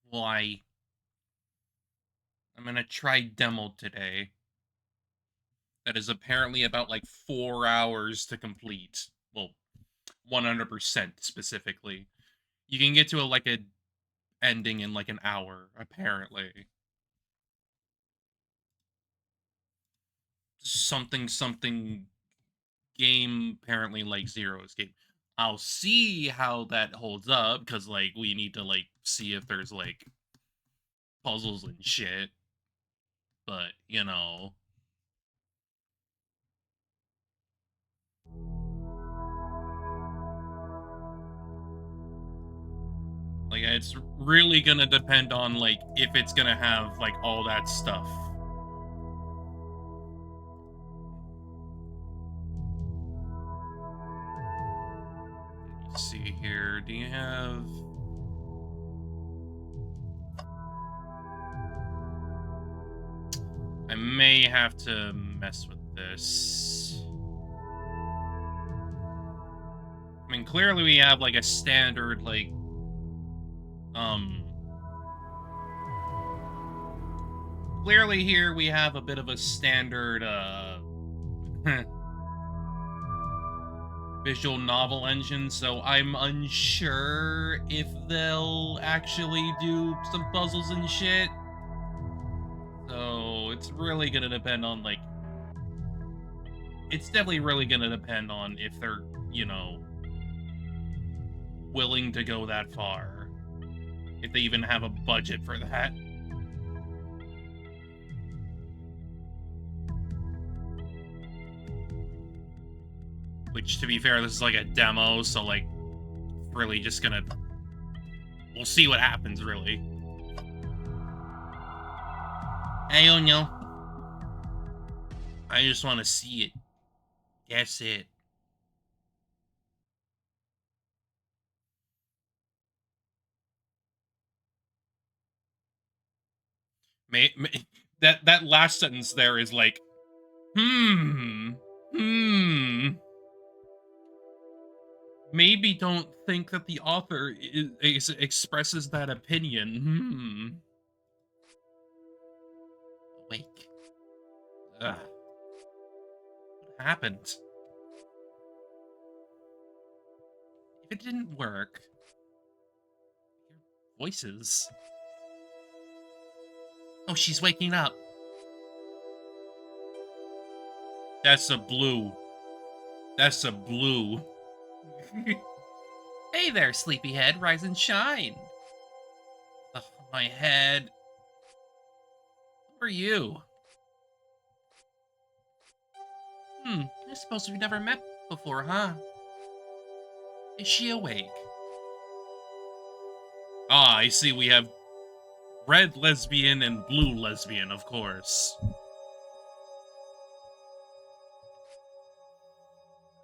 Why? I'm gonna try demo today. That is apparently about like 4 hours to complete. Well, 100% specifically. You can get to a ending in like an hour, apparently. Something game, apparently like Zero Escape. I'll see how that holds up, because like we need to like see if there's like puzzles and shit. But like Yeah, it's really gonna depend on, like, if it's gonna have, like, all that stuff. Let me see here. Do you have... I may have to mess with this. I mean, clearly we have, like, a standard, like, um... Clearly here we have a bit of a standard, visual novel engine, so I'm unsure if they'll actually do some puzzles and shit. So it's really gonna depend on, like, it's definitely really gonna depend on if they're, you know, willing to go that far. If they even have a budget for that. Which, to be fair, this is like a demo, so, like, really just gonna... We'll see what happens, really. Hey, Onyo. I just want to see it. That's it. That last sentence there is like, hmm, hmm. Maybe don't think that the author expresses that opinion. Hmm. Awake. Ugh. What happened? If it didn't work, your voices. Oh, she's waking up. That's a blue. That's a blue. Hey there, sleepyhead, rise and shine. Ugh, my head. Who are you? I suppose we've never met before, huh? Is she awake? Ah, I see we have red lesbian and blue lesbian, of course.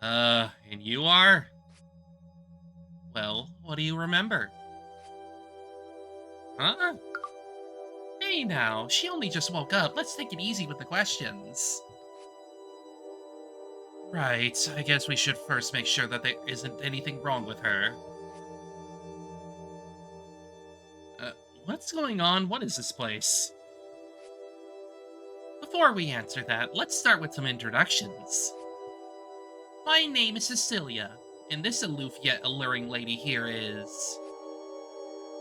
And you are? Well, what do you remember? Huh? Hey now, she only just woke up. Let's take it easy with the questions. Right, I guess we should first make sure that there isn't anything wrong with her. Uh, what's going on? What is this place? Before we answer that, let's start with some introductions. My name is Cecilia, and this aloof yet alluring lady here is...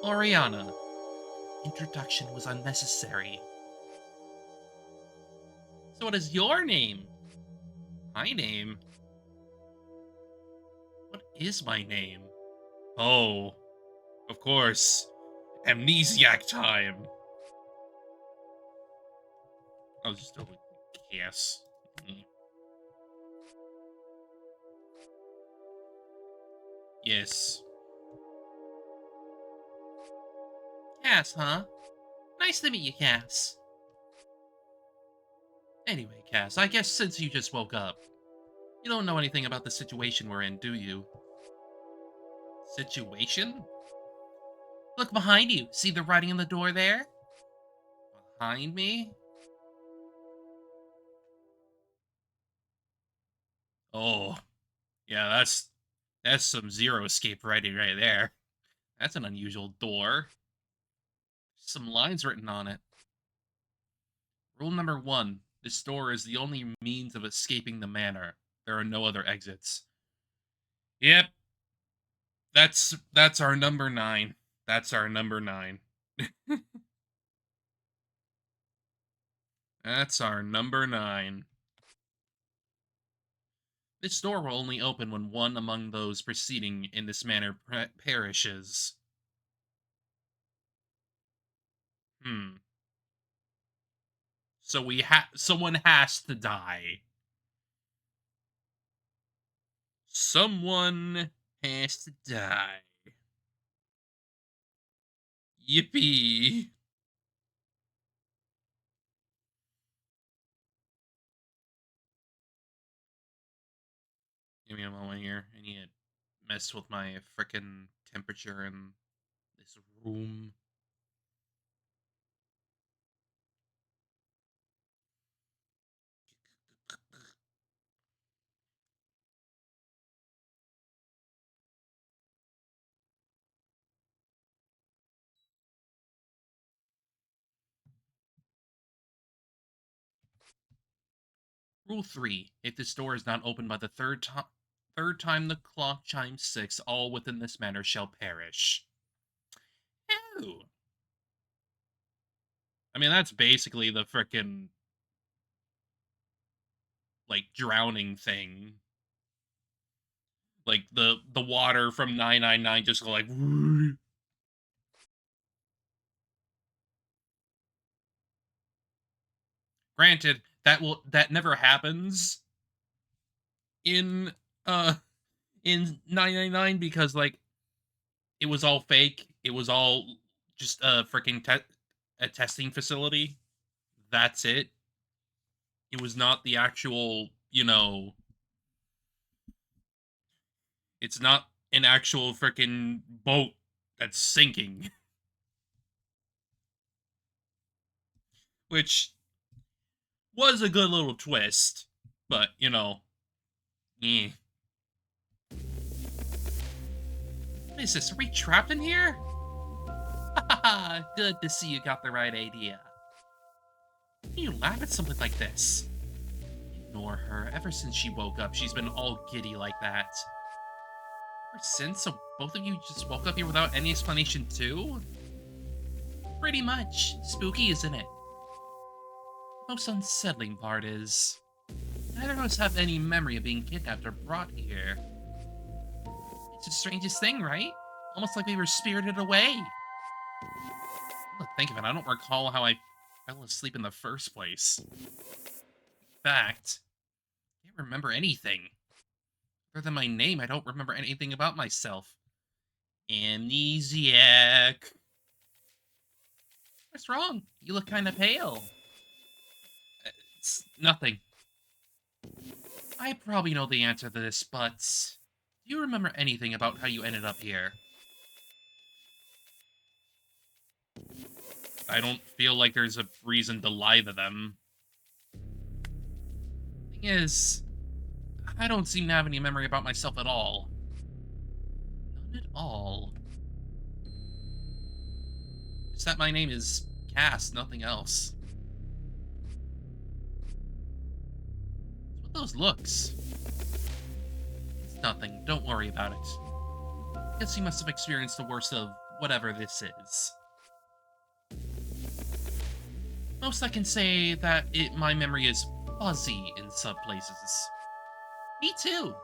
Oriana. Introduction was unnecessary. So what is your name? My name? What is my name? Oh, of course. Amnesiac time. I'll just do a guess. Yes. Cass, huh? Nice to meet you, Cass. Anyway, Cass, I guess since you just woke up, you don't know anything about the situation we're in, do you? Situation? Look behind you. See the writing on the door there? Behind me? Oh, yeah, that's some Zero Escape writing right there. That's an unusual door. Some lines written on it. Rule number 1. This door is the only means of escaping the manor. There are no other exits. Yep. That's our number 9. That's our number 9. That's our number 9. This door will only open when one among those proceeding in this manner perishes. So someone has to die. Someone has to die. Yippee. Give me a moment here. I need to mess with my frickin' temperature in this room. Rule 3. If this door is not opened by the third time the clock chimes 6, all within this manor shall perish. Oh. I mean, that's basically the frickin' like drowning thing. Like the water from 999 just go like Granted, that never happens in uh in 999 because like it was all fake. It was all just a freaking a testing facility. That's it. It was not the actual, it's not an actual freaking boat that's sinking, which was a good little twist, but eh. What is this? Are we trapped in here? Haha, good to see you got the right idea. Why do you laugh at something like this? Ignore her. Ever since she woke up, she's been all giddy like that. Ever since? So both of you just woke up here without any explanation too? Pretty much. Spooky, isn't it? The most unsettling part is neither of us have any memory of being kidnapped or brought here. It's the strangest thing, right? Almost like we were spirited away. Think of it, I don't recall how I fell asleep in the first place. In fact, I can't remember anything. Other than my name, I don't remember anything about myself. Amnesiac. What's wrong? You look kind of pale. It's nothing. I probably know the answer to this, but do you remember anything about how you ended up here? I don't feel like there's a reason to lie to them. Thing is, I don't seem to have any memory about myself at all. None at all. Just that my name is Cass, nothing else. What's with those looks? It's nothing, don't worry about it. Guess you must have experienced the worst of whatever this is. Most I can say that my memory is fuzzy in some places. Me too.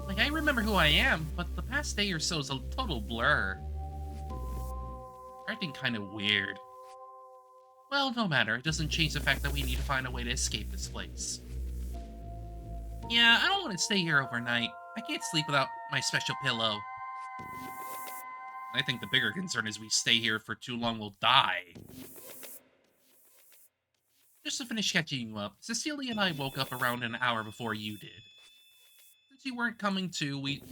Like, I remember who I am, but the past day or so is a total blur. Acting kind of weird. Well, no matter, it doesn't change the fact that we need to find a way to escape this place. Yeah, I don't want to stay here overnight. I can't sleep without my special pillow. I think the bigger concern is we stay here for too long, we'll die. Just to finish catching you up, Cecilia and I woke up around an hour before you did. Since you weren't coming to, we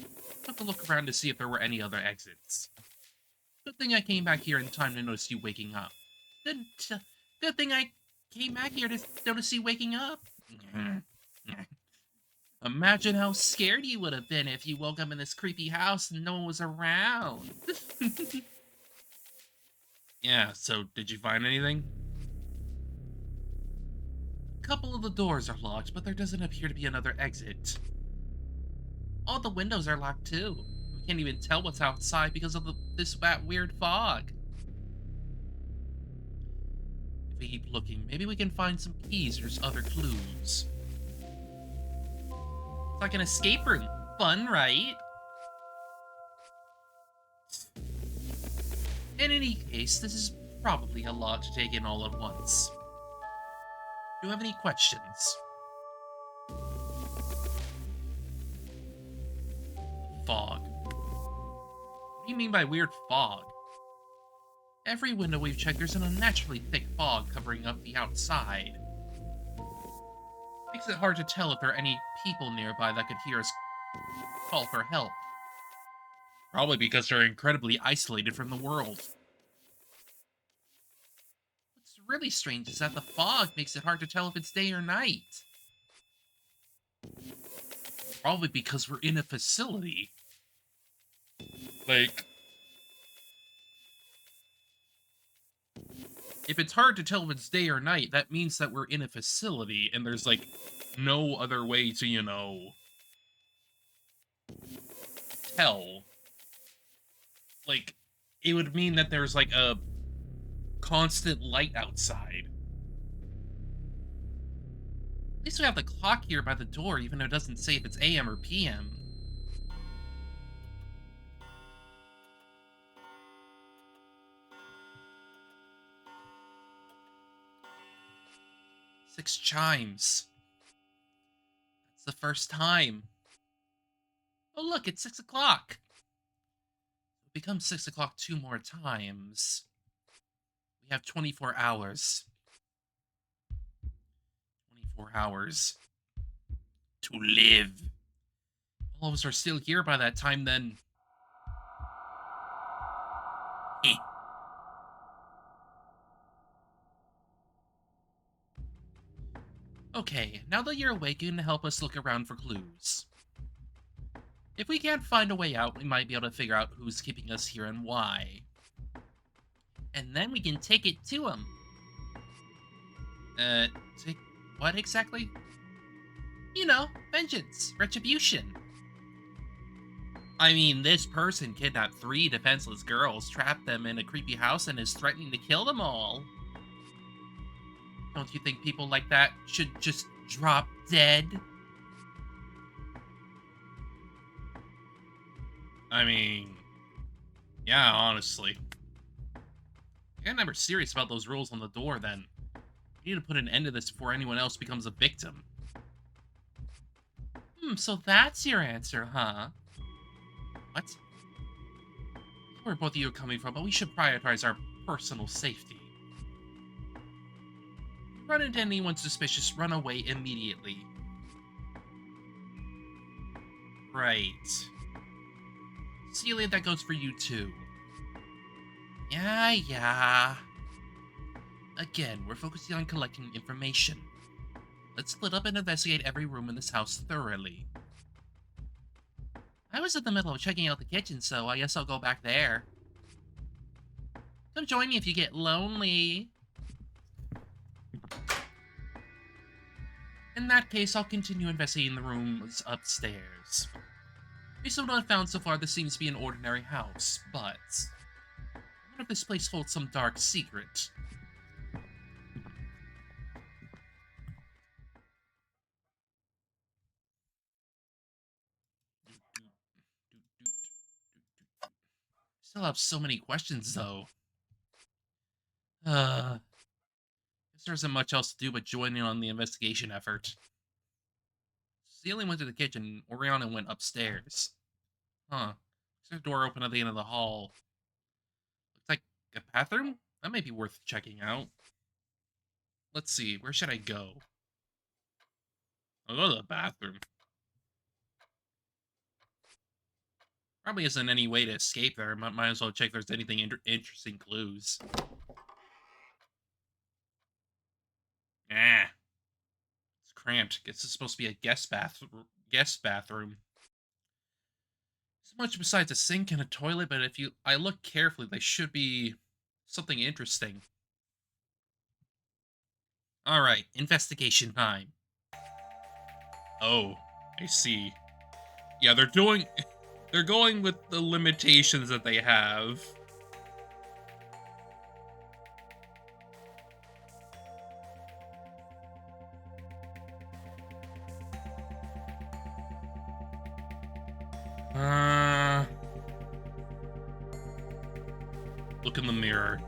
took a look around to see if there were any other exits. Good thing I came back here in time to notice you waking up. Good thing I came back here to notice you waking up. Imagine how scared you would have been if you woke up in this creepy house and no one was around. Yeah, so did you find anything? A couple of the doors are locked, but there doesn't appear to be another exit. All the windows are locked too. We can't even tell what's outside because of that weird fog. If we keep looking, maybe we can find some keys or other clues. It's like an escape room. Fun, right? In any case, this is probably a lot to take in all at once. Do you have any questions? Fog. What do you mean by weird fog? Every window we've checked, there's an unnaturally thick fog covering up the outside. Makes it hard to tell if there are any people nearby that could hear us call for help. Probably because they're incredibly isolated from the world. What's really strange is that the fog makes it hard to tell if it's day or night. Probably because we're in a facility. Like, if it's hard to tell if it's day or night, that means that we're in a facility and there's, like, no other way to, tell. Like, it would mean that there's, like, a constant light outside. At least we have the clock here by the door, even though it doesn't say if it's AM or PM. Six chimes. That's the first time. Oh look, it's 6 o'clock. It becomes 6 o'clock 2 more times. We have 24 hours. 24 hours. To live. All of us are still here by that time, then. Okay, now that you're awake, you can help us look around for clues. If we can't find a way out, we might be able to figure out who's keeping us here and why. And then we can take it to him. Take what exactly? You know, vengeance, retribution. I mean, this person kidnapped 3 defenseless girls, trapped them in a creepy house, and is threatening to kill them all. Don't you think people like that should just drop dead? I mean, yeah, honestly. I'm never serious about those rules on the door, then. We need to put an end to this before anyone else becomes a victim. So that's your answer, huh? What? Where both of you are coming from, but we should prioritize our personal safety. Run into anyone suspicious, run away immediately. Right. Celia, that goes for you too. Yeah. Again, we're focusing on collecting information. Let's split up and investigate every room in this house thoroughly. I was in the middle of checking out the kitchen, so I guess I'll go back there. Come join me if you get lonely. In that case, I'll continue investigating the rooms upstairs. Based on what I've found so far, this seems to be an ordinary house, but I wonder if this place holds some dark secret. Still have so many questions, though. Guess there isn't much else to do but join in on the investigation effort. Celia went to the kitchen, Oriana went upstairs. Huh. There's a door open at the end of the hall. Looks like a bathroom? That might be worth checking out. Let's see, where should I go? I'll go to the bathroom. Probably isn't any way to escape there. Might as well check if there's anything interesting clues. It's cramped. Guess it's supposed to be a guest bathroom. So much besides a sink and a toilet, but if I look carefully, they should be something interesting. Alright, investigation time. Oh, I see. Yeah, they're going with the limitations that they have. Look in the mirror.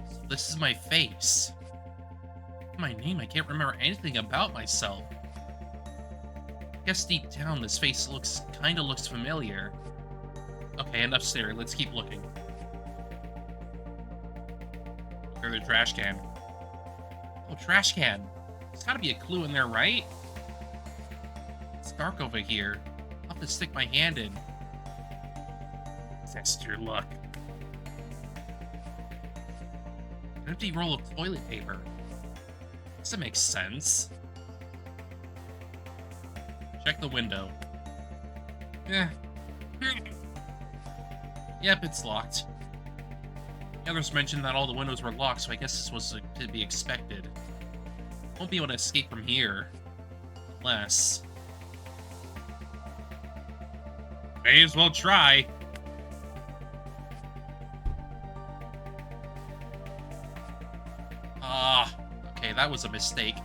So this is my face. My name, I can't remember anything about myself. I guess deep down this face looks familiar. Okay, Okay, enough staring. Let's keep looking. Or the trash can. Oh, trash can. There's gotta be a clue in there, right? It's dark over here. I'll have to stick my hand in. Test your luck. An empty roll of toilet paper. Does that make sense? Check the window. Yeah. Yep, it's locked. The others mentioned that all the windows were locked, so I guess this was to be expected. Won't be able to escape from here. Unless... May as well try. Okay, that was a mistake.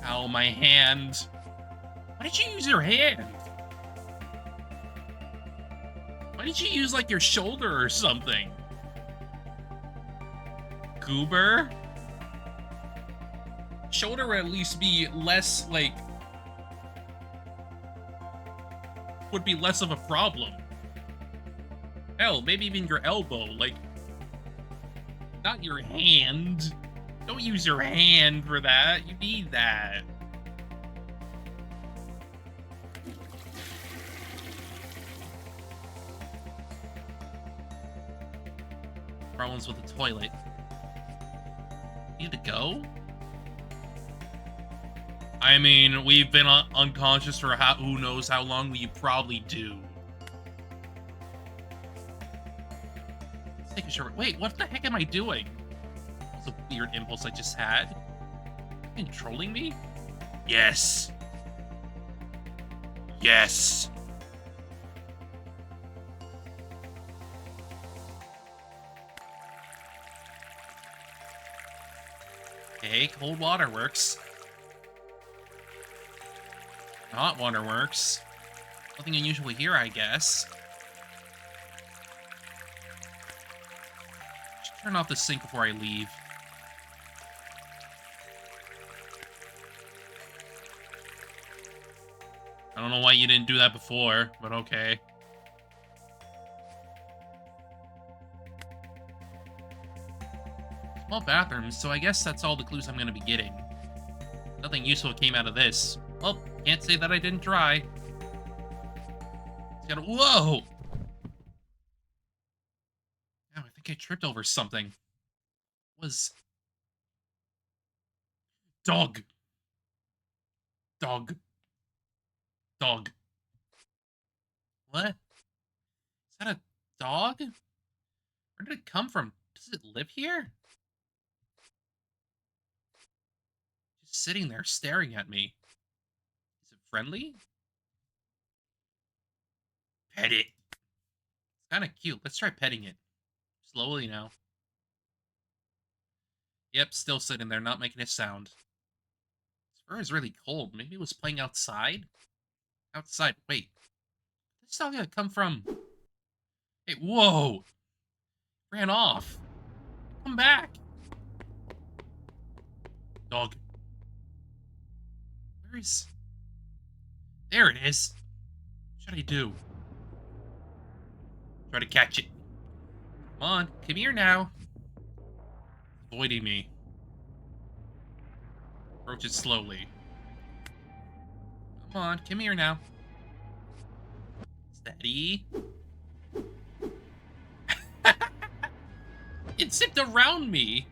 Ow, my hand. Why did you use your hand? Why did you use, like, your shoulder or something? Goober? Shoulder would at least be less, like... would be less of a problem. Hell, maybe even your elbow, like... Not your hand. Don't use your hand for that. You need that. Problems with the toilet. Need to go? I mean, we've been unconscious for who knows how long. We probably do. Let's take a short... Wait, what the heck am I doing? That's a weird impulse I just had. Controlling me? Yes. Yes. Okay, cold water works. Hot water works. Nothing unusual here, I guess. Should turn off the sink before I leave. I don't know why you didn't do that before, but okay. Small bathrooms, so I guess that's all the clues I'm gonna be getting. Nothing useful came out of this. Well, can't say that I didn't try. It's gotta... Whoa! Now I think I tripped over something. What was... Dog. Dog. Dog. What? Is that a dog? Where did it come from? Does it live here? Just sitting there staring at me. Is it friendly? Pet it. It's kind of cute. Let's try petting it. Slowly now. Yep, still sitting there, not making a sound. This fur is really cold. Maybe it was playing outside? Outside. Wait. This dog gonna come from... Hey, whoa! Ran off. Come back. Dog. Where is... There it is. What should I do? Try to catch it. Come on, come here now. Avoiding me. Approach it slowly. Come on, come here now. Steady. It zipped around me.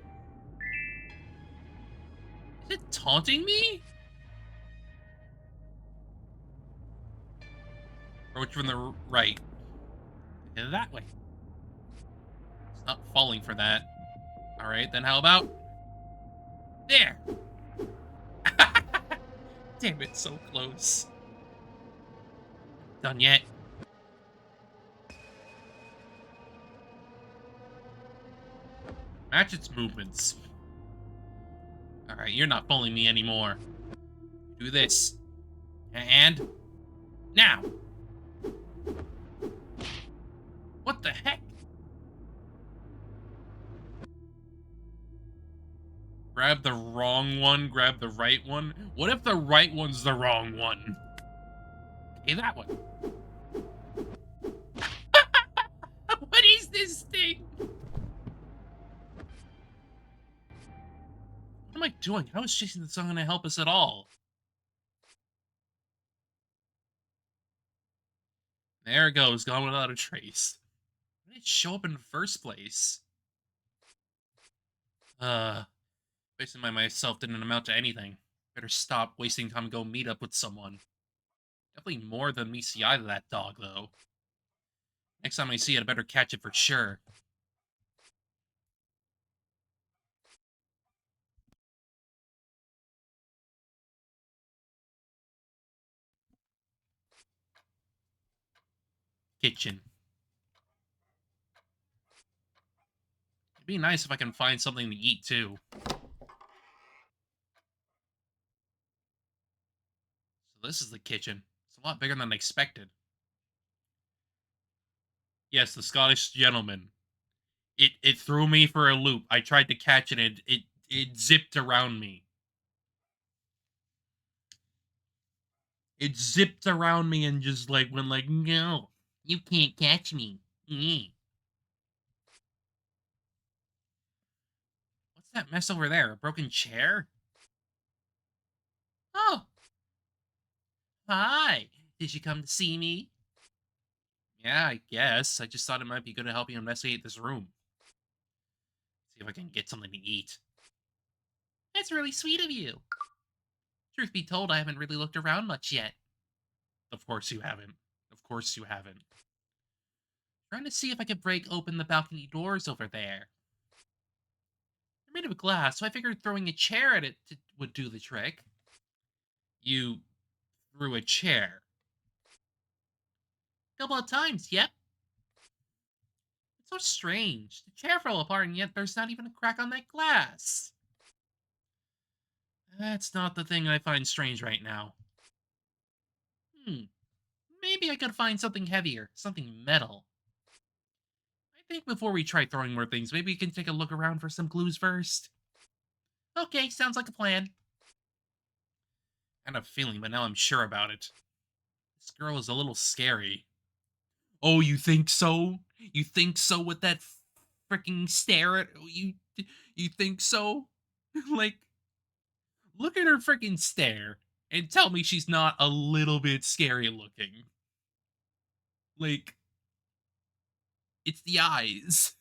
Is it taunting me? Approach from the right. And that way. It's not falling for that. Alright, then how about... There! Damn it, so close. Done yet. Match its movements. Alright, you're not fooling me anymore. Do this. And... Now! What the heck? Grab the wrong one, grab the right one. What if the right one's the wrong one? Okay, that one. doing? How is chasing the sun gonna help us at all? There it goes, gone without a trace. Why did it show up in the first place? Wasting by myself didn't amount to anything. Better stop wasting time and go meet up with someone. Definitely more than meets the eye of that dog, though. Next time I see it, I better catch it for sure. Kitchen. It'd be nice if I can find something to eat, too. So this is the kitchen. It's a lot bigger than I expected. Yes, the Scottish gentleman. It threw me for a loop. I tried to catch it and it zipped around me. It zipped around me and just like went like, no, you can't catch me. What's that mess over there? A broken chair? Oh, hi. Did you come to see me? Yeah, I guess. I just thought it might be good to help you investigate this room. See if I can get something to eat. That's really sweet of you. Truth be told, I haven't really looked around much yet. Of course you haven't. Of course you haven't. Trying to see if I could break open the balcony doors over there. They're made of glass, so I figured throwing a chair at it would do the trick. You threw a chair? A couple of times, yep. It's so strange. The chair fell apart and yet there's not even a crack on that glass. That's not the thing I find strange right now. Maybe I could find something heavier, something metal. I think before we try throwing more things, maybe we can take a look around for some clues first. Okay, sounds like a plan. I had a feeling, but now I'm sure about it. This girl is a little scary. Oh, you think so? You think so with that freaking stare at you think so? Like, look at her freaking stare and tell me she's not a little bit scary looking. Like, it's the eyes.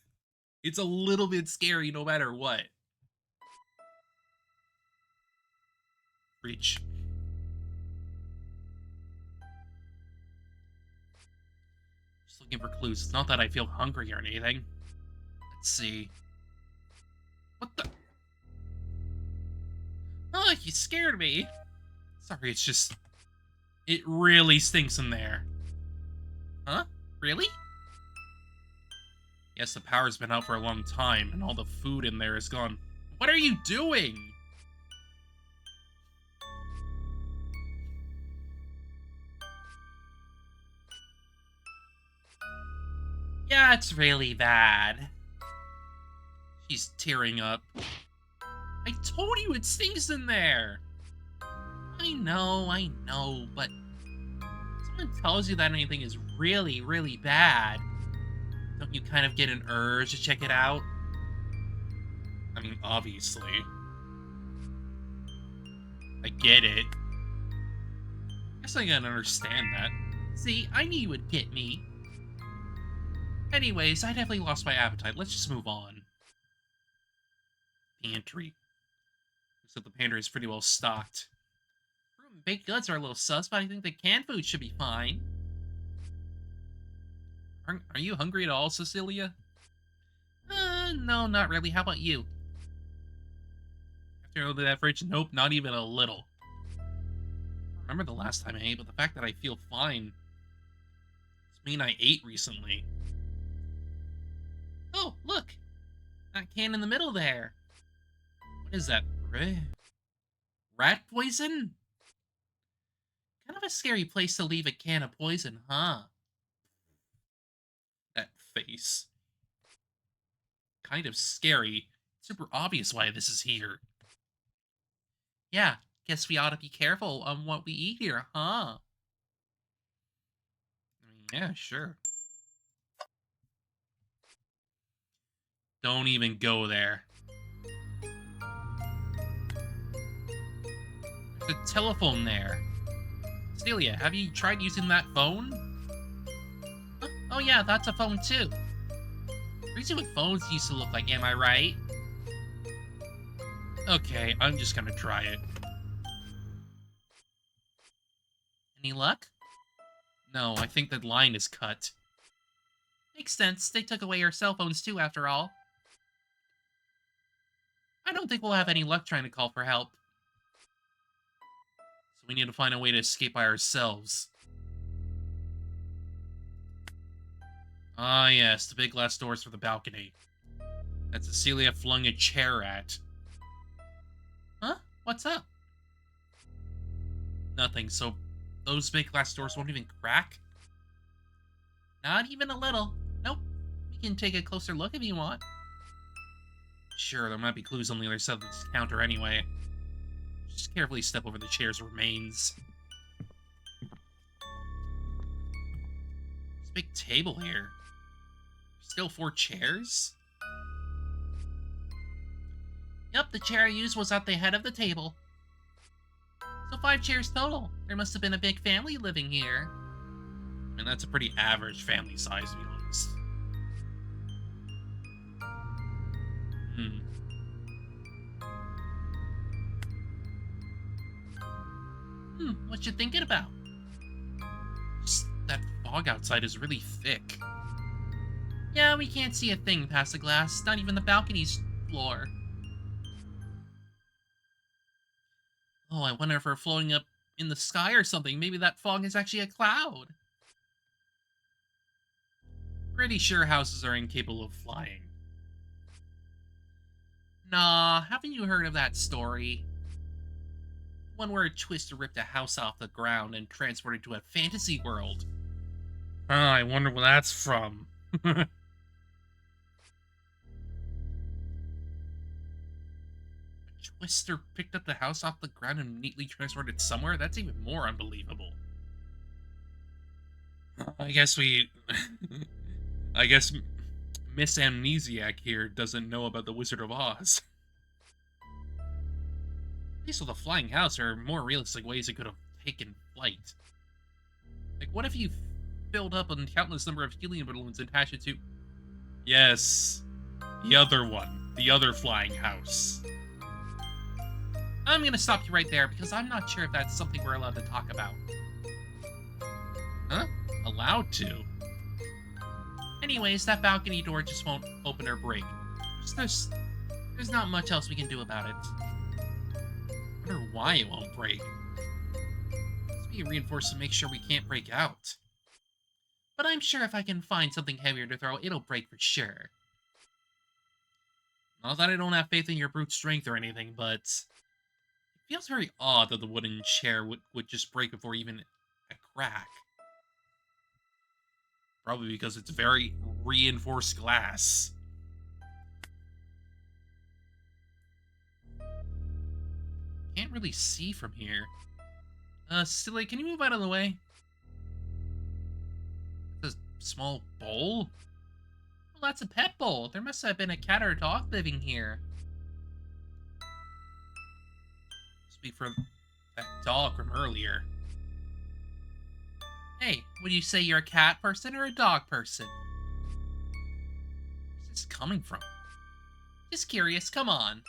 It's a little bit scary no matter what. Reach. Just looking for clues. It's not that I feel hungry or anything. Let's see. What the? Oh, you scared me. Sorry, it's just... It really stinks in there. Huh? Really? Yes, the power's been out for a long time, and all the food in there is gone. What are you doing? Yeah, it's really bad. She's tearing up. I told you it stinks in there! I know, but... someone tells you that anything is really, really bad, don't you kind of get an urge to check it out? I mean, obviously. I get it. Guess I can understand that. See, I knew you would get me. Anyways, I definitely lost my appetite. Let's just move on. Pantry. Looks like the pantry is pretty well stocked. Fruit and baked goods are a little sus, but I think the canned food should be fine. Are you hungry at all, Cecilia? No, not really. How about you? After all that fridge, nope, not even a little. I remember the last time I ate, but the fact that I feel fine does mean I ate recently. Oh, look! That can in the middle there. What is that? Rat poison? Kind of a scary place to leave a can of poison, huh? That face. Kind of scary. Super obvious why this is here. Yeah, guess we ought to be careful on what we eat here, huh? Yeah, sure. Don't even go there. a telephone there. Celia, have you tried using that phone? Oh yeah, that's a phone too. Crazy what phones used to look like, am I right? Okay, I'm just gonna try it. Any luck? No, I think the line is cut. Makes sense. They took away our cell phones too, after all. I don't think we'll have any luck trying to call for help. So we need to find a way to escape by ourselves. Ah, yes, the big glass doors for the balcony. That Cecilia flung a chair at. Huh? What's up? Nothing, so those big glass doors won't even crack? Not even a little. Nope. We can take a closer look if you want. Sure, there might be clues on the other side of this counter anyway. Just carefully step over the chair's remains. There's a big table here. Still 4 chairs? Yep, the chair I used was at the head of the table. So 5 chairs total. There must have been a big family living here. I mean, that's a pretty average family size, to be honest. What you thinking about? Just that fog outside is really thick. Yeah, we can't see a thing past the glass, not even the balcony's floor. Oh, I wonder if we're floating up in the sky or something. Maybe that fog is actually a cloud. Pretty sure houses are incapable of flying. Nah, haven't you heard of that story? One where a twister ripped a house off the ground and transported it to a fantasy world. I wonder where that's from. Twister picked up the house off the ground and neatly transported it somewhere? That's even more unbelievable. I guess I guess Miss Amnesiac here doesn't know about the Wizard of Oz. At least with a flying house, there are more realistic ways it could have taken flight. Like, what if you filled up a countless number of helium balloons and attached it to... Yes, the other one. The other flying house. I'm gonna stop you right there, because I'm not sure if that's something we're allowed to talk about. Huh? Allowed to? Anyways, that balcony door just won't open or break. There's not much else we can do about it. I wonder why it won't break. Must be reinforced to make sure we can't break out. But I'm sure if I can find something heavier to throw, it'll break for sure. Not that I don't have faith in your brute strength or anything, but... it feels very odd that the wooden chair would just break before even a crack. Probably because it's very reinforced glass. Can't really see from here. Silly, can you move out of the way? It's a small bowl? Well, that's a pet bowl. There must have been a cat or a dog living here. Speak for that dog from earlier. Hey, would you say you're a cat person or a dog person? Where's this coming from? Just curious, come on.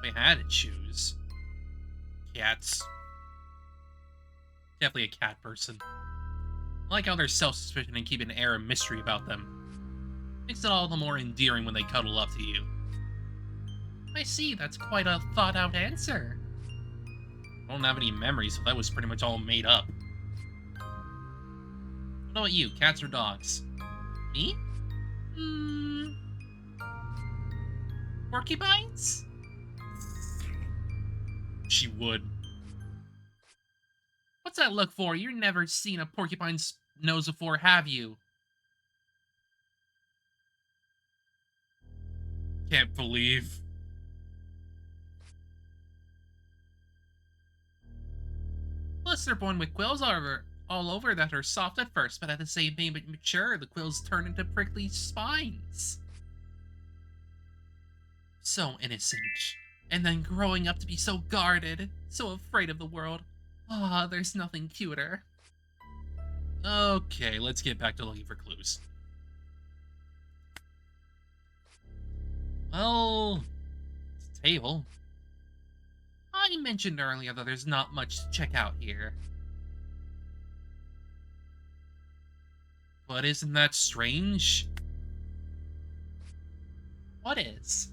If I had to choose. Cats. Definitely a cat person. I like how they're self-sufficient and keep an air of mystery about them. Makes it all the more endearing when they cuddle up to you. I see, that's quite a thought-out answer. I don't have any memories, so that was pretty much all made up. What about you, cats or dogs? Me? Porcupines? She would. What's that look for? You've never seen a porcupine's nose before, have you? Can't believe. Plus, they're born with quills all over that are soft at first, but at the same time mature, the quills turn into prickly spines. So innocent. And then growing up to be so guarded, so afraid of the world. Ah, there's nothing cuter. Okay, let's get back to looking for clues. Well, it's a table. I mentioned earlier that there's not much to check out here. But isn't that strange? What is?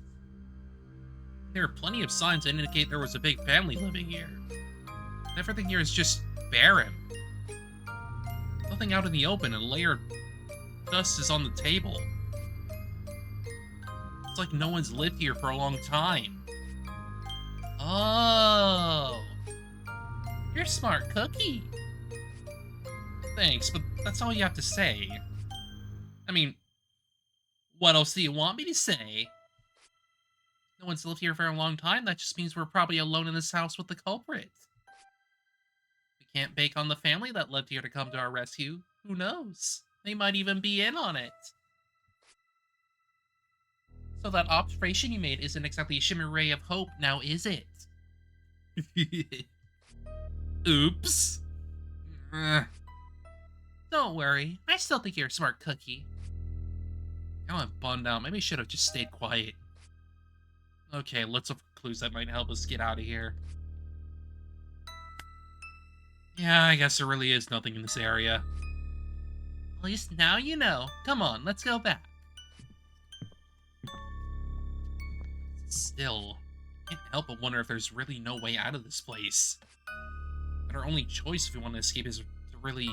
There are plenty of signs that indicate there was a big family living here. Everything here is just barren. Nothing out in the open, and a layer of dust is on the table. It's like no one's lived here for a long time. Oh. You're a smart cookie. Thanks, but that's all you have to say. I mean, what else do you want me to say? No one's lived here for a long time, that just means we're probably alone in this house with the culprit. We can't bake on the family that lived here to come to our rescue. Who knows? They might even be in on it. So that observation you made isn't exactly a shimmer ray of hope, now is it? Oops. Don't worry, I still think you're a smart cookie. Now I'm bummed out. Maybe I should have just stayed quiet. Okay, let's look for clues that might help us get out of here. Yeah, I guess there really is nothing in this area. At least now you know. Come on, let's go back. Still, I can't help but wonder if there's really no way out of this place. That our only choice if we want to escape is to really...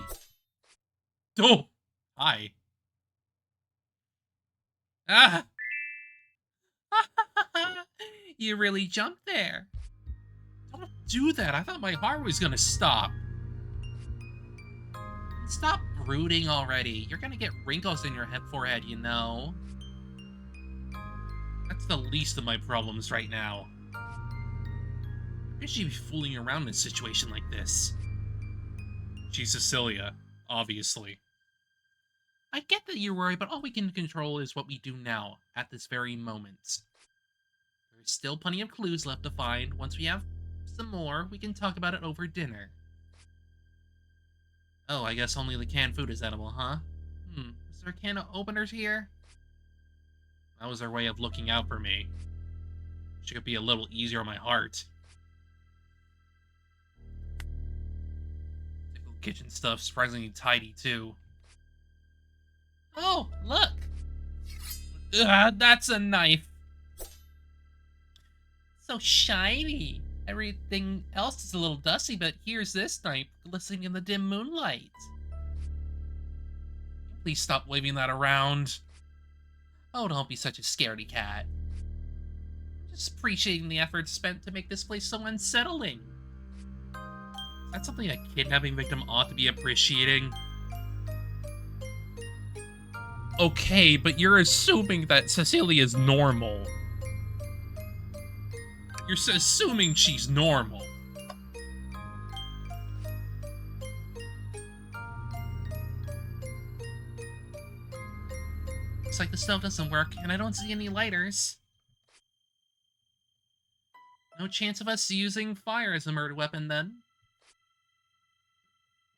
Oh! Hi. Ah! You really jumped there. Don't do that. I thought my heart was gonna stop. Stop brooding already. You're gonna get wrinkles in your forehead, you know. That's the least of my problems right now. Why should she be fooling around in a situation like this? She's Cecilia, obviously. I get that you're worried, but all we can control is what we do now, at this very moment. There's still plenty of clues left to find. Once we have some more, we can talk about it over dinner. Oh, I guess only the canned food is edible, huh? Is there a can of openers here? That was her way of looking out for me. She could be a little easier on my heart. Typical kitchen stuff, surprisingly tidy, too. Oh, look! That's a knife. So shiny. Everything else is a little dusty, but here's this knife glistening in the dim moonlight. Please stop waving that around. Oh, don't be such a scaredy cat. Just appreciating the effort spent to make this place so unsettling. Is that something a kidnapping victim ought to be appreciating? Okay, but you're assuming that Cecilia is normal. You're assuming she's normal. Looks like the stove doesn't work, and I don't see any lighters. No chance of us using fire as a murder weapon, then.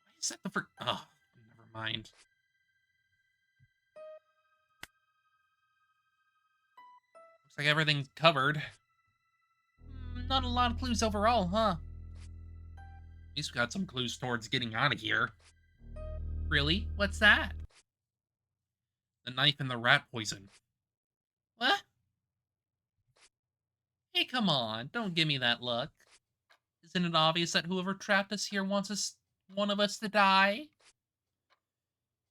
Why is that the oh, never mind. Looks like everything's covered. Not a lot of clues overall, huh? At least we got some clues towards getting out of here. Really? What's that? The knife and the rat poison. What? Hey, come on. Don't give me that look. Isn't it obvious that whoever trapped us here wants one of us to die?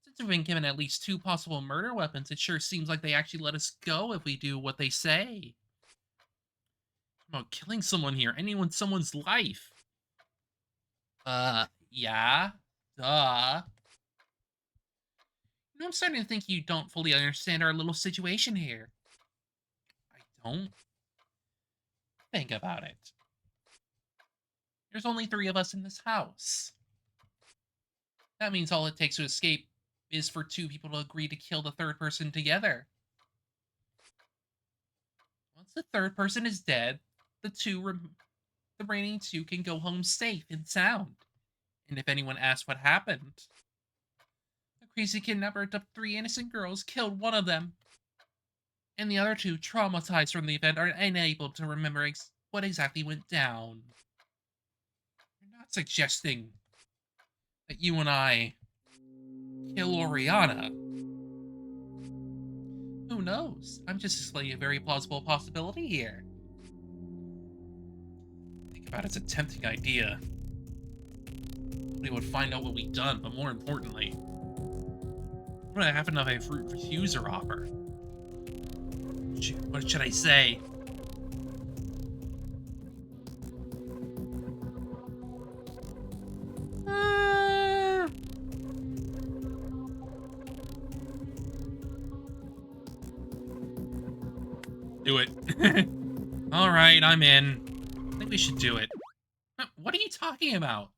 Since we've been given at least 2 possible murder weapons, it sure seems like they actually let us go if we do what they say. About killing someone here, ending someone's life. Yeah? Duh. You know, I'm starting to think you don't fully understand our little situation here. I don't? Think about it. There's only 3 of us in this house. That means all it takes to escape is for 2 people to agree to kill the 3rd person together. Once the 3rd person is dead, the remaining two can go home safe and sound. And if anyone asks what happened, the crazy kidnapper took three innocent girls, killed one of them, and the other two, traumatized from the event, are unable to remember what exactly went down. You're not suggesting that you and I kill Oriana. Who knows? I'm just displaying a very plausible possibility here. Think about its a tempting idea. We would find out what we've done, but more importantly, what would happen if I refuse her offer? What should I say? Do it. Alright, I'm in. I think we should do it. What are you talking about?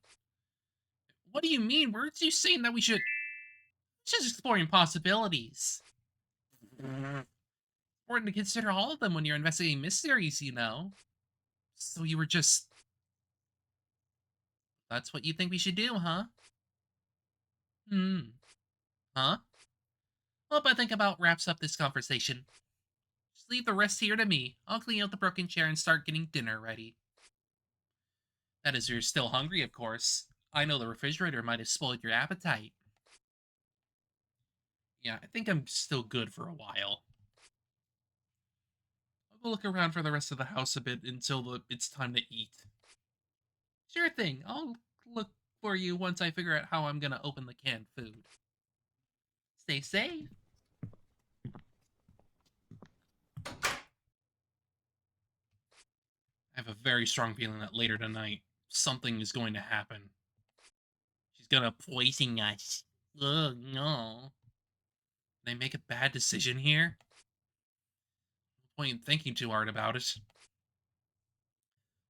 What do you mean? Weren't you saying that we should... Just exploring possibilities. Important to consider all of them when you're investigating mysteries, you know. So you were just... That's what you think we should do, huh? Huh? Well, I think about wraps up this conversation. Just leave the rest here to me. I'll clean out the broken chair and start getting dinner ready. That is, you're still hungry, of course. I know the refrigerator might have spoiled your appetite. Yeah, I think I'm still good for a while. I'll go look around for the rest of the house a bit until it's time to eat. Sure thing. I'll look for you once I figure out how I'm gonna open the canned food. Stay safe. I have a very strong feeling that later tonight, something is going to happen. She's gonna poison us. Ugh, no. Did I make a bad decision here? No point in thinking too hard about it.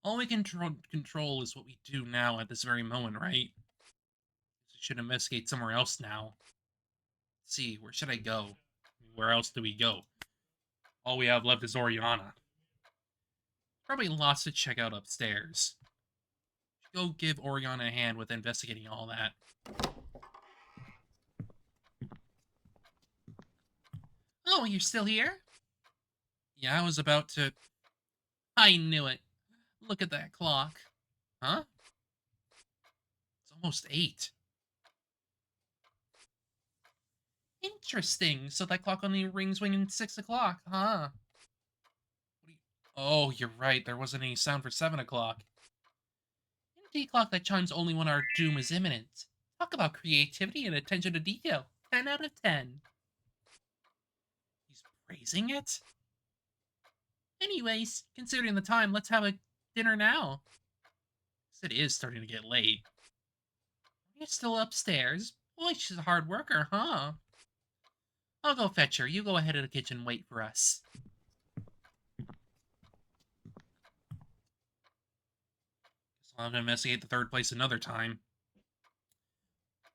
All we can control is what we do now at this very moment, right? We should investigate somewhere else now. Let's see, where should I go? Where else do we go? All we have left is Oriana. Probably lots to check out upstairs. Go give Oriana a hand with investigating all that. Oh, you're still here? Yeah, I was about to... I knew it. Look at that clock. Huh? It's almost 8. Interesting. So that clock only rings when 6 o'clock, huh? Oh, you're right. There wasn't any sound for 7 o'clock. Empty clock that chimes only when our doom is imminent. Talk about creativity and attention to detail. 10 out of 10. He's praising it? Anyways, considering the time, let's have a dinner now. It is starting to get late. You're still upstairs? Boy, she's a hard worker, huh? I'll go fetch her. You go ahead of the kitchen and wait for us. Guess I'll have to investigate the third place another time.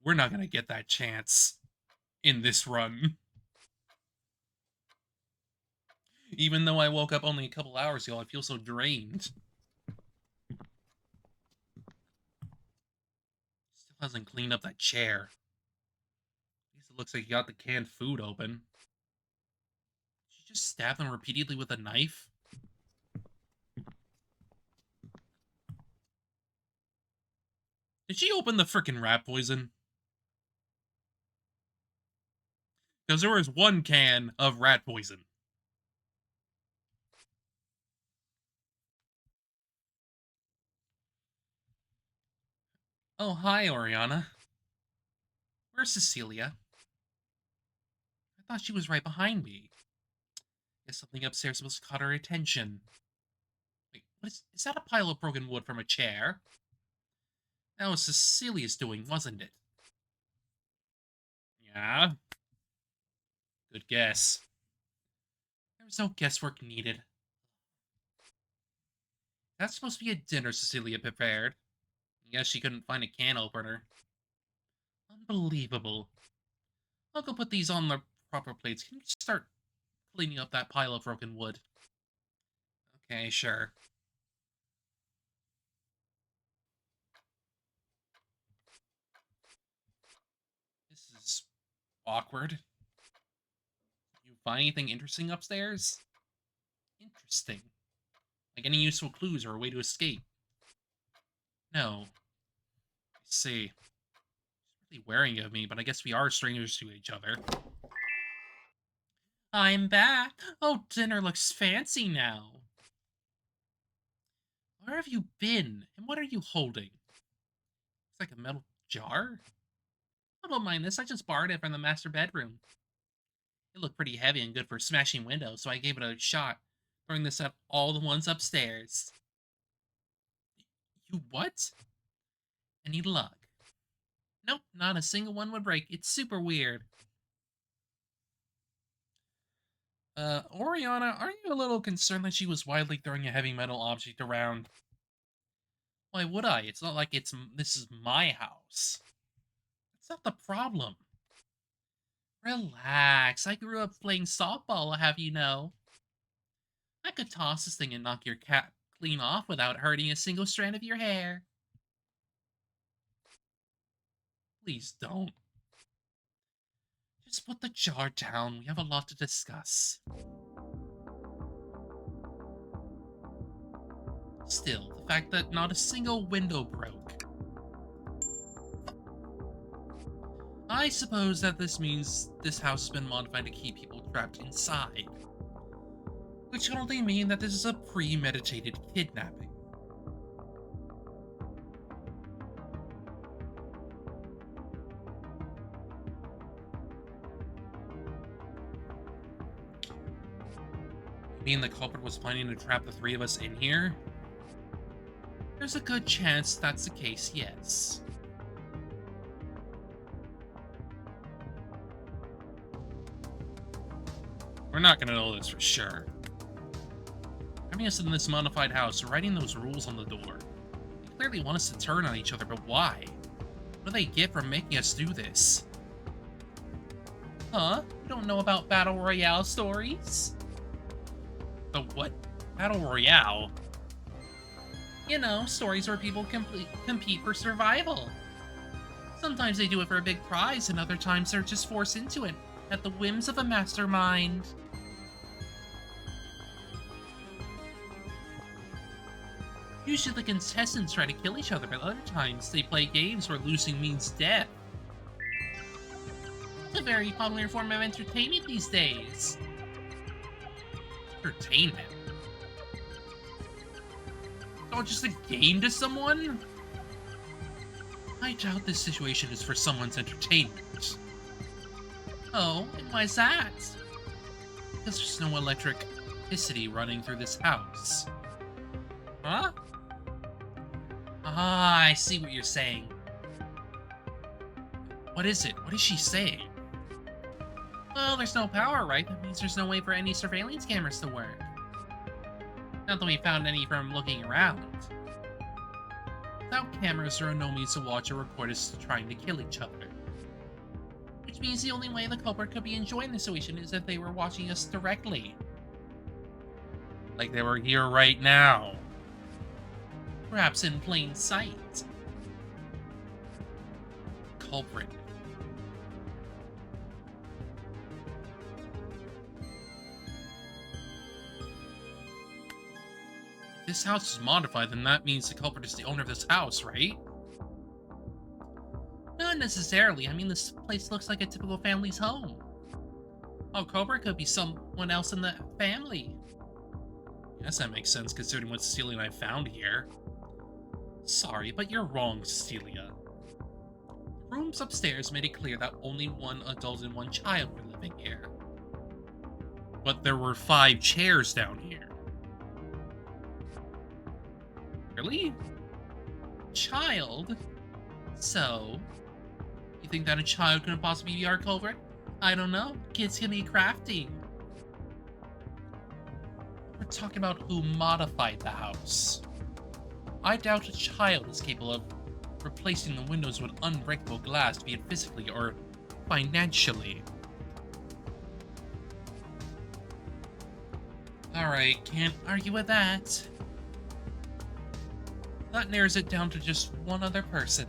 We're not gonna get that chance in this run. Even though I woke up only a couple hours ago, I feel so drained. Still hasn't cleaned up that chair. At least it looks like he got the canned food open. Did she just stab him repeatedly with a knife? Did she open the frickin' rat poison? Because there was one can of rat poison. Oh, hi, Oriana. Where's Cecilia? I thought she was right behind me. Guess something upstairs must have caught her attention. Wait, what is that a pile of broken wood from a chair? That was Cecilia's doing, wasn't it? Yeah? Good guess. There was no guesswork needed. That's supposed to be a dinner Cecilia prepared. Guess she couldn't find a can opener. Unbelievable. I'll go put these on the proper plates. Can you start cleaning up that pile of broken wood? Okay, sure. Awkward. You find anything interesting upstairs? Interesting. Like any useful clues or a way to escape? No. I see. It's really wary of me, but I guess we are strangers to each other. I'm back. Oh, dinner looks fancy now. Where have you been? And what are you holding? It's like a metal jar? I don't mind this. I just borrowed it from the master bedroom. It looked pretty heavy and good for smashing windows, so I gave it a shot, throwing this at all the ones upstairs. You what? Any luck? Nope, not a single one would break. It's super weird. Oriana, aren't you a little concerned that she was widely throwing a heavy metal object around? Why would I? It's not like this is my house. That's not the problem. Relax. I grew up playing softball, I'll have you know. I could toss this thing and knock your cat clean off without hurting a single strand of your hair. Please don't. Just put the jar down. We have a lot to discuss. Still, the fact that not a single window broke. I suppose that this means this house has been modified to keep people trapped inside. Which can only mean that this is a premeditated kidnapping. You mean the culprit was planning to trap the three of us in here? There's a good chance that's the case, yes. We're not gonna know this for sure. Having us in this modified house, writing those rules on the door. They clearly want us to turn on each other, but why? What do they get from making us do this? Huh? You don't know about Battle Royale stories? The what? Battle Royale? You know, stories where people compete for survival. Sometimes they do it for a big prize, and other times they're just forced into it, at the whims of a mastermind. Usually the contestants try to kill each other, but other times they play games where losing means death. It's a very popular form of entertainment these days. Entertainment? Oh, just a game to someone? I doubt this situation is for someone's entertainment. Oh, and why's that? Because there's no electricity running through this house. Huh? Ah, I see what you're saying. What is it? What is she saying? Well, there's no power, right? That means there's no way for any surveillance cameras to work. Not that we found any from looking around. Without cameras, there are no means to watch or record us trying to kill each other. Which means the only way the culprit could be enjoying the situation is if they were watching us directly. Like they were here right now. Perhaps in plain sight. Culprit. If this house is modified, then that means the culprit is the owner of this house, right? Not necessarily. I mean, this place looks like a typical family's home. Oh, culprit could be someone else in the family. Yes, that makes sense considering what Cecilia and I found here. Sorry, but you're wrong, Cecilia. The rooms upstairs made it clear that only one adult and one child were living here. But there were 5 chairs down here. Really? Child? So, you think that a child couldn't possibly be our culprit? I don't know. Kids can be crafty. We're talking about who modified the house. I doubt a child is capable of replacing the windows with unbreakable glass, be it physically or financially. Alright, can't argue with that. That narrows it down to just one other person.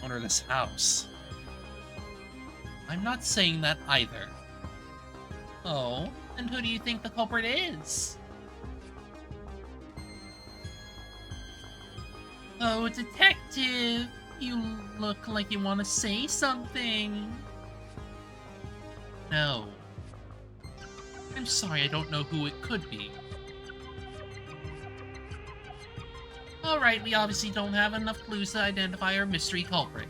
Owner of this house. I'm not saying that either. Oh, and who do you think the culprit is? Oh, detective! You look like you want to say something. No. I'm sorry, I don't know who it could be. Alright, we obviously don't have enough clues to identify our mystery culprit.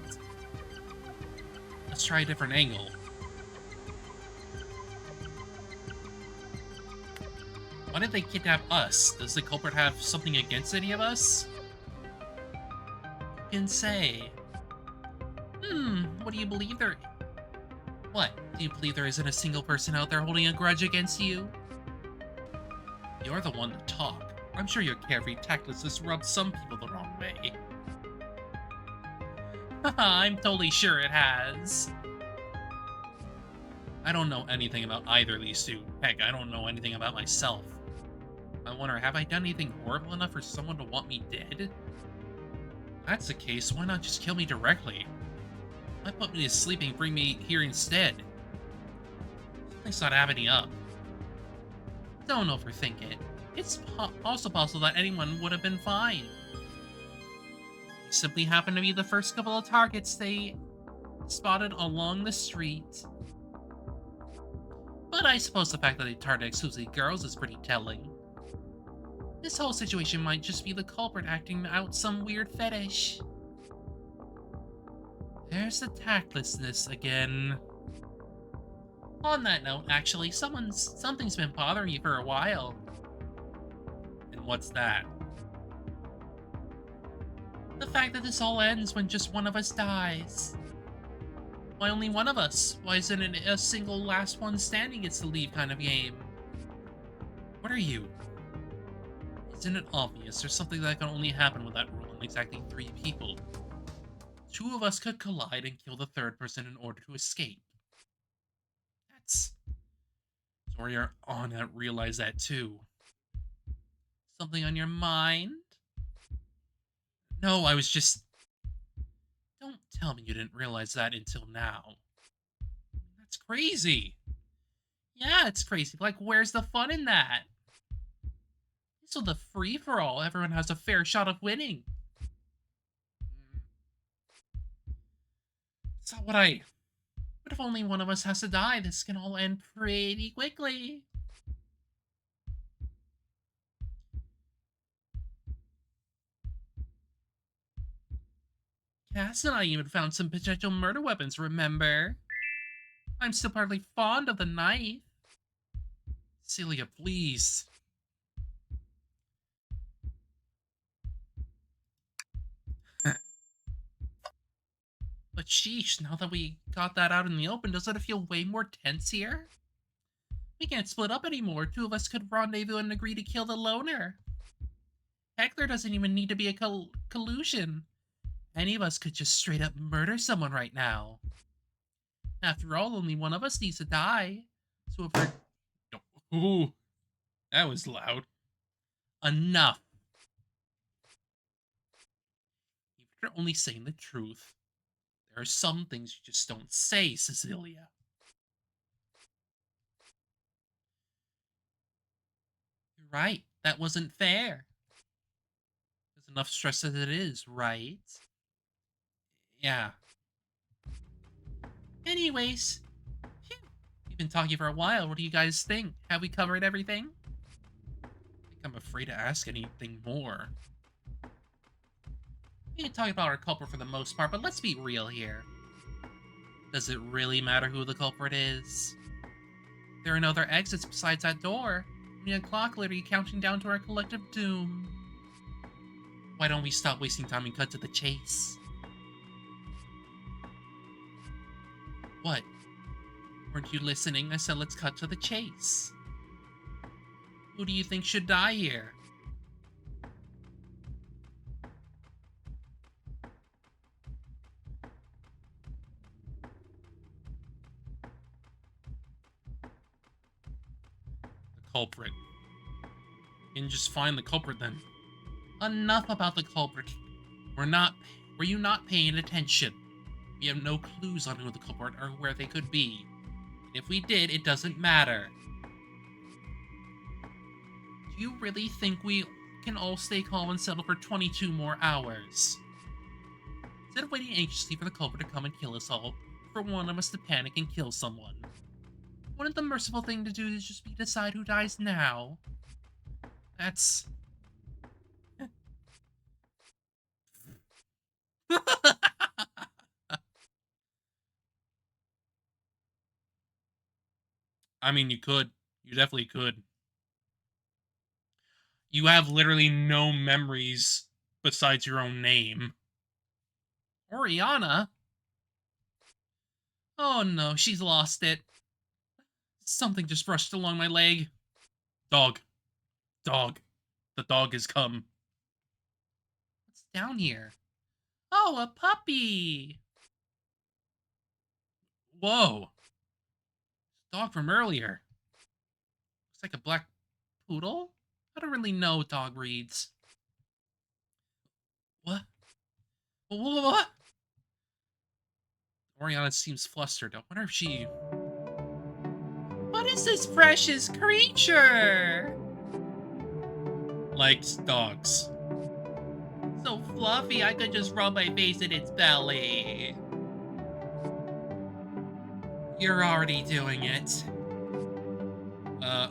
Let's try a different angle. Why did they kidnap us? Does the culprit have something against any of us? Who can say? What do you believe there... What? Do you believe there isn't a single person out there holding a grudge against you? You're the one to talk. I'm sure your carefree tactlessness rubs some people the wrong way. Haha, I'm totally sure it has. I don't know anything about either of these two. Heck, I don't know anything about myself. I wonder, have I done anything horrible enough for someone to want me dead? If that's the case, why not just kill me directly? Why put me to sleep and bring me here instead? Something's not adding up. Don't overthink it. It's also possible that anyone would have been fine. You simply happened to be the first couple of targets they spotted along the street. But I suppose the fact that they targeted exclusively girls is pretty telling. This whole situation might just be the culprit acting out some weird fetish. There's the tactlessness again. On that note, actually, something's been bothering you for a while. And what's that? The fact that this all ends when just one of us dies. Why only one of us? Why isn't it a single last one standing gets to leave kind of game? What are you? Isn't it obvious there's something that can only happen with that rule in exactly 3 people? 2 of us could collide and kill the 3rd person in order to escape. That's... Sorry, you're on to realize that too. Something on your mind? No, I was just... Don't tell me you didn't realize that until now. That's crazy. Yeah, it's crazy. Like, where's the fun in that? So the free-for-all, everyone has a fair shot of winning. It's not what I... But if only one of us has to die, this can all end pretty quickly. Cass and I even found some potential murder weapons, remember? I'm still partly fond of the knife. Celia, please. But sheesh, now that we got that out in the open, doesn't it feel way more tense here? We can't split up anymore. 2 of us could rendezvous and agree to kill the loner. Heck, there doesn't even need to be a collusion. Any of us could just straight up murder someone right now. After all, only one of us needs to die. So if we're... Ooh, that was loud. Enough. If you're only saying the truth, there are some things you just don't say, Cecilia. You're right. That wasn't fair. There's enough stress as it is, right? Yeah. Anyways, phew, we've been talking for a while. What do you guys think? Have we covered everything? I think I'm afraid to ask anything more. We can talk about our culprit for the most part, but let's be real here. Does it really matter who the culprit is? There are no other exits besides that door. We have a clock literally counting down to our collective doom. Why don't we stop wasting time and cut to the chase? What? Weren't you listening? I said let's cut to the chase. Who do you think should die here? The culprit. You can just find the culprit then. Enough about the culprit. Were you not paying attention? We have no clues on who the culprit or where they could be. And if we did, it doesn't matter. Do you really think we can all stay calm and settle for 22 more hours? Instead of waiting anxiously for the culprit to come and kill us all, for one of us to panic and kill someone. Wouldn't the merciful thing to do is just be decide who dies now? That's... I mean, you could. You definitely could. You have literally no memories besides your own name. Oriana? Oh no, she's lost it. Something just brushed along my leg. Dog. Dog. The dog has come. What's down here? Oh, a puppy! Whoa. Dog from earlier. Looks like a black poodle? I don't really know dog breeds. What? What? Oriana seems flustered. I wonder if she... What is this precious creature? Likes dogs. So fluffy, I could just rub my face in its belly. You're already doing it.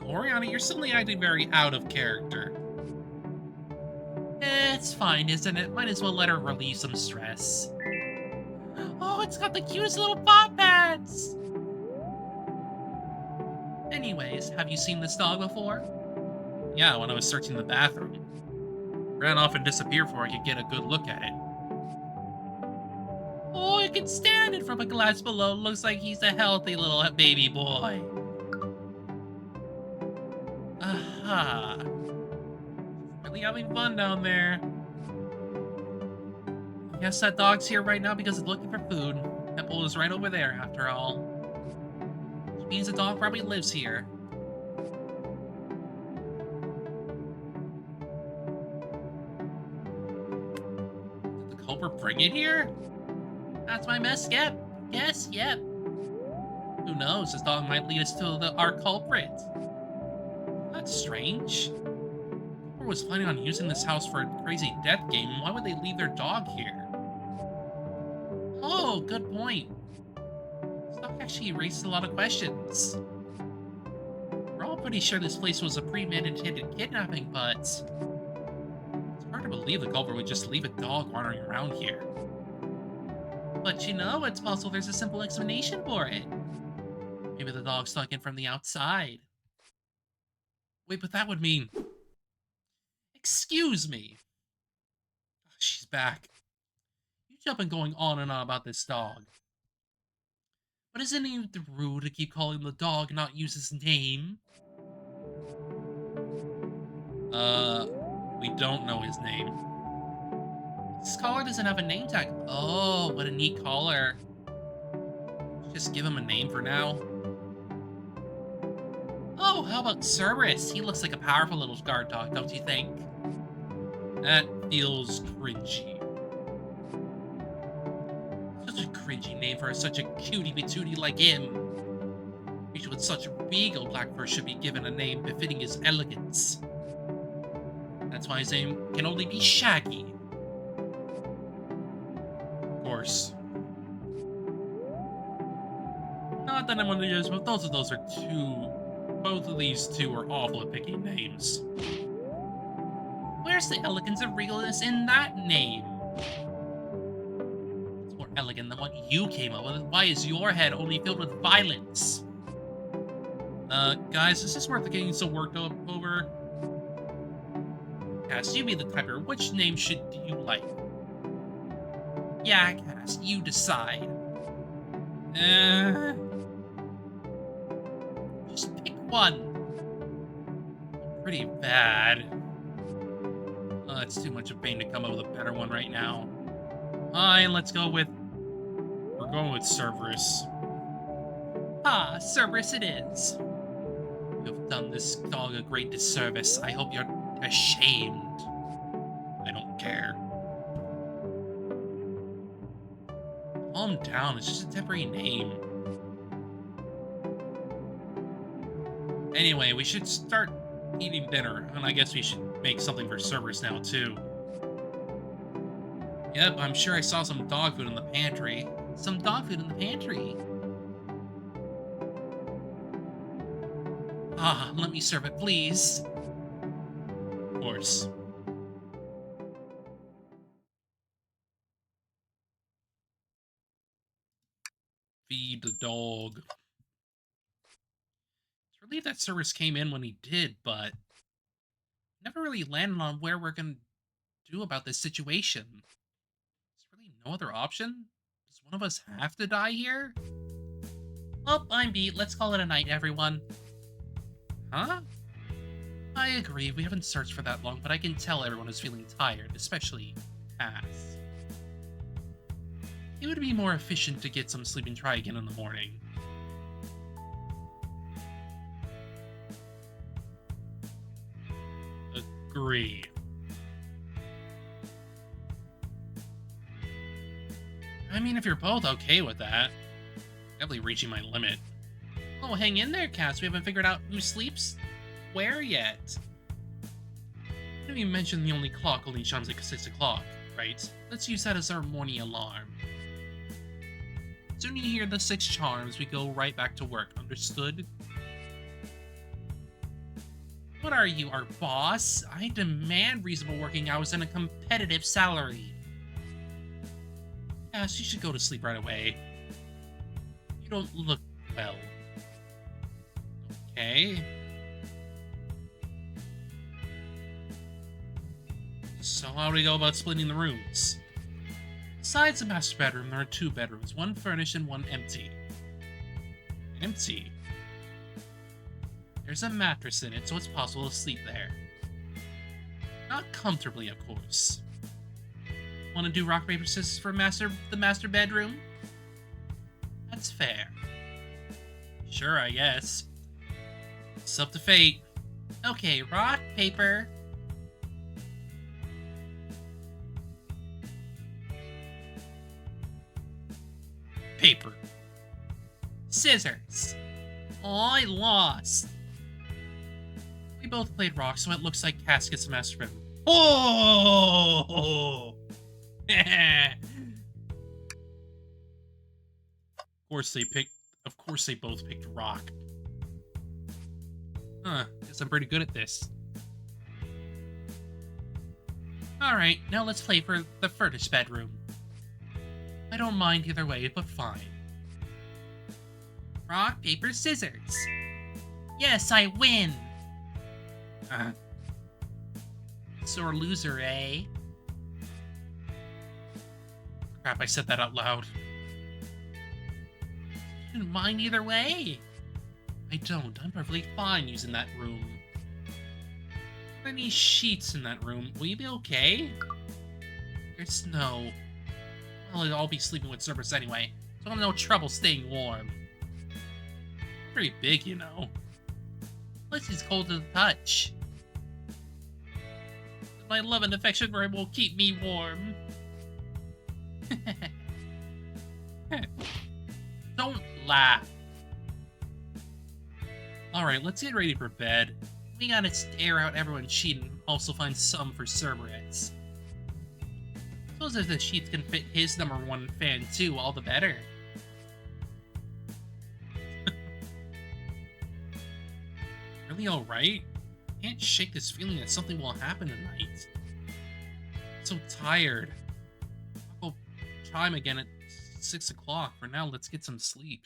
Oriana, you're suddenly acting very out of character. It's fine, isn't it? Might as well let her relieve some stress. Oh, it's got the cutest little paw pads! Anyways, have you seen this dog before? Yeah, when I was searching the bathroom. Ran off and disappeared before I could get a good look at it. Oh, you can stand it from a glass below. Looks like he's a healthy little baby boy. Aha. Really having fun down there. I guess that dog's here right now because it's looking for food. Temple is right over there, after all. Which means the dog probably lives here. Did the culprit bring it here? That's my best guess. Yes, yep. Who knows? This dog might lead us to our culprit. That's strange. Whoever was planning on using this house for a crazy death game, why would they leave their dog here? Oh, good point. This dog actually raises a lot of questions. We're all pretty sure this place was a premeditated kidnapping, but it's hard to believe the culprit would just leave a dog wandering around here. But you know, it's possible there's a simple explanation for it. Maybe the dog snuck in from the outside. Wait, but that would mean... Excuse me. Oh, she's back. You jumping going on and on about this dog. But isn't it rude to keep calling the dog and not use his name? We don't know his name. This collar doesn't have a name tag. Oh, what a neat collar. Just give him a name for now. Oh, how about Cerberus? He looks like a powerful little guard dog, don't you think? That feels cringy. Such a cringy name for such a cutie patootie like him. A creature with such regal black fur should be given a name befitting his elegance. That's why his name can only be Shaggy. Of course. Not that I'm one of those, but those are two. Both of these two are awful at picking names. Where's the elegance and regalness in that name? It's more elegant than what you came up with. Why is your head only filled with violence? Guys, is this worth getting so worked up over? Cass, you be the typer. Which name should you like? Yeah, Cass, you decide. Just pick one. Pretty bad. It's too much of pain to come up with a better one right now. Fine, let's go with... We're going with Cerberus. Ah, Cerberus it is. You have done this dog a great disservice. I hope you're ashamed. I don't care. calm down. It's just a temporary name. Anyway, we should start eating dinner, and I guess we should make something for Cerberus now, too. Yep, I'm sure I saw some dog food in the pantry. Some dog food in the pantry. Ah, let me serve it, please. Of course. Feed the dog. It's relieved that Cerberus came in when he did, but never really landed on where we're gonna do about this situation. There's really no other option? Does one of us have to die here? Well, I'm beat. Let's call it a night, everyone. Huh? I agree, we haven't searched for that long, but I can tell everyone is feeling tired, especially Cass. It would be more efficient to get some sleep and try again in the morning. Agree. I mean, if you're both okay with that, definitely reaching my limit. Oh, hang in there, Cass. We haven't figured out who sleeps where yet. I know you mentioned the only clock only chimes at 6 o'clock, right? Let's use that as our morning alarm. Soon you hear the 6 chimes, we go right back to work, understood? What are you, our boss? I demand reasonable working hours and a competitive salary. Yes, you should go to sleep right away. You don't look well. Okay. So how do we go about splitting the rooms? Besides the master bedroom, there are 2 bedrooms, one furnished and one empty. Empty? There's a mattress in it, so it's possible to sleep there. Not comfortably, of course. Want to do rock, paper, scissors for the master bedroom? That's fair. Sure, I guess. It's up to fate. Okay, rock, paper. Paper. Scissors. Oh, I lost. We both played rock, so it looks like Cass gets the master bedroom. Oh! Of course they both picked rock. Huh, guess I'm pretty good at this. Alright, now let's play for the furnished bedroom. I don't mind either way, but fine. Rock, paper, scissors. Yes, I win! Sore loser, eh? Crap, I said that out loud. I don't mind either way. I don't. I'm perfectly fine using that room. Any sheets in that room? Will you be okay? There's no... Well, I'll be sleeping with Cerberus anyway, so I'll have no trouble staying warm. Pretty big, you know. Plus, he's cold to the touch. My love and affection for him will keep me warm. Don't laugh. Alright, let's get ready for bed. We gotta air out everyone's sheet and also find some for Cerberus. Suppose if the sheets can fit his #1 fan too, all the better. Really alright? Can't shake this feeling that something will happen tonight. I'm so tired. I'll go chime again at 6 o'clock. For now, let's get some sleep.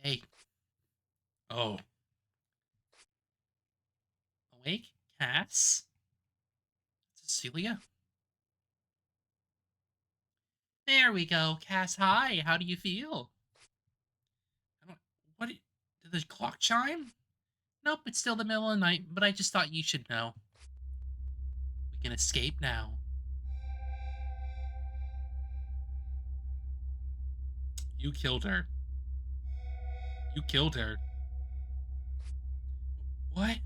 Hey. Oh. Awake, Cass? Cecilia? There we go, Cass. Hi, how do you feel? What? Did the clock chime? Nope, it's still the middle of the night, but I just thought you should know. We can escape now. You killed her. You killed her. What?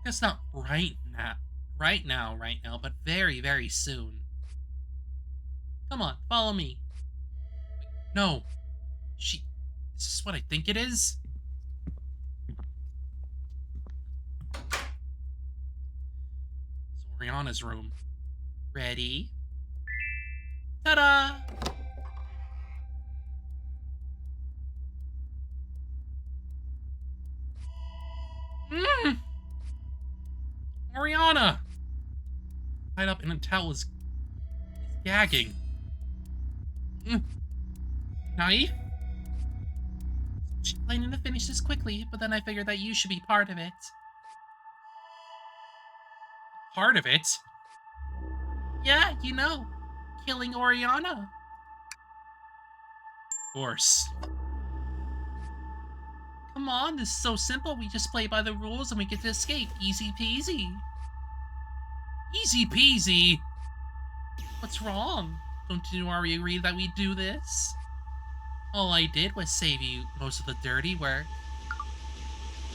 That's not right now, but very, very soon. Come on, follow me. Wait, no, is this what I think it is? It's Oriana's room. Ready? Ta-da! Mmm! Oriana! Tied up in a towel is gagging. Mm. Knife? She's planning to finish this quickly, but then I figured that you should be part of it. Part of it? Yeah, you know, killing Oriana. Of course. Come on, this is so simple. We just play by the rules and we get to escape. Easy peasy. Easy peasy? What's wrong? Don't you already agree that we do this? All I did was save you most of the dirty work.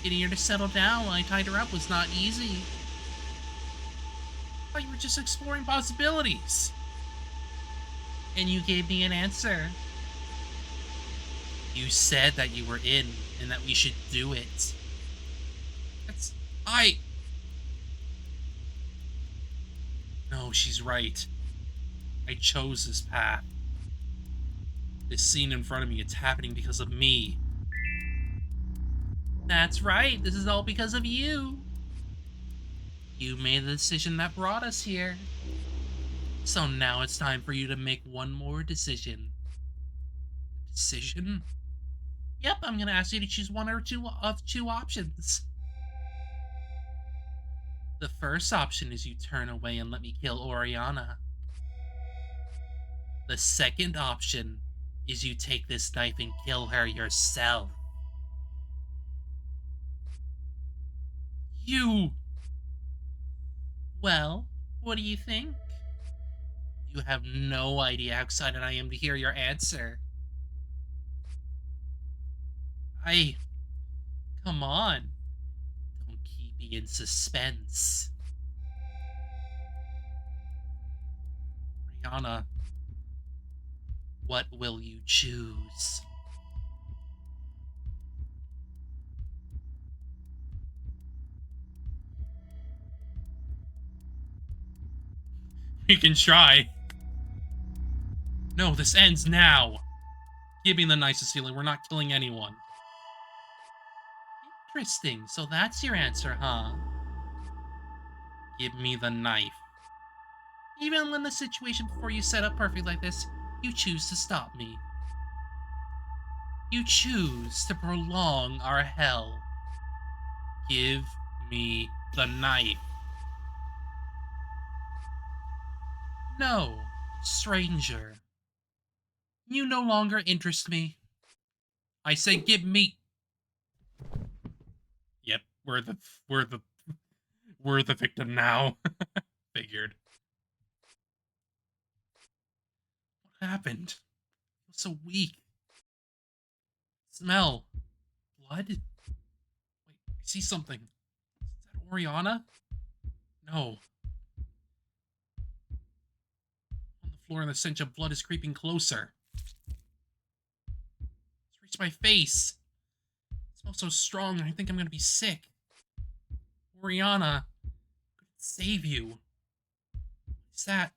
Getting her to settle down while I tied her up was not easy. I thought you were just exploring possibilities. And you gave me an answer. You said that you were in and that we should do it. No, she's right. I chose this path. This scene in front of me, it's happening because of me. That's right, this is all because of you. You made the decision that brought us here. So now it's time for you to make one more decision. Decision? Yep, I'm gonna ask you to choose one or two of two options. The first option is you turn away and let me kill Oriana. The second option is you take this knife and kill her yourself. You! Well, what do you think? You have no idea how excited I am to hear your answer. Come on. Don't keep me in suspense. Rihanna, what will you choose? You can try. No, this ends now. Give me the nicest feeling. We're not killing anyone. Interesting. So that's your answer, huh? Give me the knife. Even when the situation before you set up perfect like this, you choose to stop me. You choose to prolong our hell. Give me the knife. No, stranger. You no longer interest me. I say give me. Yep, we're the victim now. Figured. What happened? I feel so weak. Smell. Blood? Wait, I see something. Is that Oriana? No. On the floor and the stench of blood is creeping closer. It's reached my face. It smells so strong I think I'm gonna be sick. Oriana, I couldn't save you. What is that?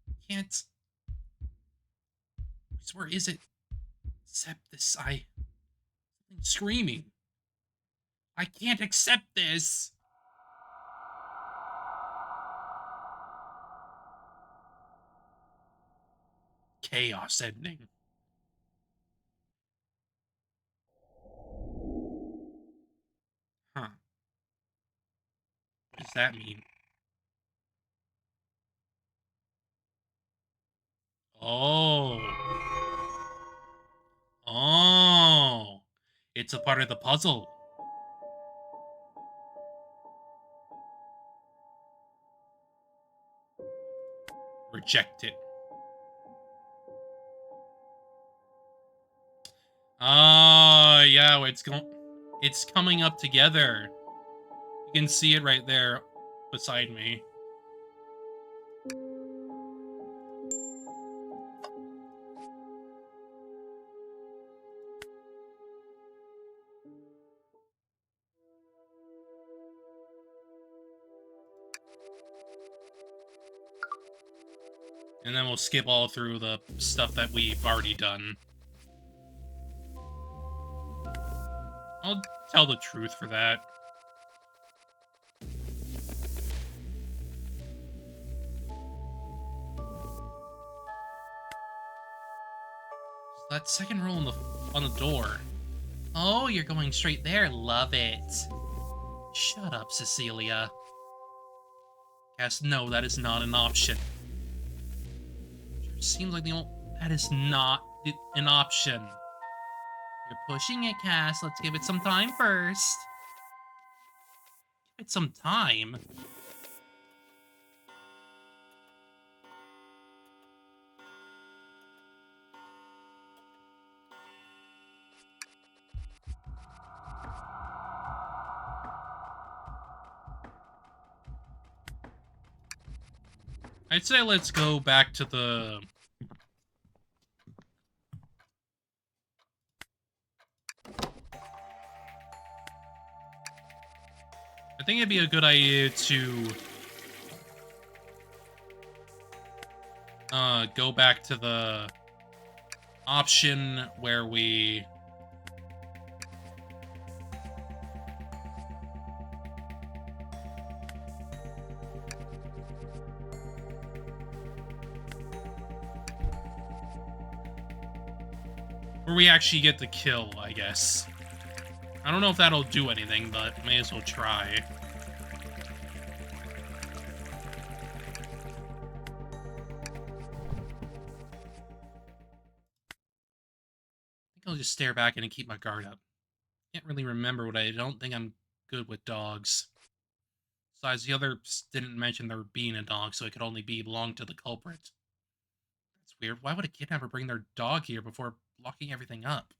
I can't. Where is it? Accept this. Something screaming. I can't accept this. Chaos ending. Huh. What does that mean? Oh. Oh. It's a part of the puzzle. Reject it. Oh, yeah, it's coming up together. You can see it right there beside me. And then we'll skip all through the stuff that we've already done. I'll tell the truth for that. That second roll on the door. Oh, you're going straight there. Love it. Shut up, Cecilia. Cass, no, that is not an option. Sure seems like the only... That is not an option. You're pushing it, Cass. Let's give it some time first. Give it some time? I'd say let's go back to the... I think it'd be a good idea to go back to the option where we actually get the kill, I guess. I don't know if that'll do anything, but may as well try. I think I'll just stare back and keep my guard up. Can't really remember what I don't think I'm good with dogs. Besides, the others didn't mention there being a dog, so it could only belong to the culprit. That's weird. Why would a kidnapper bring their dog here before locking everything up?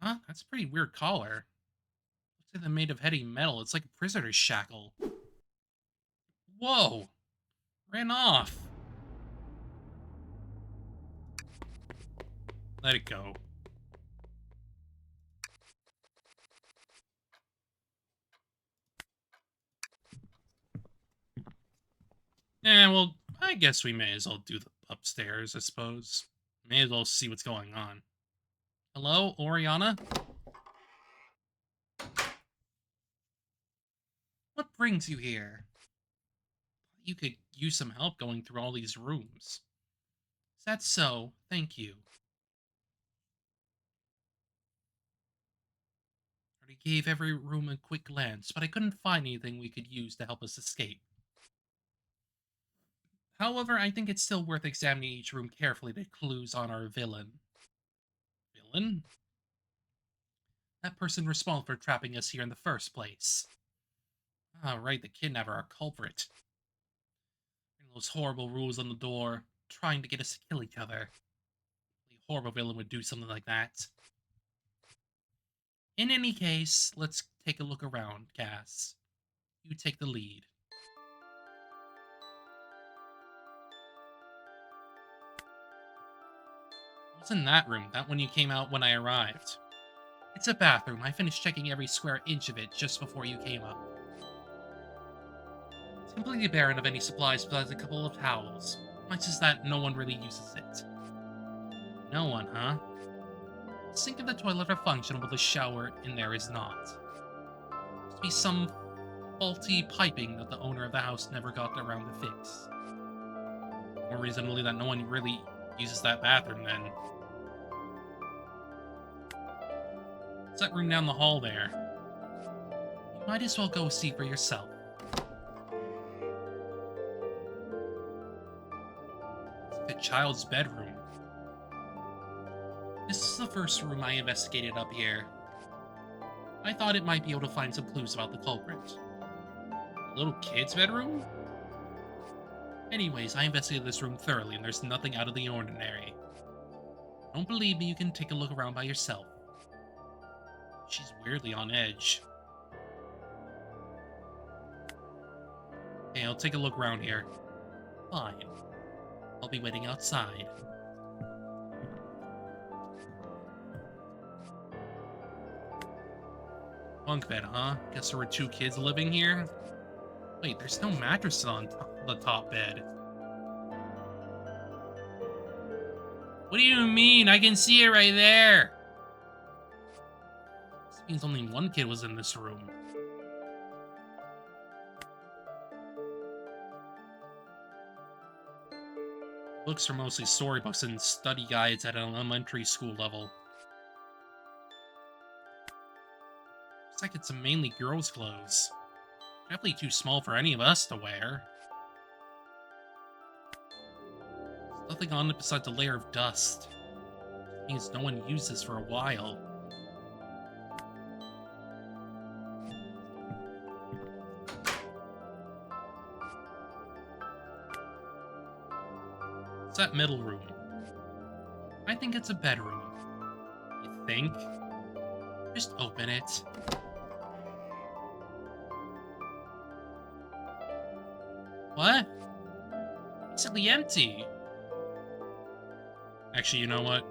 Huh? That's a pretty weird collar. Looks like they're made of heavy metal. It's like a prisoner's shackle. Whoa! Ran off. Let it go. Yeah, well, I guess we may as well do the upstairs, I suppose. May as well see what's going on. Hello, Oriana? What brings you here? You could use some help going through all these rooms. Is that so? Thank you. I already gave every room a quick glance, but I couldn't find anything we could use to help us escape. However, I think it's still worth examining each room carefully to clues on our villain. Villain? That person responsible for trapping us here in the first place. Ah, right, the kidnapper, our culprit. Those horrible rules on the door, trying to get us to kill each other. A horrible villain would do something like that. In any case, let's take a look around, Cass. You take the lead. What's in that room? That one you came out when I arrived. It's a bathroom. I finished checking every square inch of it just before you came up. It's completely barren of any supplies besides a couple of towels. Much as that no one really uses it. No one, huh? The sink and the toilet are functional, but the shower in there is not. Must be some faulty piping that the owner of the house never got around to fix. More reason to believe that no one really uses that bathroom then. It's that room down the hall there. You might as well go see for yourself. It's like a child's bedroom. This is the first room I investigated up here. I thought it might be able to find some clues about the culprit. A little kid's bedroom? Anyways, I investigated this room thoroughly and there's nothing out of the ordinary. Don't believe me, you can take a look around by yourself. She's weirdly on edge. Hey, I'll take a look around here. Fine. I'll be waiting outside. Bunk bed, huh? Guess there were 2 kids living here? Wait, there's no mattress on the top bed. What do you mean? I can see it right there! This means only 1 kid was in this room. Books are mostly storybooks and study guides at an elementary school level. Looks like it's mainly girls' clothes. Definitely too small for any of us to wear. There's nothing on it besides a layer of dust. It means no one used this for a while. What's that middle room? I think it's a bedroom. You think? Just open it. What? Basically empty. Actually, you know what?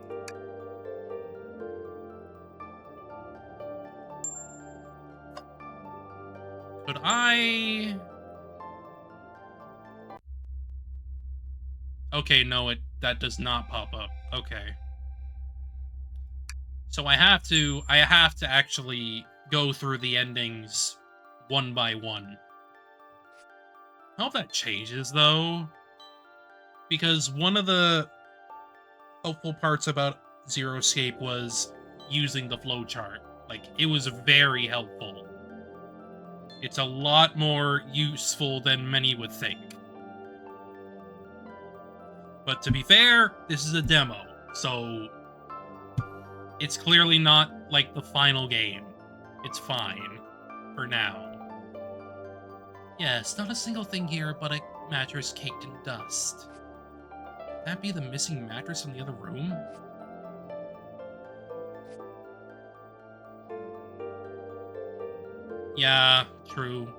Could I... Okay, no, that does not pop up. Okay. So I have to actually go through the endings one by one. I hope that changes, though. Because one of the helpful parts about Zero Escape was using the flowchart. Like, it was very helpful. It's a lot more useful than many would think. But to be fair, this is a demo, so it's clearly not, like, the final game. It's fine. For now. Yes, not a single thing here but a mattress caked in dust. Could that be the missing mattress from the other room? Yeah, true.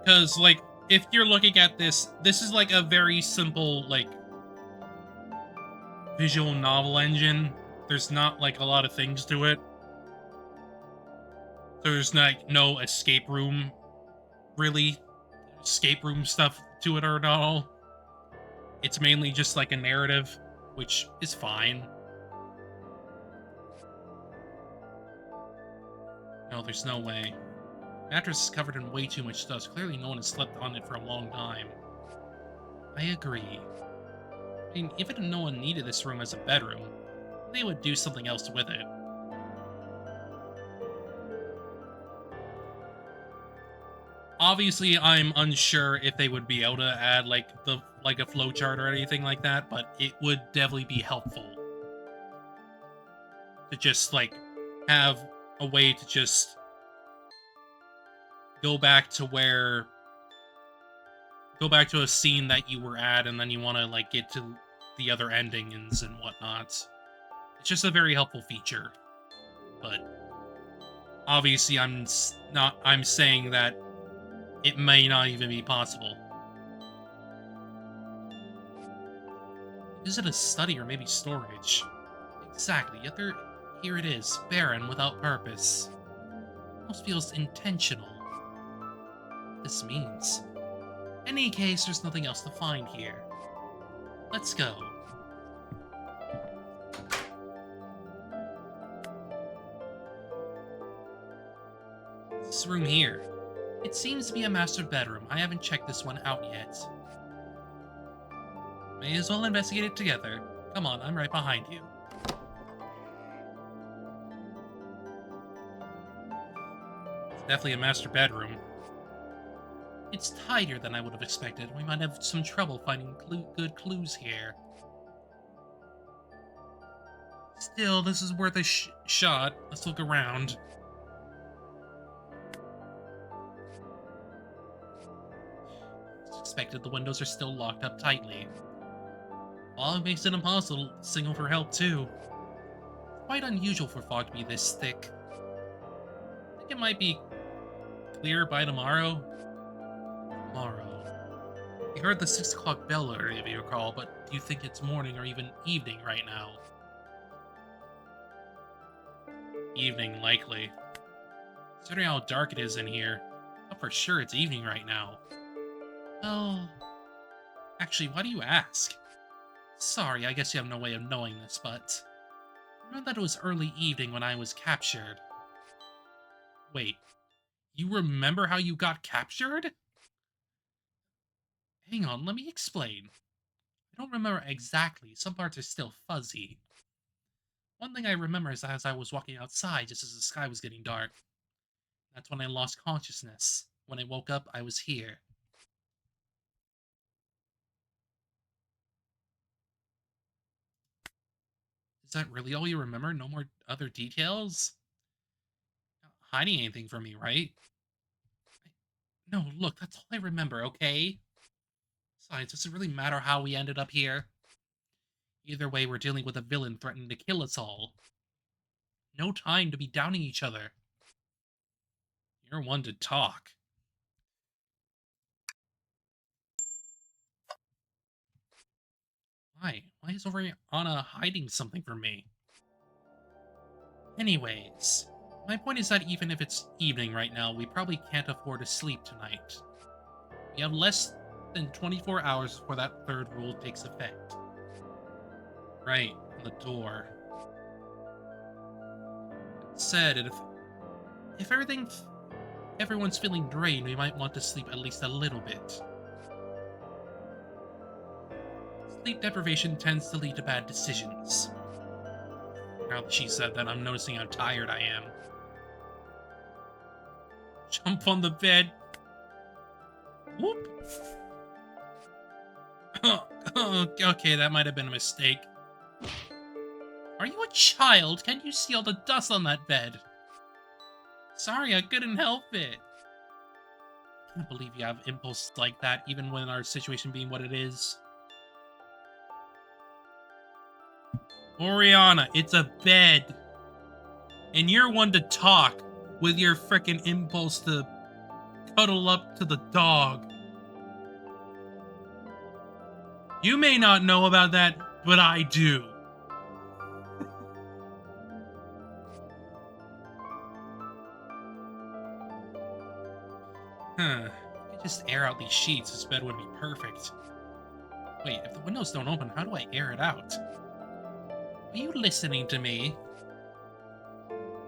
Because, like, if you're looking at this is, like, a very simple, like, visual novel engine. There's not, like, a lot of things to it. So there's, like, no escape room, really, escape room stuff to it or at all. It's mainly just, like, a narrative, which is fine. No, there's no way. Mattress is covered in way too much dust. Clearly no one has slept on it for a long time. I agree. I mean, even no one needed this room as a bedroom, they would do something else with it. Obviously, I'm unsure if they would be able to add, like, a flowchart or anything like that, but it would definitely be helpful to just, like, have a way to just go back to a scene that you were at, and then you want to, like, get to the other endings and whatnot. It's just a very helpful feature. But obviously, I'm saying that it may not even be possible. Is it a study or maybe storage? Exactly, yet here it is, barren, without purpose. Almost feels intentional. This means. In any case, there's nothing else to find here. Let's go. This room here. It seems to be a master bedroom. I haven't checked this one out yet. May as well investigate it together. Come on, I'm right behind you. It's definitely a master bedroom. It's tighter than I would have expected. We might have some trouble finding good clues here. Still, this is worth a shot. Let's look around. As expected, the windows are still locked up tightly. Fog makes it impossible to signal for help, too. Quite unusual for fog to be this thick. think it might be clear by tomorrow. Tomorrow. You heard the 6 o'clock bell earlier, if you recall, but do you think it's morning or even evening right now? Evening, likely. Considering how dark it is in here, I'm for sure it's evening right now. Well, actually, why do you ask? Sorry, I guess you have no way of knowing this, but remember that it was early evening when I was captured. Wait, you remember how you got captured? Hang on, let me explain. I don't remember exactly, some parts are still fuzzy. One thing I remember is as I was walking outside just as the sky was getting dark. That's when I lost consciousness. When I woke up, I was here. Is that really all you remember? No more other details? Not hiding anything from me, right? No, look, that's all I remember, okay? Besides, does it really matter how we ended up here? Either way, we're dealing with a villain threatening to kill us all. No time to be downing each other. You're one to talk. Why? Why is Oriana hiding something from me? Anyways, my point is that even if it's evening right now, we probably can't afford to sleep tonight. We have less than 24 hours before that third rule takes effect. Right, on the door. Said, if everyone's feeling drained, we might want to sleep at least a little bit. Sleep deprivation tends to lead to bad decisions. Now that she said that, I'm noticing how tired I am. Jump on the bed. Whoop. Okay, that might have been a mistake. Are you a child? Can't you see all the dust on that bed? Sorry, I couldn't help it. I can't believe you have impulses like that, even when our situation being what it is. Oriana, it's a bed. And you're one to talk with your frickin' impulse to cuddle up to the dog. You may not know about that, but I do. Huh. If I could just air out these sheets, this bed would be perfect. Wait, if the windows don't open, how do I air it out? Are you listening to me?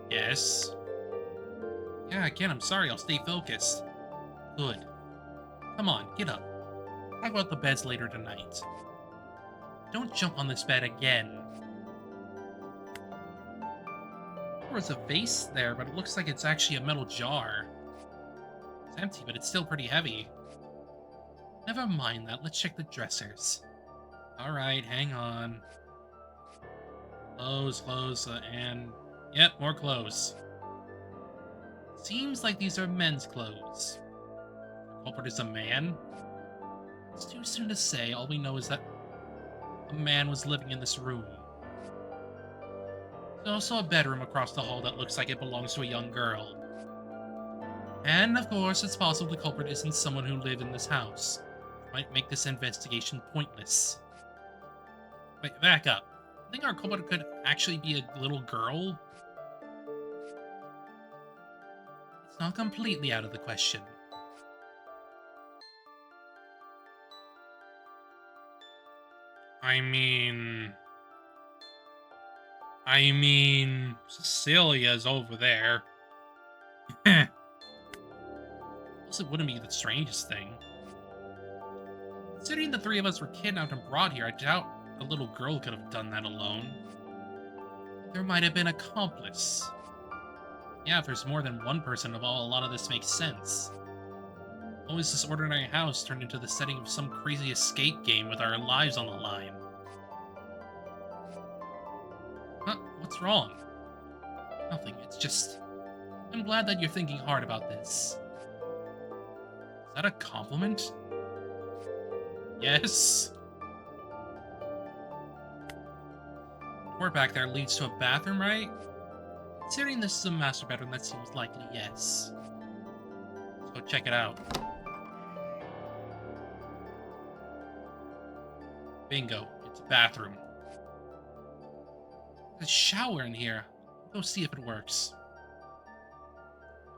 Yes. Yeah, again, I'm sorry, I'll stay focused. Good. Come on, get up. Talk about the beds later tonight. Don't jump on this bed again. There was a vase there, but it looks like it's actually a metal jar. It's empty, but it's still pretty heavy. Never mind that, let's check the dressers. Alright, hang on. Clothes, and... Yep, more clothes. Seems like these are men's clothes. The culprit is a man? It's too soon to say, all we know is that a man was living in this room. There's also a bedroom across the hall that looks like it belongs to a young girl. And, of course, it's possible the culprit isn't someone who lived in this house. It might make this investigation pointless. Wait, back up. I think our culprit could actually be a little girl? It's not completely out of the question. I mean, Cecilia's over there. Also, it wouldn't be the strangest thing. Considering the three of us were kidnapped and brought here, I doubt a little girl could have done that alone. There might have been an accomplice. Yeah, if there's more than one person involved, a lot of this makes sense. How is this ordinary house turned into the setting of some crazy escape game with our lives on the line? Huh? What's wrong? Nothing, it's just... I'm glad that you're thinking hard about this. Is that a compliment? Yes? The door back there leads to a bathroom, right? Considering this is a master bedroom, that seems likely, yes. Let's go check it out. Bingo, it's a bathroom. There's a shower in here. Go see if it works.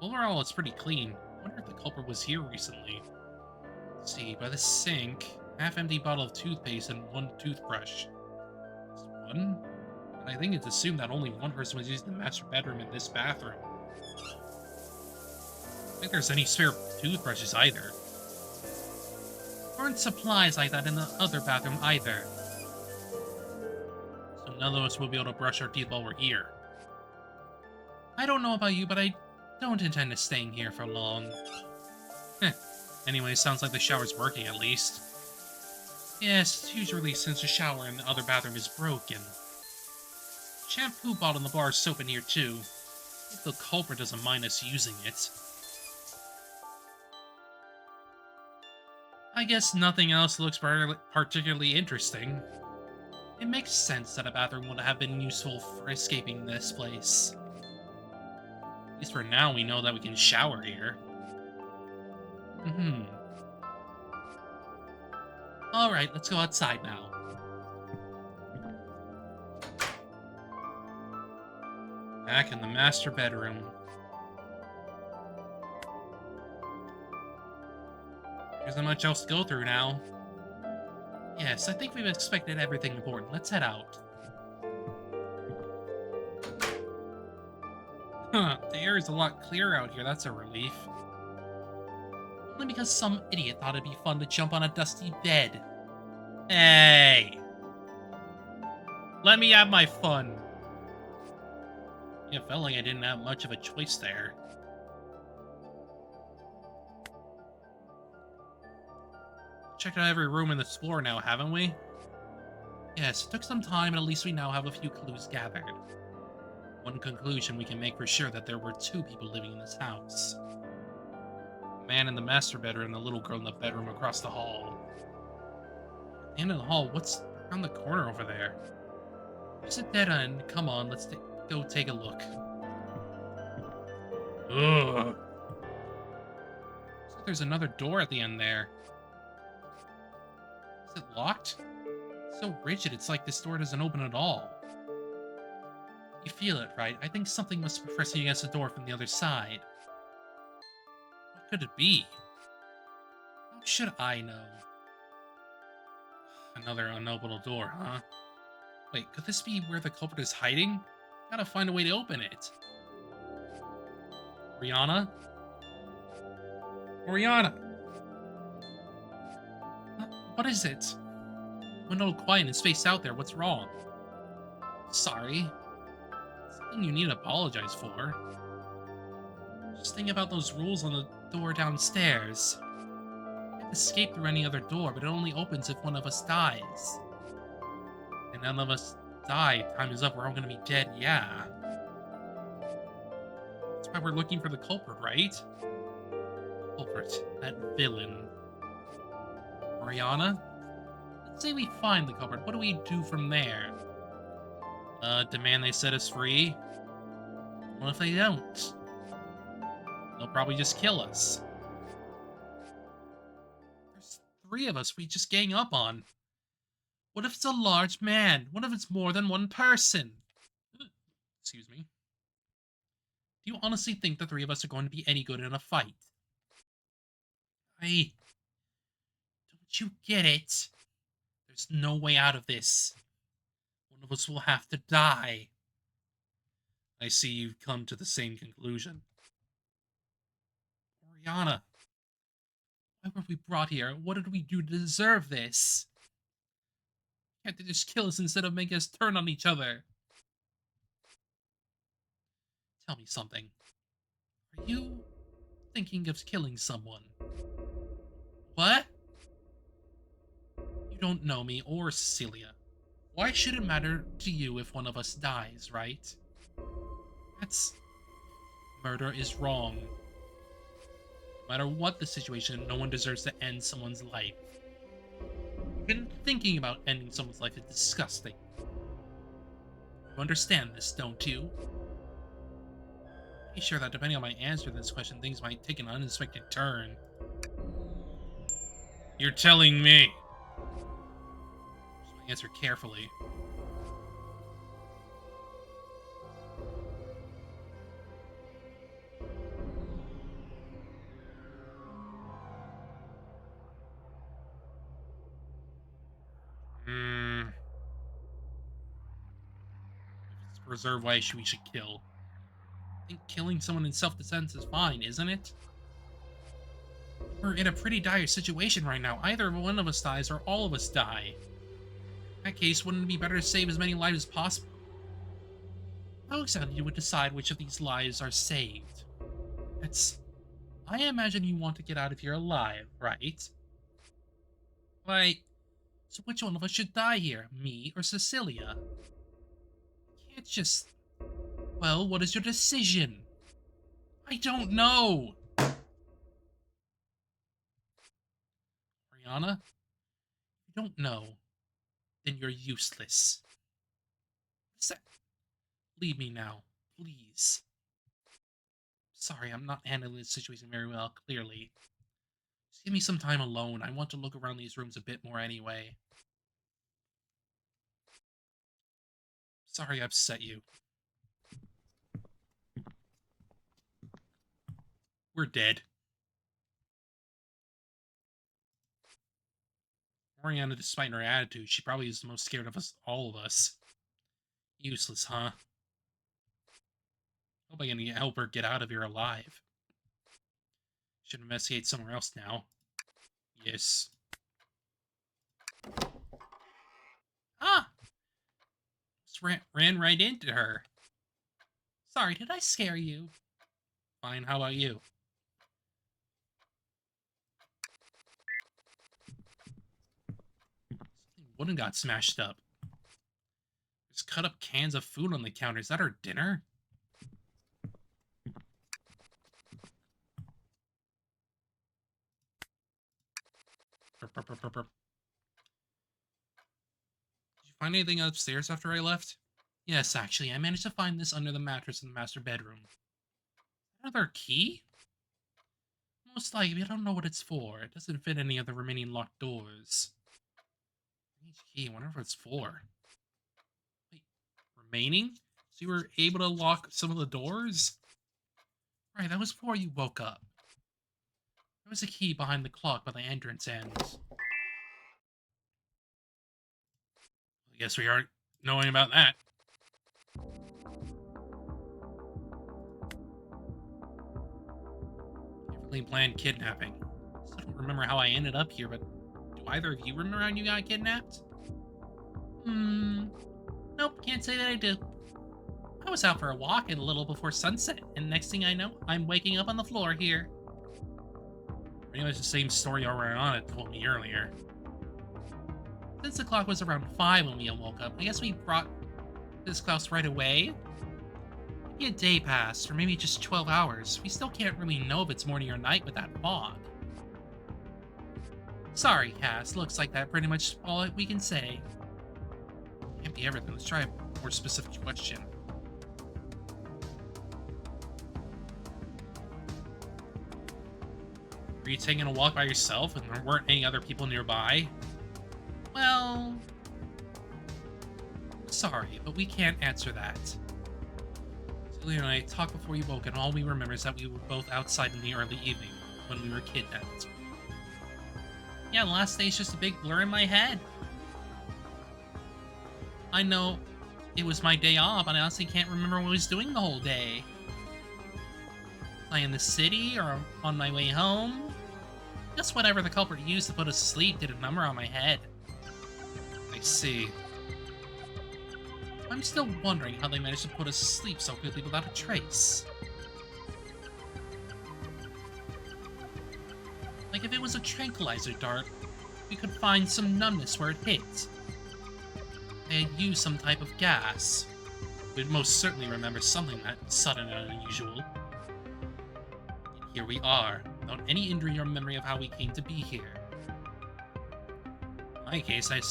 Overall, it's pretty clean. I wonder if the culprit was here recently. Let's see, by the sink, half-empty bottle of toothpaste and one toothbrush. Just one? And I think it's assumed that only one person was using the master bedroom in this bathroom. I don't think there's any spare toothbrushes either. There aren't supplies like that in the other bathroom either. So none of us will be able to brush our teeth while we're here. I don't know about you, but I don't intend to staying here for long. Anyway, sounds like the shower's working at least. Yes, usually since the shower in the other bathroom is broken. Shampoo bottle in the bar of soap in here too. Hope the culprit doesn't mind us using it. I guess nothing else looks particularly interesting. It makes sense that a bathroom would have been useful for escaping this place. At least for now, we know that we can shower here. Alright, let's go outside now. Back in the master bedroom. There isn't much else to go through now. Yes, I think we've inspected everything important. Let's head out. Huh, the air is a lot clearer out here. That's a relief. Only because some idiot thought it'd be fun to jump on a dusty bed. Hey! Let me have my fun. It felt like I didn't have much of a choice there. Checked out every room in this floor now, haven't we? Yes, it took some time, and at least we now have a few clues gathered. One conclusion we can make for sure that there were two people living in this house. A man in the master bedroom and the little girl in the bedroom across the hall. At the end of the hall, what's around the corner over there? There's a dead end. Come on, let's go take a look. Ugh. Looks like there's another door at the end there. Is it locked? It's so rigid, it's like this door doesn't open at all. You feel it, right? I think something must be pressing against the door from the other side. What could it be? How should I know? Another unopenable door, huh? Wait, could this be where the culprit is hiding? Gotta find a way to open it. Oriana? Oriana! What is it? Went all quiet and his face out there. What's wrong? Sorry. Something you need to apologize for. Just think about those rules on the door downstairs. You can't escape through any other door, but it only opens if one of us dies. And none of us die. Time is up. We're all gonna be dead, yeah. That's why we're looking for the culprit, right? Culprit. That villain. Oriana? Let's say we find the culprit. What do we do from there? Demand they set us free? What if they don't? They'll probably just kill us. There's three of us we just gang up on. What if it's a large man? What if it's more than one person? Excuse me. Do you honestly think the three of us are going to be any good in a fight? Don't you get it? There's no way out of this. One of us will have to die. I see you've come to the same conclusion. Oriana, why were we brought here? What did we do to deserve this? Can't they just kill us instead of making us turn on each other? Tell me something. Are you thinking of killing someone? What? You don't know me or Cecilia. Why should it matter to you if one of us dies, right? Murder is wrong. No matter what the situation, no one deserves to end someone's life. Even thinking about ending someone's life is disgusting. You understand this, don't you? Be sure that depending on my answer to this question, things might take an unexpected turn. You're telling me. So I answer carefully. Hmm. If it's a preserved life, we should kill. I think killing someone in self-defense is fine, isn't it? We're in a pretty dire situation right now. Either one of us dies or all of us die. In that case, wouldn't it be better to save as many lives as possible? How exactly you would decide which of these lives are saved? I imagine you want to get out of here alive, right? Right. So which one of us should die here? Me or Cecilia? You can't just... Well, what is your decision? I don't know! Oriana? If you don't know, then you're useless. What's that? Leave me now, please. Sorry, I'm not handling this situation very well, clearly. Just give me some time alone. I want to look around these rooms a bit more anyway. Sorry I upset you. We're dead. Oriana, despite her attitude, she probably is the most scared of us, all of us. Useless, huh? Hope I can help her get out of here alive. Should investigate somewhere else now. Yes. Ah! Just ran right into her. Sorry, did I scare you? Fine, how about you? Something wooden got smashed up. Just cut up cans of food on the counter. Is that our dinner? Did you find anything upstairs after I left? Yes, actually, I managed to find this under the mattress in the master bedroom. Another key? Most likely, I don't know what it's for. It doesn't fit any of the remaining locked doors. Each key, I wonder what it's for. Wait, remaining? So you were able to lock some of the doors? Right, that was before you woke up. There was a key behind the clock by the entrance ends. I guess we aren't knowing about that. Carefully planned kidnapping. Still don't remember how I ended up here, but do either of you remember how you got kidnapped? Nope, can't say that I do. I was out for a walk a little before sunset, and next thing I know, I'm waking up on the floor here. Pretty much the same story Oriana told me earlier. Since the clock was around 5 when we woke up, I guess we brought this house right away. Maybe a day passed, or maybe just 12 hours. We still can't really know if it's morning or night with that fog. Sorry, Cass. Looks like that pretty much all we can say. Can't be everything. Let's try a more specific question. Were you taking a walk by yourself and there weren't any other people nearby? Well... Sorry, but we can't answer that. Celia and I talked before you woke, and all we remember is that we were both outside in the early evening when we were kidnapped. Yeah, the last day's just a big blur in my head. I know it was my day off, and I honestly can't remember what I was doing the whole day. Was I in the city or on my way home? Just whatever the culprit used to put us to sleep did a number on my head. I see. I'm still wondering how they managed to put us to sleep so quickly without a trace. Like if it was a tranquilizer dart, we could find some numbness where it hit. They had used some type of gas. We'd most certainly remember something that sudden and unusual. And here we are, without any injury or memory of how we came to be here. In my case, I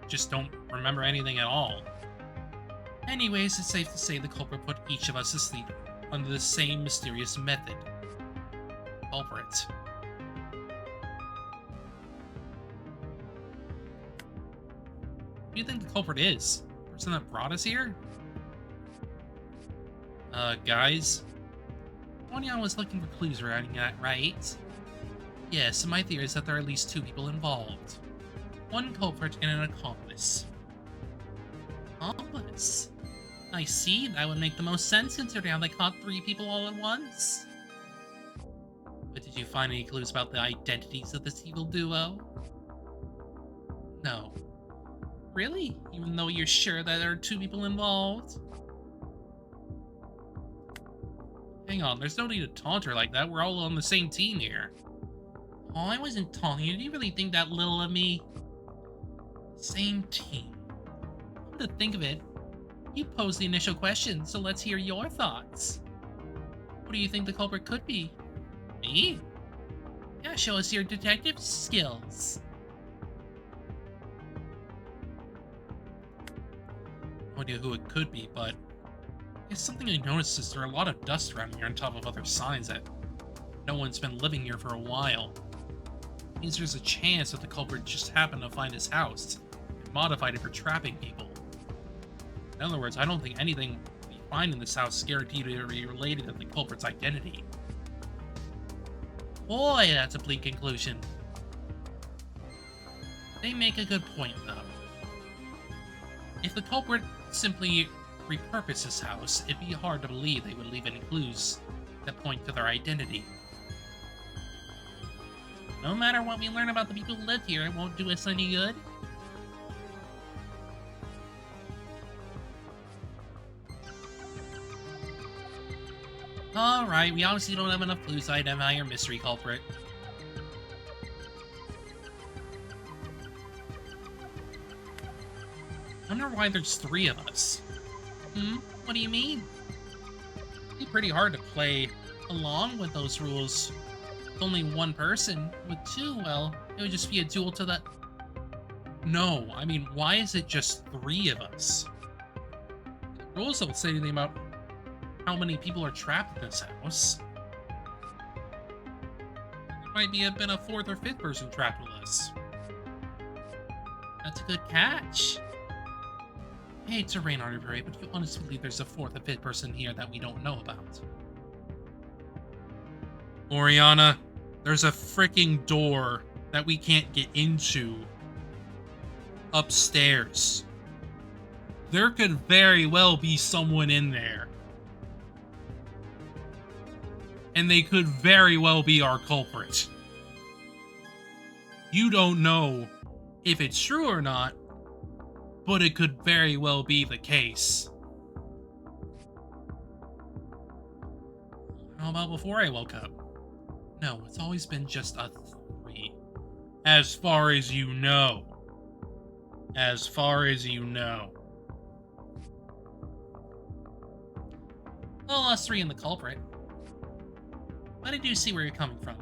just don't remember anything at all. Anyways, it's safe to say the culprit put each of us to sleep under the same mysterious method. Culprit. Who do you think the culprit is? The person that brought us here? Guys? Onion was looking for clues around that, right? Yes, my theory is that there are at least 2 people involved. One culprit and an accomplice. Accomplice? I see, that would make the most sense considering how they caught 3 people all at once. But did you find any clues about the identities of this evil duo? No. Really? Even though you're sure that there are 2 people involved? Hang on, there's no need to taunt her like that. We're all on the same team here. Oh, I wasn't taunting you. Do you really think that little of me? Same team. Come to think of it, you posed the initial question, so let's hear your thoughts. What do you think the culprit could be? Me? Yeah, show us your detective skills. No idea who it could be, but it's something I noticed is there are a lot of dust around here on top of other signs that no one's been living here for a while. It means there's a chance that the culprit just happened to find his house and modified it for trapping people. In other words, I don't think anything we find in this house is guaranteed to be related to the culprit's identity. Boy, that's a bleak conclusion. They make a good point, though. If the culprit simply repurposed his house, it'd be hard to believe they would leave any clues that point to their identity. No matter what we learn about the people who lived here, it won't do us any good. Alright, we obviously don't have enough clues to identify your mystery culprit. I wonder why there's 3 of us. What do you mean? It'd be pretty hard to play along with those rules. With only 1 person. With 2, well, it would just be a duel to the... No, I mean, why is it just 3 of us? The rules don't say anything about how many people are trapped in this house. There might have been a 4th or 5th person trapped with us. That's a good catch. I hate to rain on your parade, but you honestly believe there's a 4th or 5th person here that we don't know about. Oriana, there's a freaking door that we can't get into upstairs. There could very well be someone in there. And they could very well be our culprit. You don't know if it's true or not, but it could very well be the case. How about before I woke up? No, it's always been just a 3. As far as you know. As far as you know. Well, us 3 and the culprit. But I do see where you're coming from.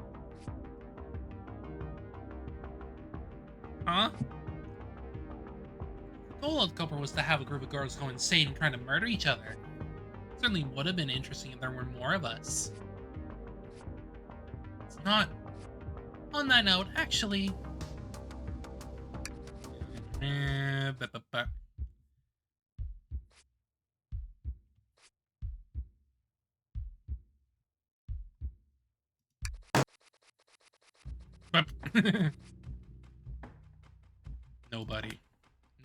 Huh? The goal of the culprit was to have a group of girls go insane and trying to murder each other. Certainly would have been interesting if there were more of us. It's not. On that note, actually... Nobody.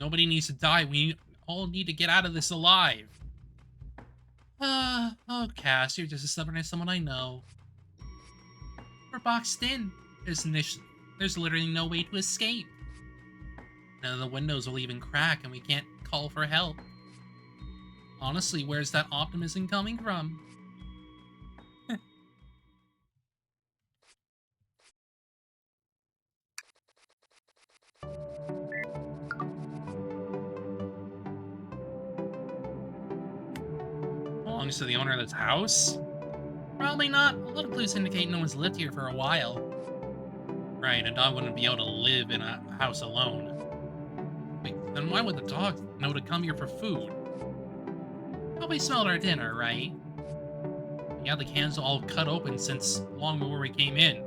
Nobody needs to die. We all need to get out of this alive. Oh, Cass, you're just as stubborn as someone I know. We're boxed in. There's literally no way to escape. None of the windows will even crack, and we can't call for help. Honestly, where's that optimism coming from? Belongs to the owner of this house? Probably not. A lot of clues indicate no one's lived here for a while. Right, a dog wouldn't be able to live in a house alone. Wait, then why would the dog know to come here for food? Probably smelled our dinner, right? Yeah, the cans all cut open since long before we came in.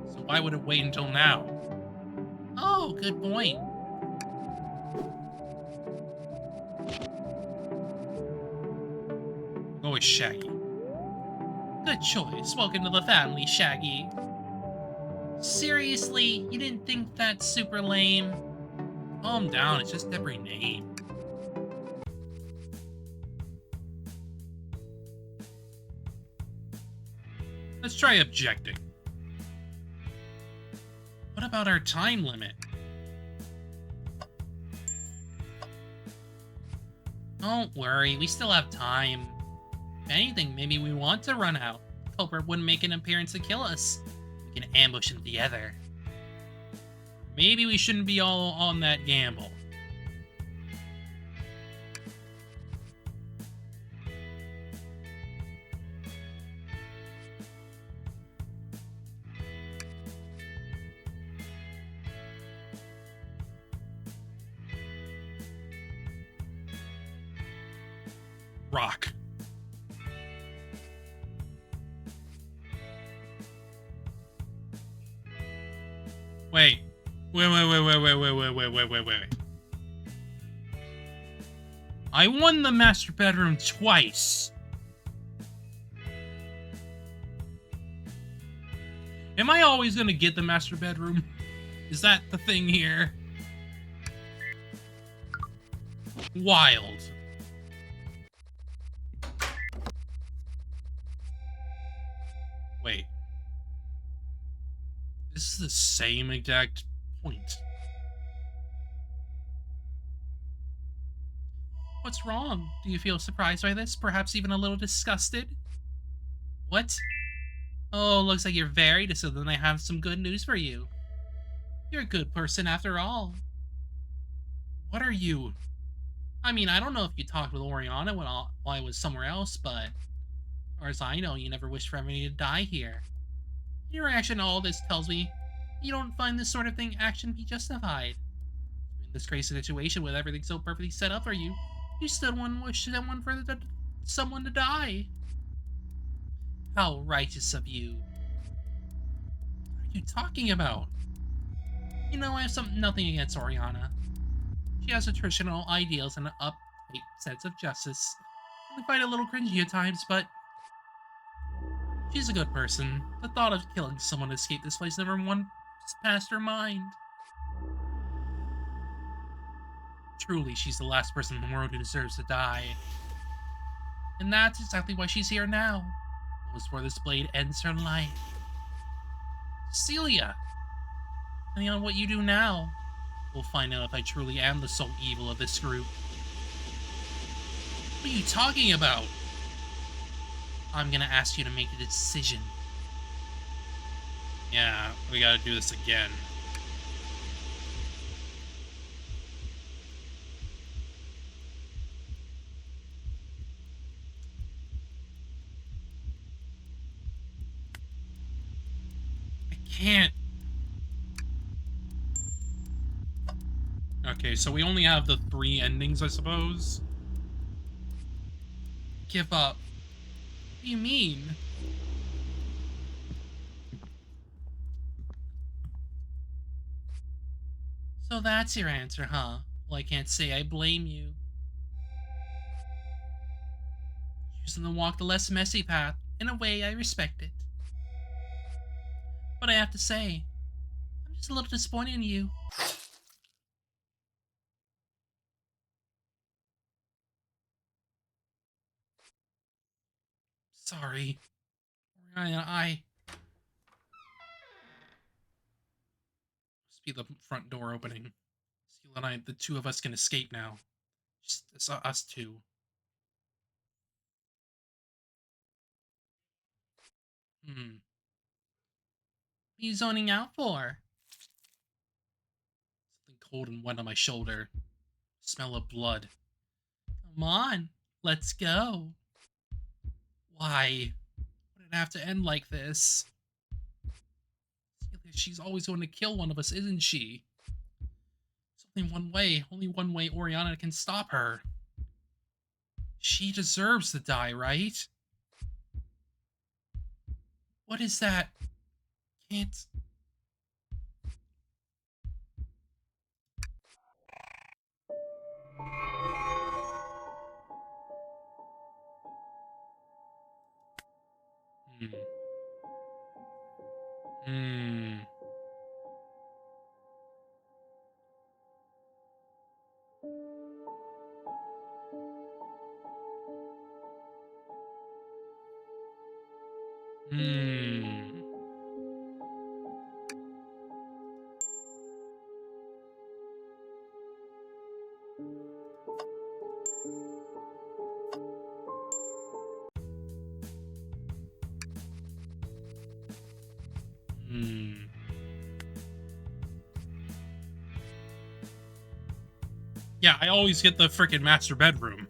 So why would it wait until now? Oh, good point. Go with Shaggy. Good choice. Welcome to the family, Shaggy. Seriously, you didn't think that's super lame? Calm down, it's just every name. Let's try objecting. What about our time limit? Don't worry, we still have time. If anything, maybe we want to run out. Culprit wouldn't make an appearance to kill us. We can ambush him together. Maybe we shouldn't be all on that gamble. Rock. Wait. Wait. I won the master bedroom twice. Am I always gonna get the master bedroom? Is that the thing here? Wild. Wait. This is the same exact point. What's wrong? Do you feel surprised by this? Perhaps even a little disgusted? What? Oh, looks like you're very distant. Then I have some good news for you. You're a good person after all. What are you? I mean, I don't know if you talked with Oriana while I was somewhere else, but as far as I know, you never wished for anybody to die here. Your reaction to all this tells me you don't find this sort of thing action be justified. In this crazy situation with everything so perfectly set up for you, you still wouldn't wish someone to die. How righteous of you. What are you talking about? You know, I have nothing against Oriana. She has traditional ideals and an uptight sense of justice. I find it a little cringy at times, but she's a good person. The thought of killing someone to escape this place never once passed her mind. Truly, she's the last person in the world who deserves to die. And that's exactly why she's here now. Almost before this blade ends her life. Celia! Depending on what you do now, we'll find out if I truly am the sole evil of this group. What are you talking about? I'm gonna ask you to make a decision. Yeah, we gotta do this again. I can't. Okay, so we only have the 3 endings, I suppose. Give up. What do you mean? So that's your answer, huh? Well, I can't say I blame you. Choosing to walk the less messy path. In a way, I respect it. But I have to say, I'm just a little disappointed in you. Sorry. I must be the front door opening. Celia and the 2 of us can escape now. Just it's us 2. What are you zoning out for? Something cold and wet on my shoulder. Smell of blood. Come on, let's go. Why? Would it have to end like this? She's always going to kill one of us, isn't she? It's only one way Oriana can stop her. She deserves to die, right? What is that? Can't... Hmm. Hmm. Hmm. Hmm. Yeah, I always get the frickin' master bedroom.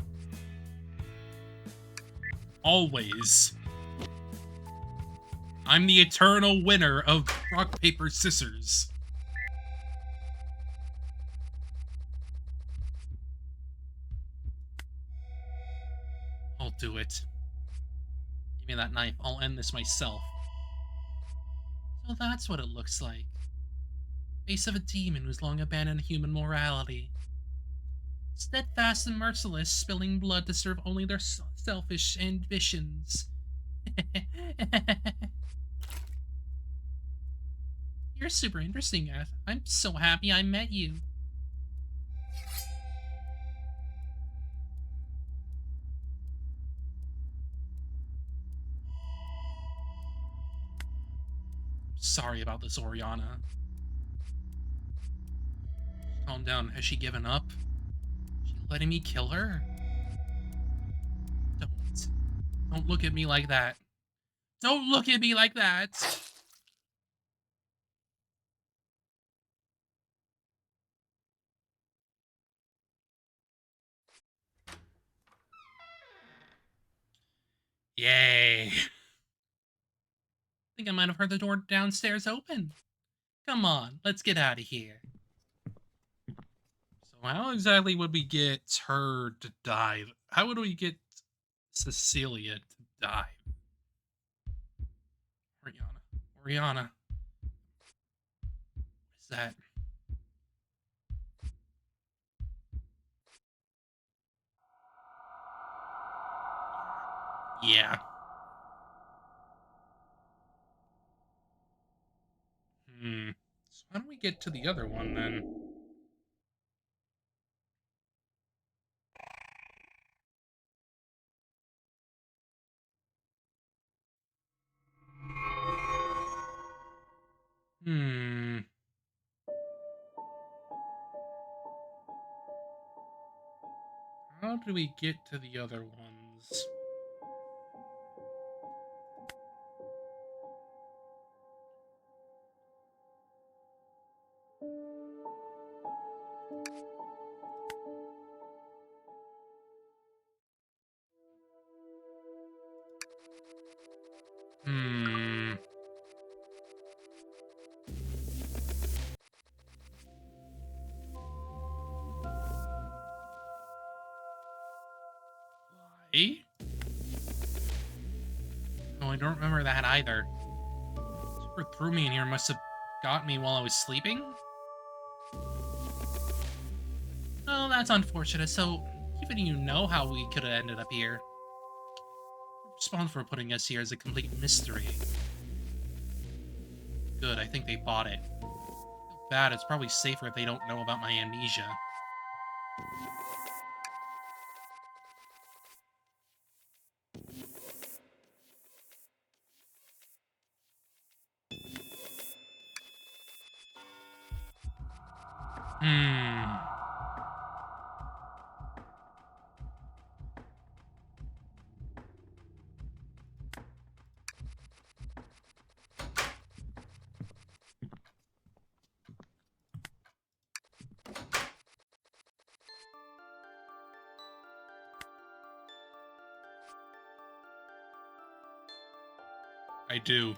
Always. I'm the eternal winner of rock, paper, scissors. I'll do it. Give me that knife. I'll end this myself. So that's what it looks like. Face of a demon who's long abandoned human morality. Steadfast and merciless, spilling blood to serve only their selfish ambitions. You're super interesting, Eth. I'm so happy I met you. Sorry about this, Oriana. Calm down. Has she given up? Is she letting me kill her? Don't. Don't look at me like that. Don't look at me like that! Yay. I think I might have heard the door downstairs open. Come on, let's get out of here. So how exactly would we get her to die? How would we get Cecilia to die? Oriana. Oriana. What is that? Yeah. So how do we get to the other one then? Hmm. How do we get to the other ones? Hmm. Why? Oh, I don't remember that either. Whoever threw me in here must have got me while I was sleeping? Oh, that's unfortunate. So, even you know how we could have ended up here. Responsible for putting us here is a complete mystery. Good, I think they bought it. Feel bad, it's probably safer if they don't know about my amnesia. Hmm. I do.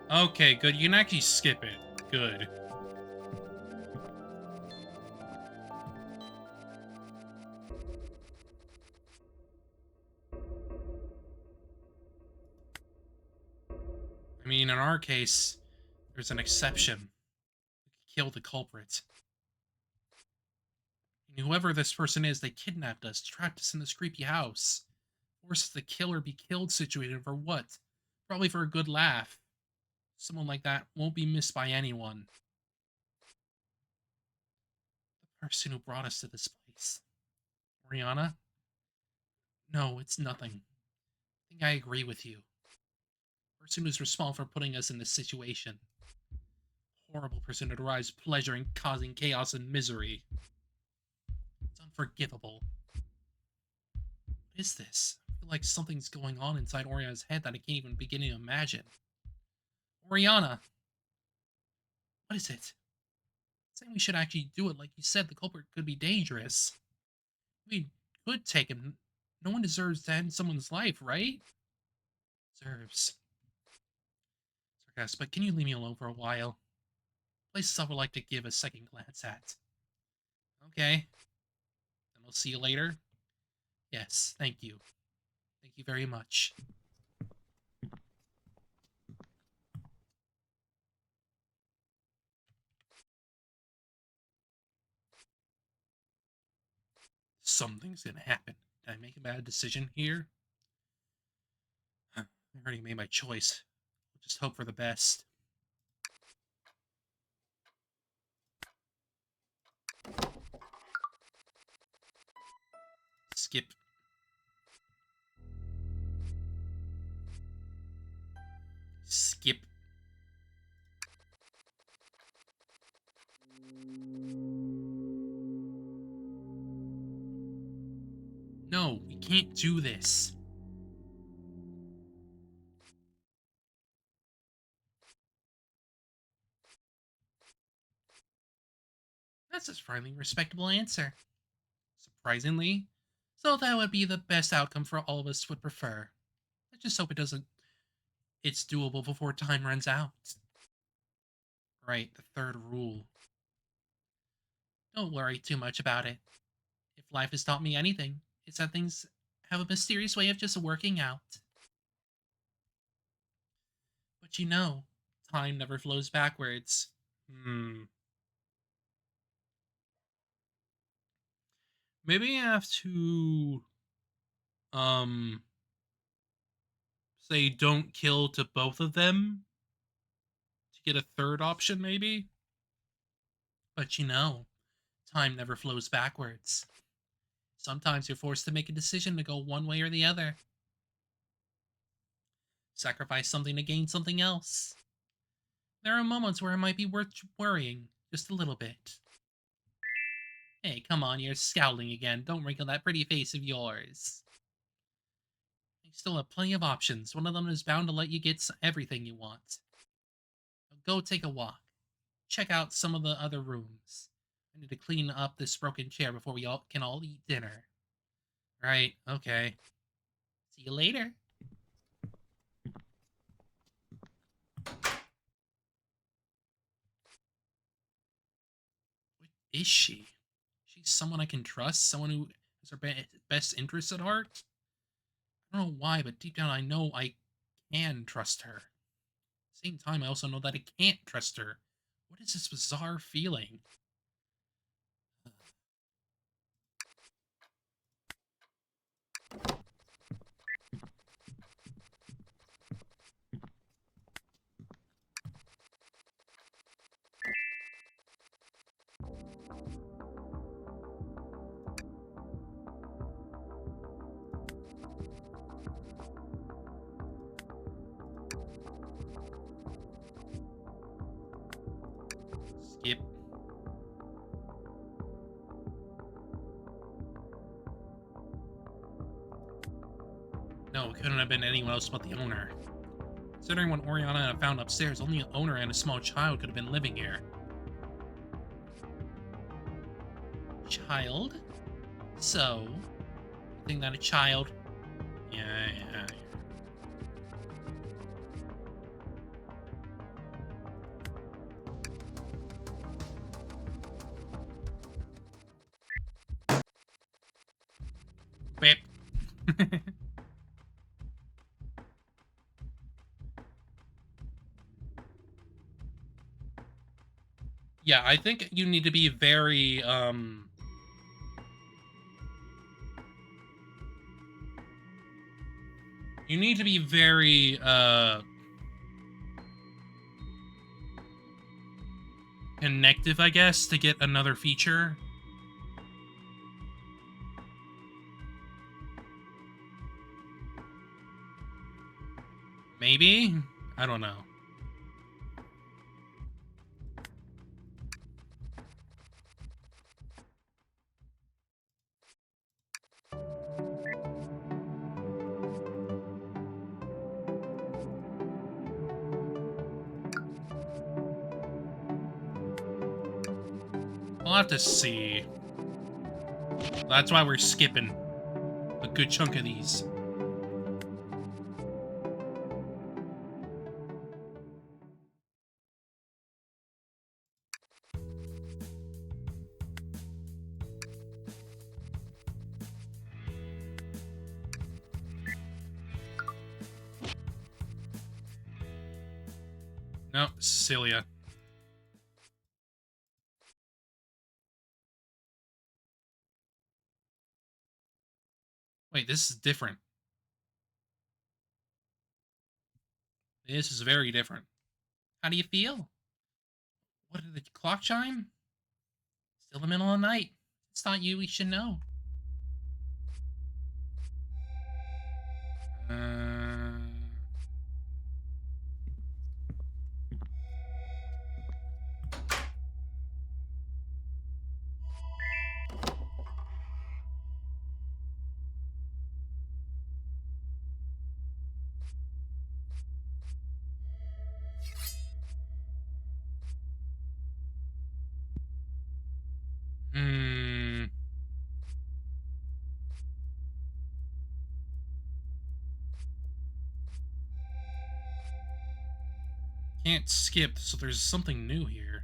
Okay, good. You can actually skip it. Good. I mean, in our case, there's an exception. We could kill the culprit. And whoever this person is, they kidnapped us, trapped us in this creepy house. Forced the killer be killed situated for what? Probably for a good laugh. Someone like that won't be missed by anyone. The person who brought us to this place. Oriana? No, it's nothing. I think I agree with you. The person who's responsible for putting us in this situation. Horrible person who derives pleasure in causing chaos and misery. It's unforgivable. What is this? I feel like something's going on inside Oriana's head that I can't even begin to imagine. Oriana! What is it? I'm saying we should actually do it. Like you said, the culprit could be dangerous. We could take him. No one deserves to end someone's life, right? Deserves. Sarcastic, but can you leave me alone for a while? Places I would like to give a second glance at. Okay. Then I'll see you later. Yes, thank you. Thank you very much. Something's gonna happen. Did I make a bad decision here? I already made my choice. I'll just hope for the best. Skip. Skip. No, we can't do this. That's a surprisingly respectable answer. Surprisingly. So that would be the best outcome for all of us would prefer. I just hope it's doable before time runs out. Right, the third rule. Don't worry too much about it. If life has taught me anything, it's that things have a mysterious way of just working out. But time never flows backwards. Maybe I have to um say don't kill to both of them to get a third option, maybe? But time never flows backwards. Sometimes you're forced to make a decision to go one way or the other. Sacrifice something to gain something else. There are moments where it might be worth worrying, just a little bit. Hey, come on, you're scowling again. Don't wrinkle that pretty face of yours. You still have plenty of options. One of them is bound to let you get everything you want. Go take a walk. Check out some of the other rooms. I need to clean up this broken chair before we can all eat dinner. Right, okay. See you later. What is she? She's someone I can trust? Someone who has her best interests at heart? I don't know why, but deep down I know I can trust her. At the same time, I also know that I can't trust her. What is this bizarre feeling? Skip. No, it couldn't have been anyone else but the owner. Considering what Oriana found upstairs, only an owner and a small child could have been living here. Child? So, you think that a child... Yeah. Beep. Yeah, I think you need to be very, you need to be very, connective, I guess, to get another feature. Maybe? I don't know. We'll have to see. That's why we're skipping a good chunk of these. No, Cecilia. Wait, this is different. This is very different. How do you feel? What did the clock chime? Still the middle of the night. It's not you, we should know. Uh... Hmm. Can't skip, so there's something new here.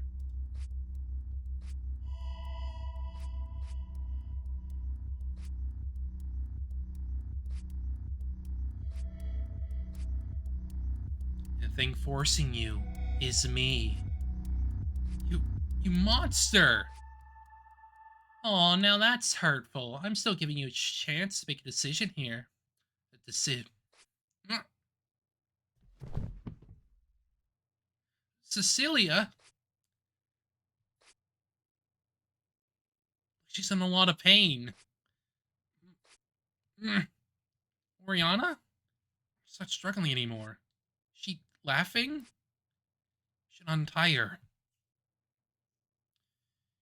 The thing forcing you is me. You, you monster! Oh, now that's hurtful. I'm still giving you a chance to make a decision here. A decision. Cecilia? She's in a lot of pain. Oriana? She's not struggling anymore. She laughing? Should untie her.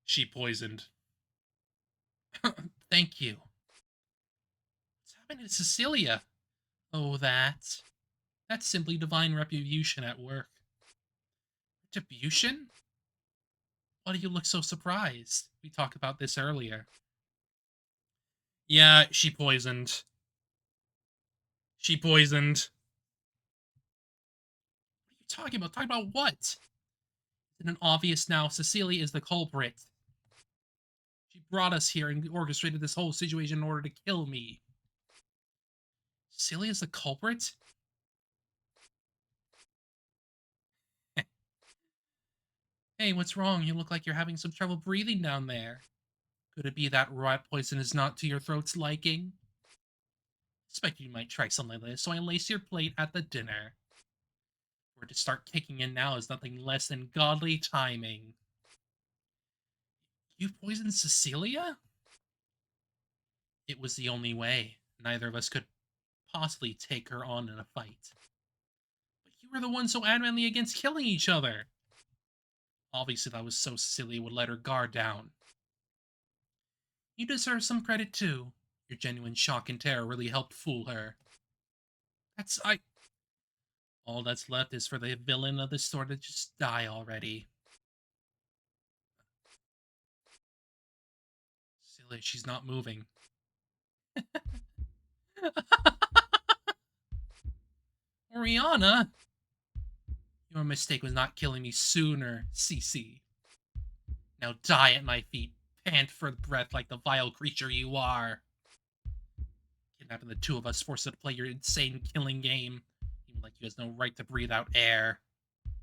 She poisoned. Thank you. What's happening to Cecilia? Oh, that. That's simply divine retribution at work. Retribution? Why do you look so surprised? We talked about this earlier. Yeah, she poisoned. She poisoned. What are you talking about? Talking about what? Isn't it obvious now? Cecilia is the culprit. She brought us here and orchestrated this whole situation in order to kill me. Cecilia's the culprit? Hey, what's wrong? You look like you're having some trouble breathing down there. Could it be that rat poison is not to your throat's liking? Expected you might try something like this, so I lace your plate at the dinner. For it to start kicking in now is nothing less than godly timing. You poisoned Cecilia? It was the only way. Neither of us could possibly take her on in a fight. But you were the one so adamantly against killing each other. Obviously, that was so Cecilia would let her guard down. You deserve some credit too. Your genuine shock and terror really helped fool her. All that's left is for the villain of the story to just die already. Silly, she's not moving. Oriana! Your mistake was not killing me sooner, Cece. Now die at my feet, pant for breath like the vile creature you are. Kidnapping the two of us forced us to play your insane killing game, even like you has no right to breathe out air.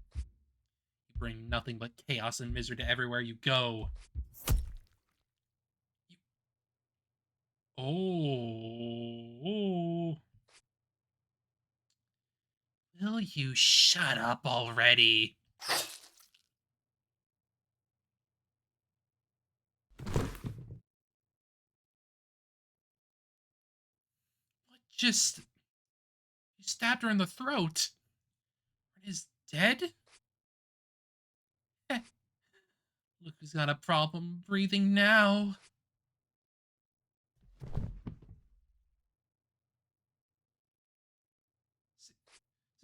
You bring nothing but chaos and misery to everywhere you go. Oh. Will you shut up already? What just... You stabbed her in the throat. Is dead? Look who's got a problem breathing now.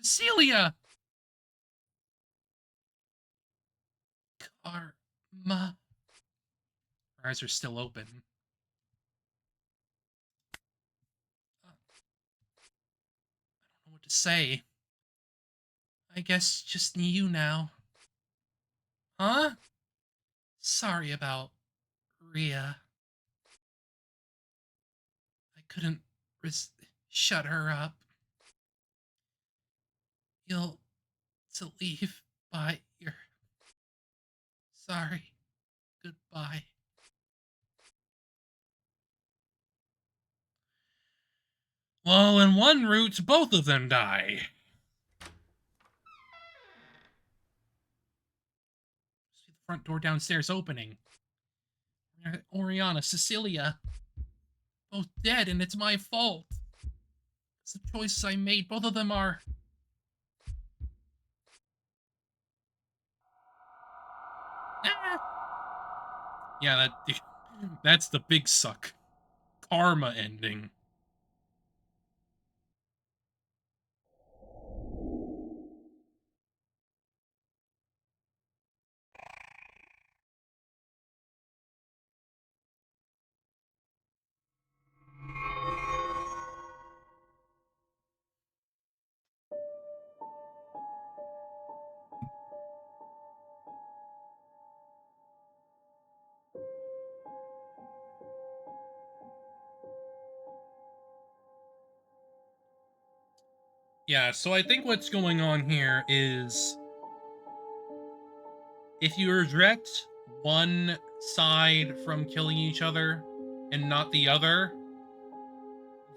Cecilia! Karma. Her eyes are still open. I don't know what to say. I guess just you now. Huh? Sorry about Ria. I couldn't shut her up. You'll to leave by your... Sorry. Goodbye. Well, in one route, both of them die. See the front door downstairs opening. Oriana, Cecilia, both dead, and it's my fault. It's the choices I made. Both of them are... Yeah, that's the big suck. Karma ending. Yeah, so I think what's going on here is if you reject one side from killing each other and not the other,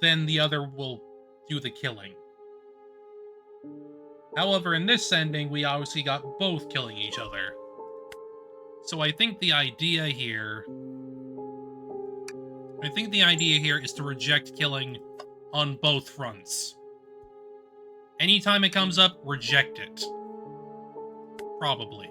then the other will do the killing. However, in this ending, we obviously got both killing each other. So I think the idea here is to reject killing on both fronts. Anytime it comes up, reject it. Probably.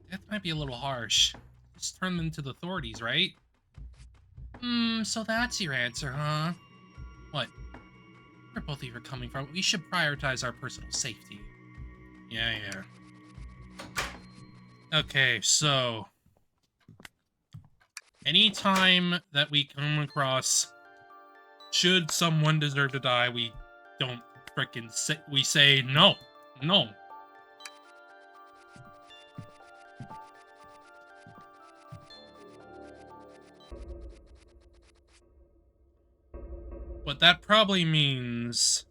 That might be a little harsh. Just turn them to the authorities, right? So that's your answer, huh? What? Where both of you are coming from? We should prioritize our personal safety. Yeah. Okay, so... anytime that we come across... should someone deserve to die, we don't frickin' say... we say, no. No. But that probably means...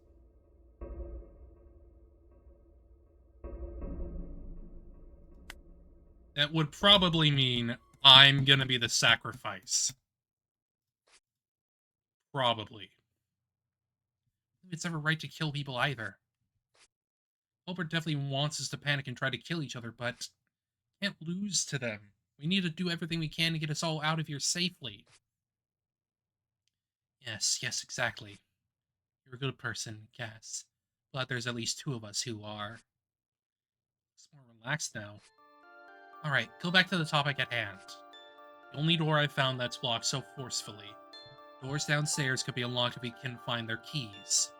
that would probably mean I'm gonna be the sacrifice. Probably. I don't think it's ever right to kill people either. Albert definitely wants us to panic and try to kill each other, but can't lose to them. We need to do everything we can to get us all out of here safely. Yes, exactly. You're a good person, Cass. Glad there's at least two of us who are. It's more relaxed now. Alright, go back to the topic at hand. The only door I found that's blocked so forcefully. Doors downstairs could be unlocked if we can find their keys.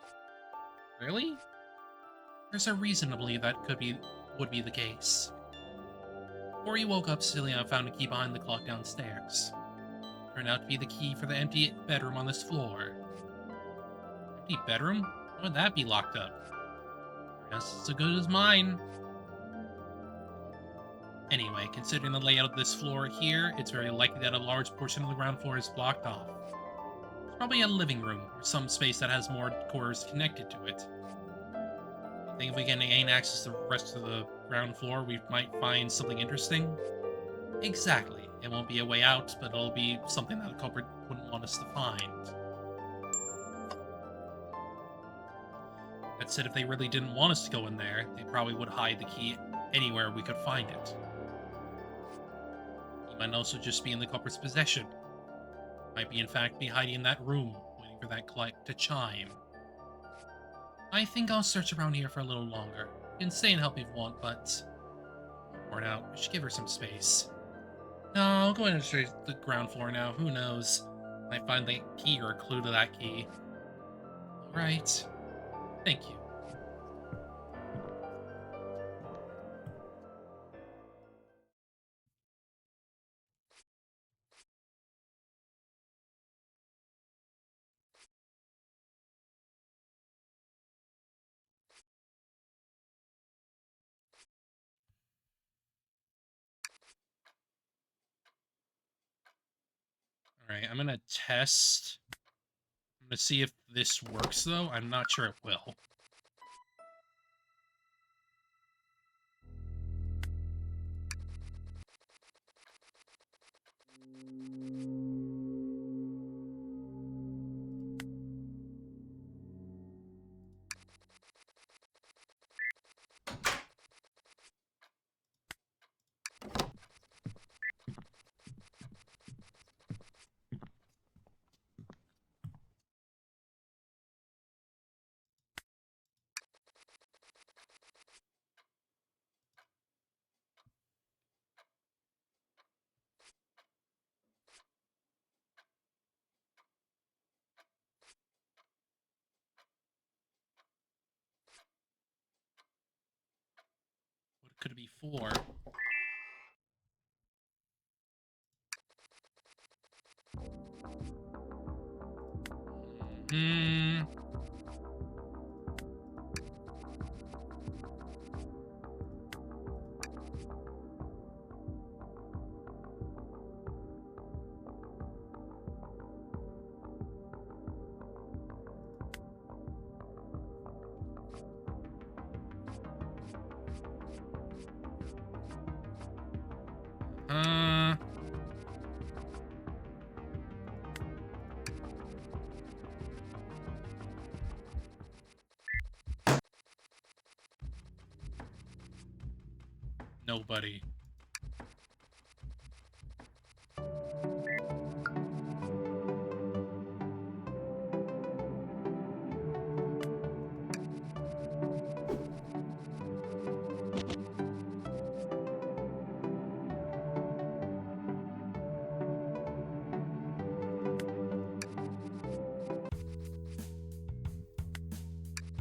Really? There's a reason to believe that would be the case. Before you woke up, Celia found a key behind the clock downstairs. Turned out to be the key for the empty bedroom on this floor. Empty bedroom? How would that be locked up? Just as good as mine. Anyway, considering the layout of this floor here, it's very likely that a large portion of the ground floor is blocked off. It's probably a living room, or some space that has more quarters connected to it. I think if we can gain access to the rest of the ground floor, we might find something interesting. Exactly. It won't be a way out, but it'll be something that the culprit wouldn't want us to find. That said, if they really didn't want us to go in there, they probably would hide the key anywhere we could find it. He might also just be in the culprit's possession. Might be, in fact, be hiding in that room, waiting for that clock to chime. I think I'll search around here for a little longer. You can stay and help if you want, but I'm worn out. We should give her some space. No, I'll go ahead and search the ground floor now. Who knows? I might find the key or a clue to that key. Alright. Thank you. Alright, I'm gonna test. I'm gonna see if this works, though. I'm not sure it will. What could it be for? Hmm. Uh... Nobody.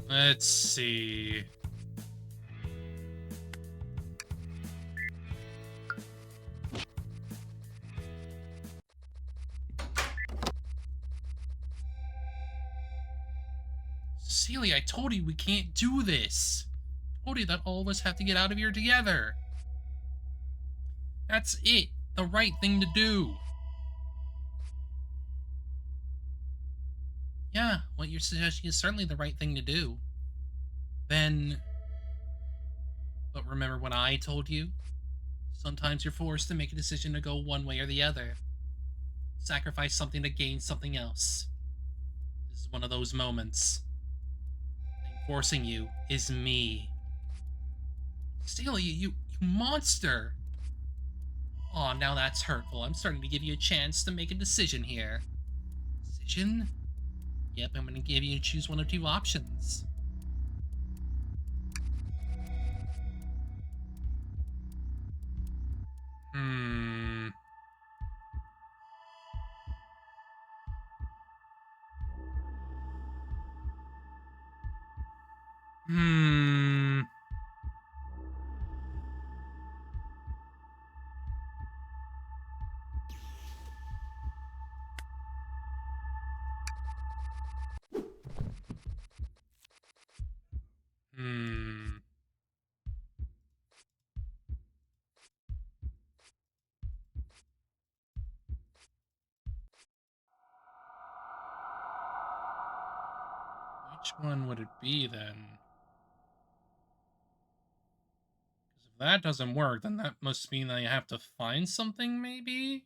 Let's see. Celia, I told you we can't do this. I told you that all of us have to get out of here together. That's it. The right thing to do. Yeah, what you're suggesting is certainly the right thing to do. Then... But remember what I told you? Sometimes you're forced to make a decision to go one way or the other. Sacrifice something to gain something else. This is one of those moments. And forcing you is me. Celia, you monster! Aw, now that's hurtful. I'm starting to give you a chance to make a decision here. Decision? Yep, I'm gonna give you to choose one of two options. one would it be then? 'Cause if that doesn't work, then that must mean I have to find something, maybe?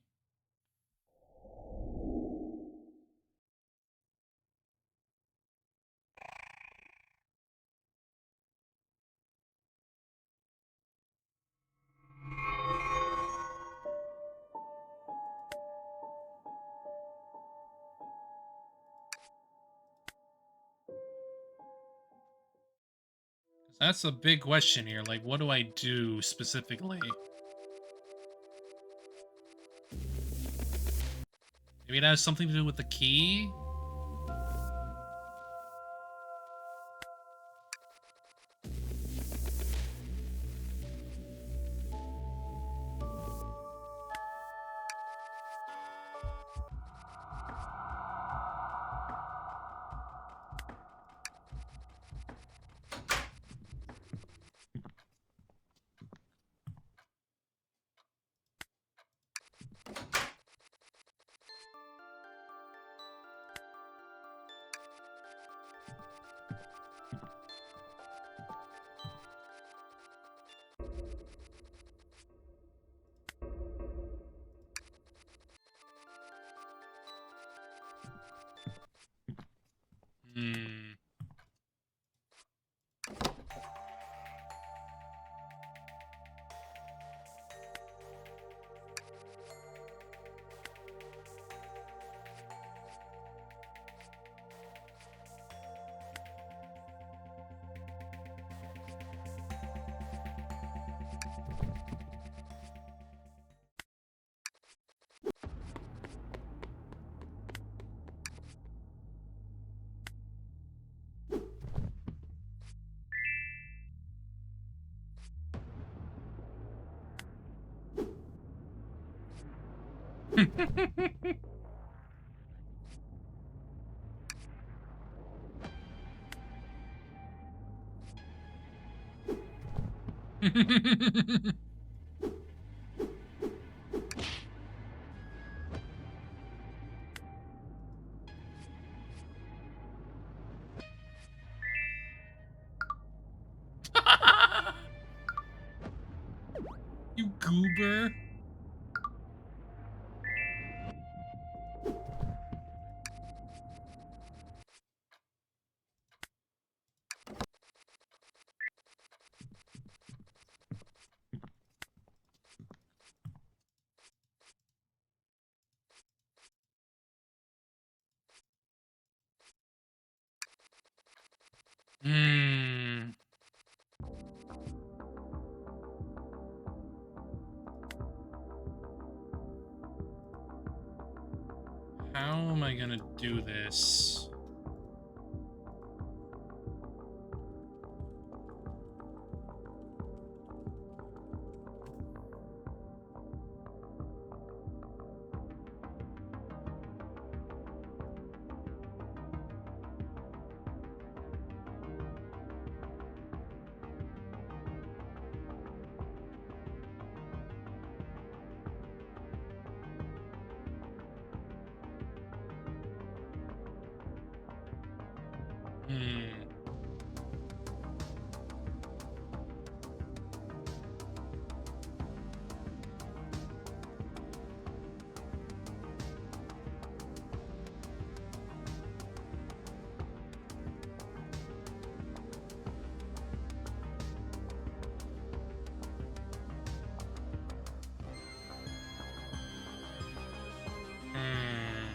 That's a big question here. Like, what do I do specifically? Maybe it has something to do with the key? Hmm. You goober. Hmm. How am I gonna do this? Hmm. Hmm.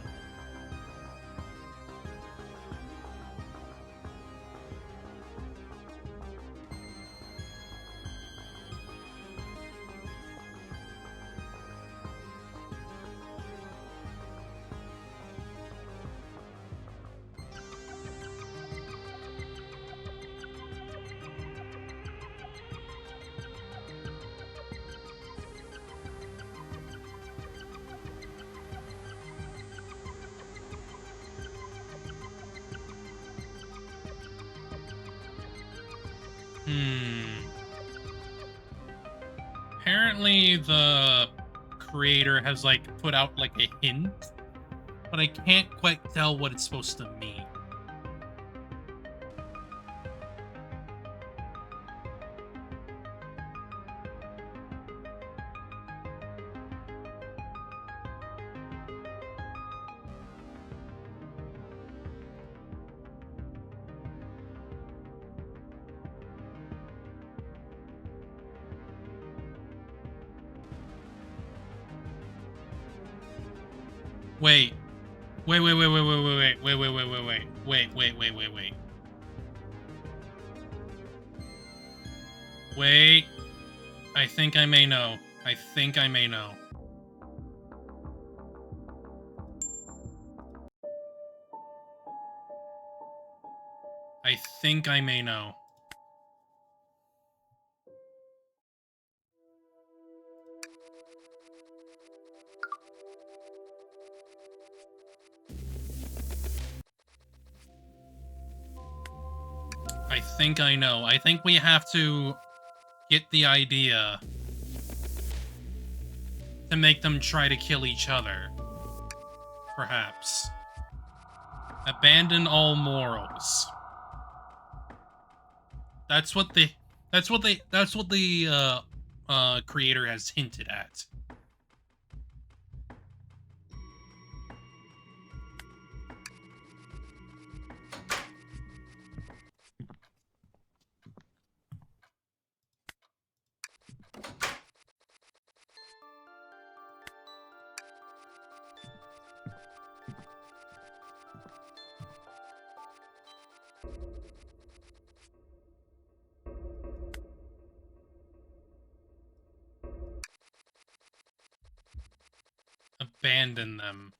Hmm. Apparently the creator has like put out like a hint, but I can't quite tell what it's supposed to mean. Wait. Wait. Wait. I think I may know. I think I may know. I think I may know. I think I know. I think we have to get the idea to make them try to kill each other. Perhaps. Abandon all morals. That's what the creator has hinted at. Abandon them.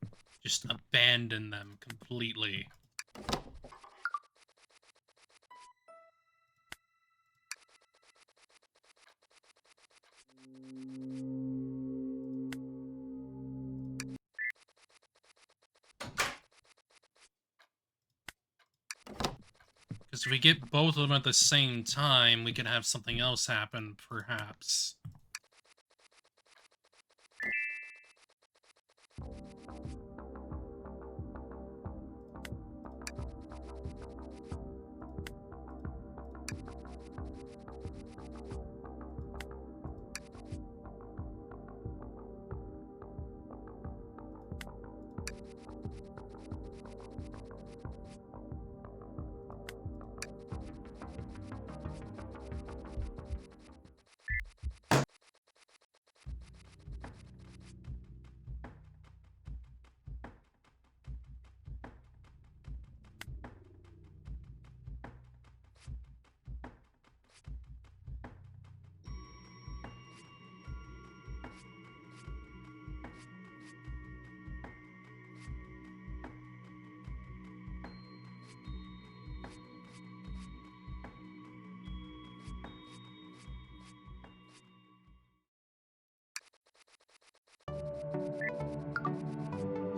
Just abandon them completely. Because if we get both of them at the same time, we can have something else happen, perhaps.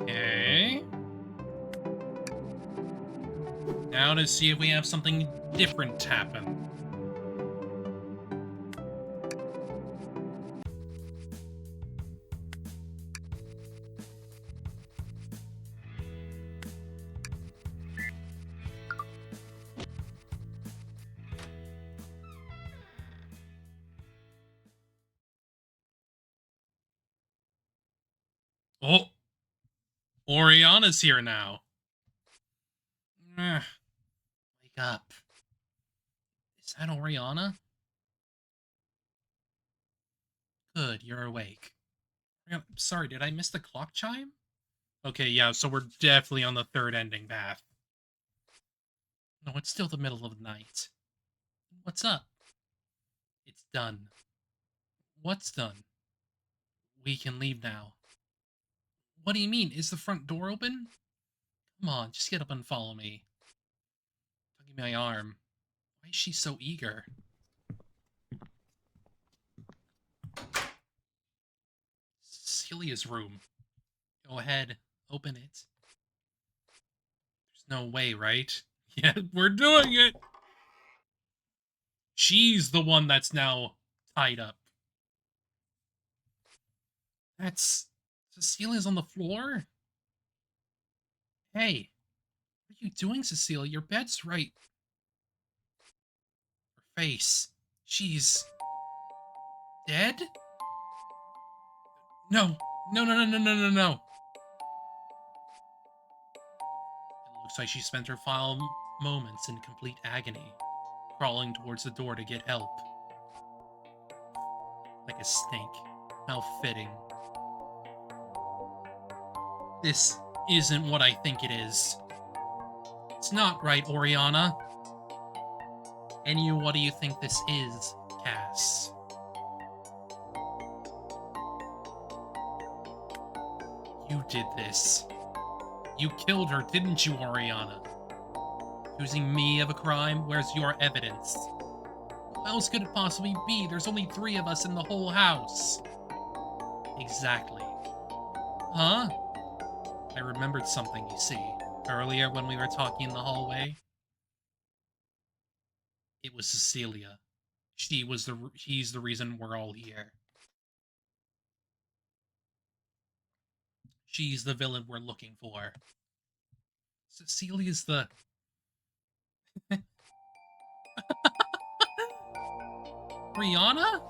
Okay. Now to see if we have something different happen. Oh! Oriana's here now. Wake up. Is that Oriana? Good, you're awake. Sorry, did I miss the clock chime? Okay, yeah, so we're definitely on the third ending path. No, it's still the middle of the night. What's up? It's done. What's done? We can leave now. What do you mean? Is the front door open? Come on, just get up and follow me. Tugging my arm. Why is she so eager? Celia's room. Go ahead, open it. There's no way, right? Yeah, we're doing it! She's the one that's now tied up. That's... Cecilia's on the floor? Hey, what are you doing, Cecilia? Your bed's right. Her face. She's... dead? No. No. It looks like she spent her final moments in complete agony, crawling towards the door to get help. Like a snake. How fitting. This isn't what I think it is. It's not right, Oriana. And you, what do you think this is, Cass? You did this. You killed her, didn't you, Oriana? Accusing me of a crime? Where's your evidence? Who else could it possibly be? There's only 3 of us in the whole house. Exactly. Huh? I remembered something, you see. Earlier when we were talking in the hallway. It was Cecilia. She's the reason we're all here. She's the villain we're looking for. Cecilia's the... Rihanna?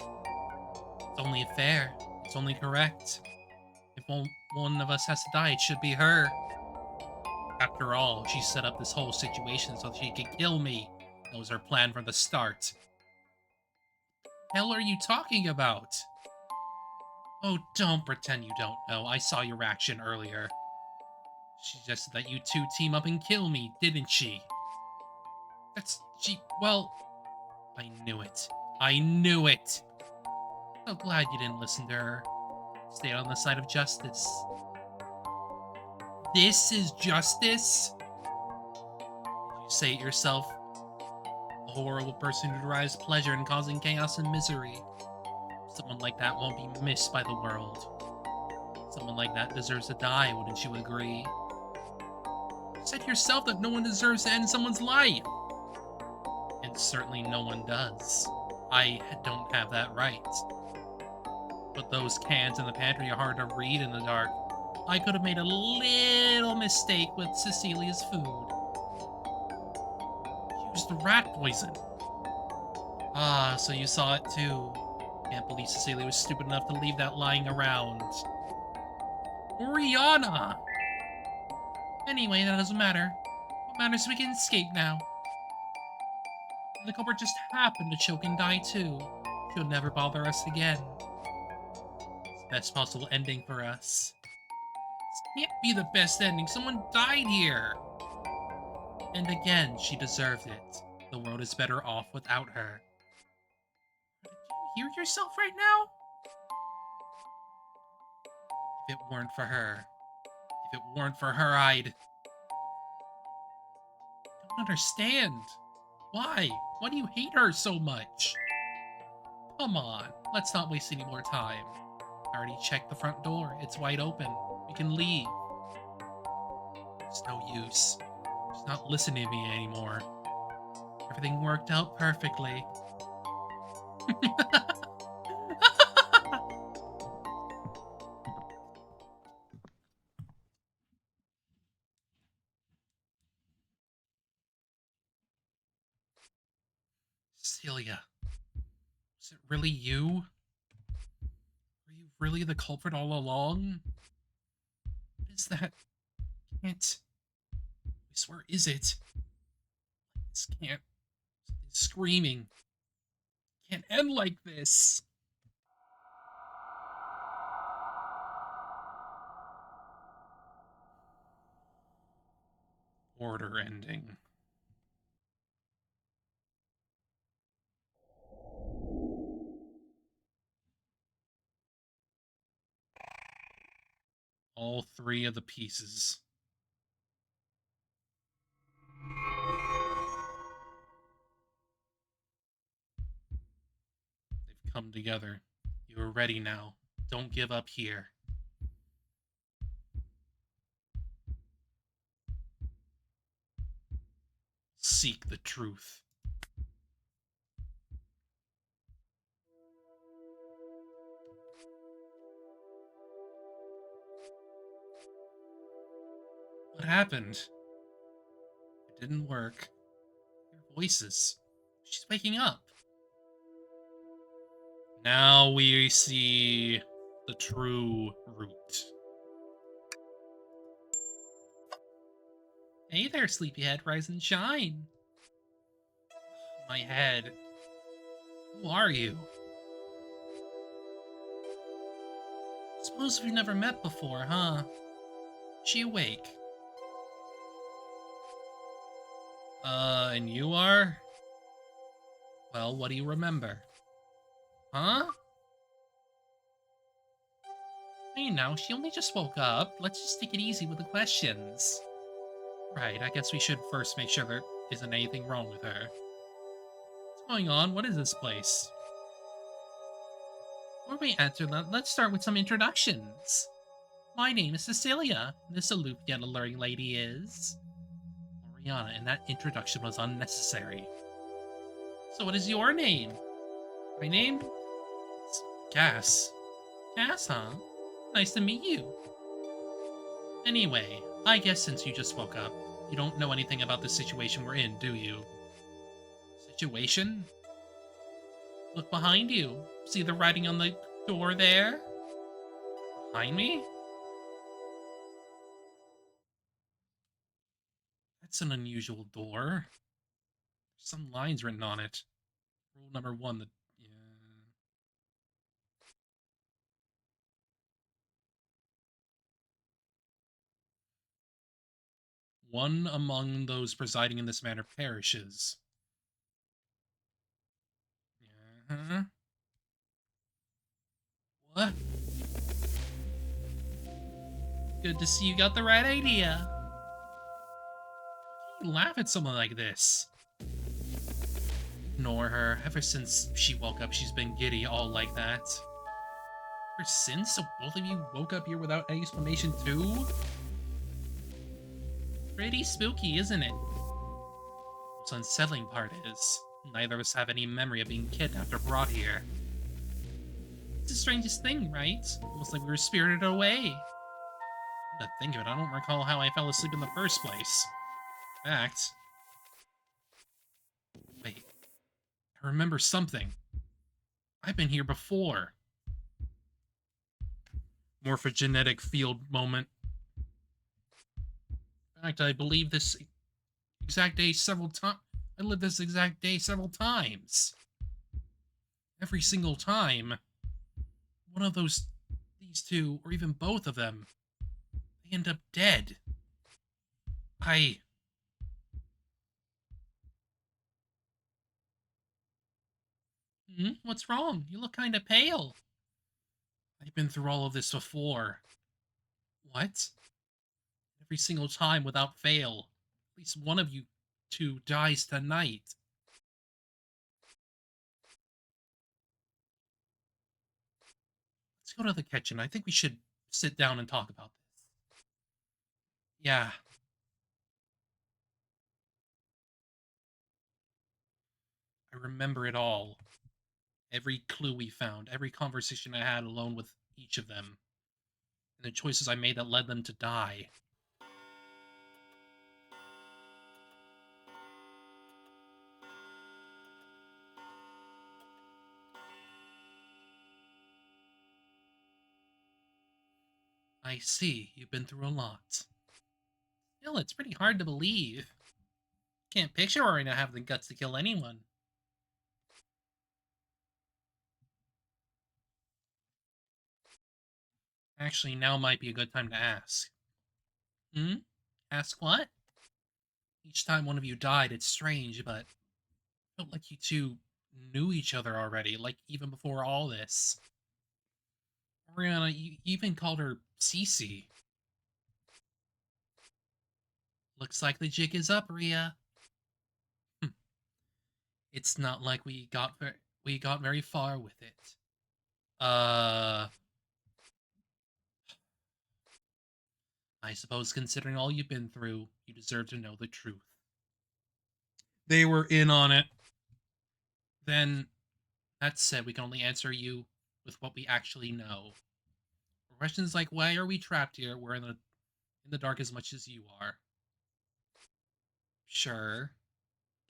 It's only fair. It's only correct. If one of us has to die, it should be her. After all, she set up this whole situation so she could kill me. That was her plan from the start. Hell are you talking about? Oh, don't pretend you don't know. I saw your reaction earlier. She suggested that you 2 team up and kill me, didn't she? Well, I knew it. I knew it! So glad you didn't listen to her. Stay on the side of justice. This is justice? You say it yourself. A horrible person who derives pleasure in causing chaos and misery. Someone like that won't be missed by the world. Someone like that deserves to die, wouldn't you agree? You said yourself that no one deserves to end someone's life. And certainly no one does. I don't have that right. But those cans in the pantry are hard to read in the dark. I could have made a little mistake with Cecilia's food. Used the rat poison. Ah, so you saw it too. Can't believe Cecilia was stupid enough to leave that lying around. Oriana! Anyway, that doesn't matter. What matters is we can escape now. The culprit just happened to choke and die too. She'll never bother us again. It's the best possible ending for us. This can't be the best ending. Someone died here. And again, she deserved it. The world is better off without her. Did you hear yourself right now? If it weren't for her. If it weren't for her, I don't understand. Why? Why do you hate her so much? Come on, let's not waste any more time. I already checked the front door. It's wide open. We can leave. It's no use. She's not listening to me anymore. Everything worked out perfectly. Celia, was it really you? Were you really the culprit all along? What is that? Can't. I swear, is it? This can't. Screaming. Can't end like this. Order ending. All 3 of the pieces. They've come together. You are ready now. Don't give up here. Seek the truth. What happened? It didn't work. Your voices. She's waking up. Now we see the true root. Hey there, sleepyhead, rise and shine. My head. Who are you? Suppose we've never met before, huh? She awake. And you are? Well, what do you remember? Huh? Hey now, she only just woke up. Let's just take it easy with the questions. Right, I guess we should first make sure there isn't anything wrong with her. What's going on? What is this place? Before we enter that, let's start with some introductions. My name is Cecilia. This aloof yet alluring lady is Oriana, and that introduction was unnecessary. So what is your name? My name? It's Cass. Cass, huh? Nice to meet you. Anyway, I guess since you just woke up, you don't know anything about the situation we're in, do you? Situation? Look behind you. See the writing on the door there? Behind me? That's an unusual door. There's some lines written on it. Rule number 1, yeah. One among those presiding in this manner perishes. Uh-huh. What? Good to see you got the right idea. You laugh at someone like this. Ignore her. Ever since she woke up, she's been giddy, all like that. Ever since? So both of you woke up here without any explanation too? Pretty spooky, isn't it? What's unsettling part is, neither of us have any memory of being kidnapped or brought here. It's the strangest thing, right? Almost like we were spirited away. To think of it, I don't recall how I fell asleep in the first place. In fact... Wait. I remember something. I've been here before. Morphogenetic field moment. In fact, I believe this exact day several times. I lived this exact day several times. Every single time, one of these two, or even both of them, they end up dead. What's wrong? You look kind of pale. I've been through all of this before. What? Every single time without fail. At least one of you two dies tonight. Let's go to the kitchen. I think we should sit down and talk about this. Yeah. I remember it all. Every clue we found, every conversation I had alone with each of them, and the choices I made that led them to die. I see, you've been through a lot. Still, it's pretty hard to believe. Can't picture Oriana having the guts to kill anyone. Actually, now might be a good time to ask. Ask what? Each time one of you died, it's strange, but I felt like you two knew each other already, like even before all this. Oriana, you even called her Cece. Looks like the jig is up, Ria. It's not like we got very far with it. I suppose considering all you've been through, you deserve to know the truth. They were in on it. Then, that said, we can only answer you with what we actually know. For questions like why are we trapped here, we're in the dark as much as you are. Sure.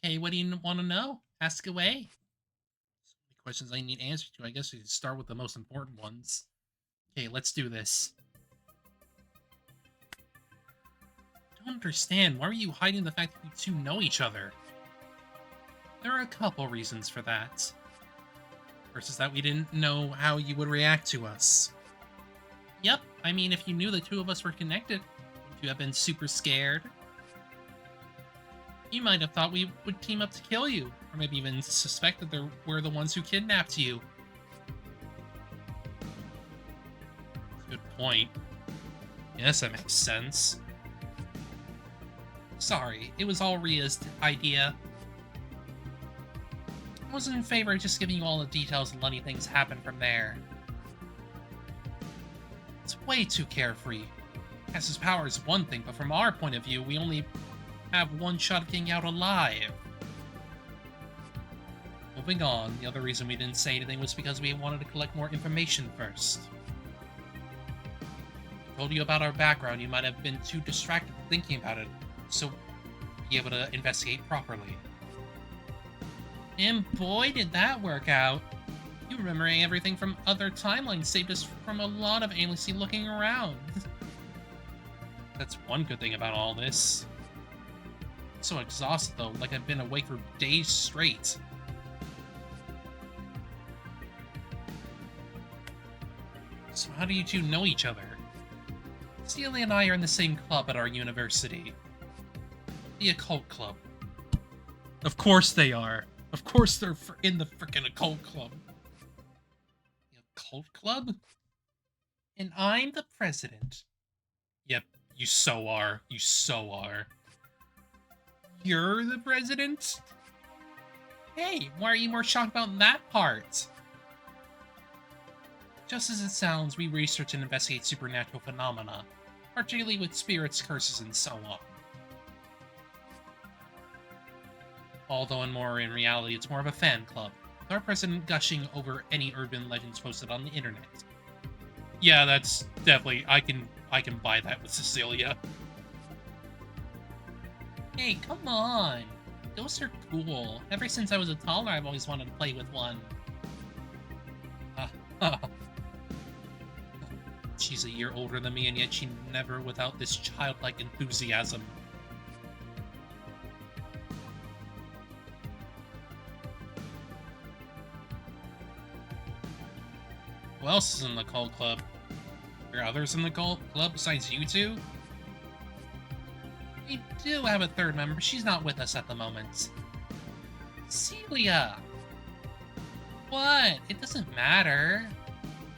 Okay, what do you want to know? Ask away. So many questions I need answers to. I guess we could start with the most important ones. Okay, let's do this. I don't understand. Why are you hiding the fact that you two know each other? There are a couple reasons for that. First is that we didn't know how you would react to us. Yep, I mean, if you knew the two of us were connected, it you have been super scared. You might have thought we would team up to kill you, or maybe even suspect that we're the ones who kidnapped you. Good point. Yes, that makes sense. Sorry, it was all Ria's idea. I wasn't in favor of just giving you all the details and letting things happen from there. It's way too carefree. Cass's power is one thing, but from our point of view, we only have one shot of getting out alive. Moving on, the other reason we didn't say anything was because we wanted to collect more information first. I told you about our background, you might have been too distracted thinking about it, so be able to investigate properly. And boy, did that work out! You remembering everything from other timelines saved us from a lot of aimlessly looking around. That's one good thing about all this. I'm so exhausted though, like I've been awake for days straight. So how do you two know each other? Celia and I are in the same club at our university. The Occult Club. Of course they are. Of course they're in the frickin' Occult Club. The Occult Club? And I'm the president. Yep, you so are. You so are. You're the president? Hey, why are you more shocked about that part? Just as it sounds, we research and investigate supernatural phenomena, particularly with spirits, curses, and so on. Although in reality, it's more of a fan club, with our president gushing over any urban legends posted on the internet. Yeah, that's definitely, I can buy that with Cecilia. Hey, come on! Ghosts are cool. Ever since I was a toddler, I've always wanted to play with one. She's a year older than me, and yet she never without this childlike enthusiasm. Who else is in the Cult Club? Are there others in the Cult Club besides you two? We do have a third member. She's not with us at the moment. Celia! What? It doesn't matter.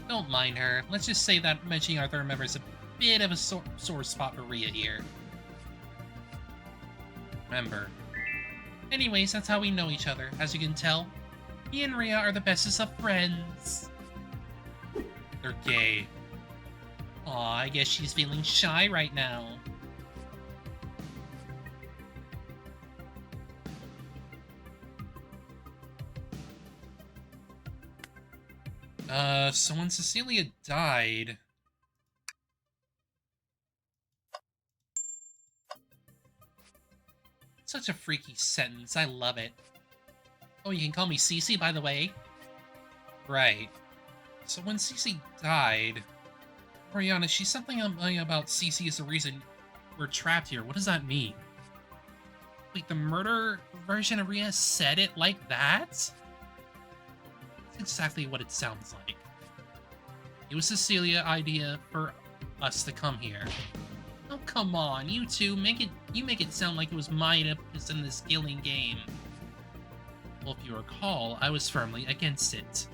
Don't mind her. Let's just say that mentioning our third member is a bit of a sore spot for Ria here. Remember. Anyways, that's how we know each other. As you can tell, me and Ria are the bestest of friends. They're gay. Aw, I guess she's feeling shy right now. So when Cecilia died... Such a freaky sentence, I love it. Oh, you can call me Cece, by the way. Right. So when Cece died... Oriana, she's something about Cece is the reason we're trapped here. What does that mean? Wait, the murder version of Ria said it like that? That's exactly what it sounds like. It was Cecilia's idea for us to come here. Oh, come on, you two, you make it sound like it was my impetus in this killing game. Well, if you recall, I was firmly against it.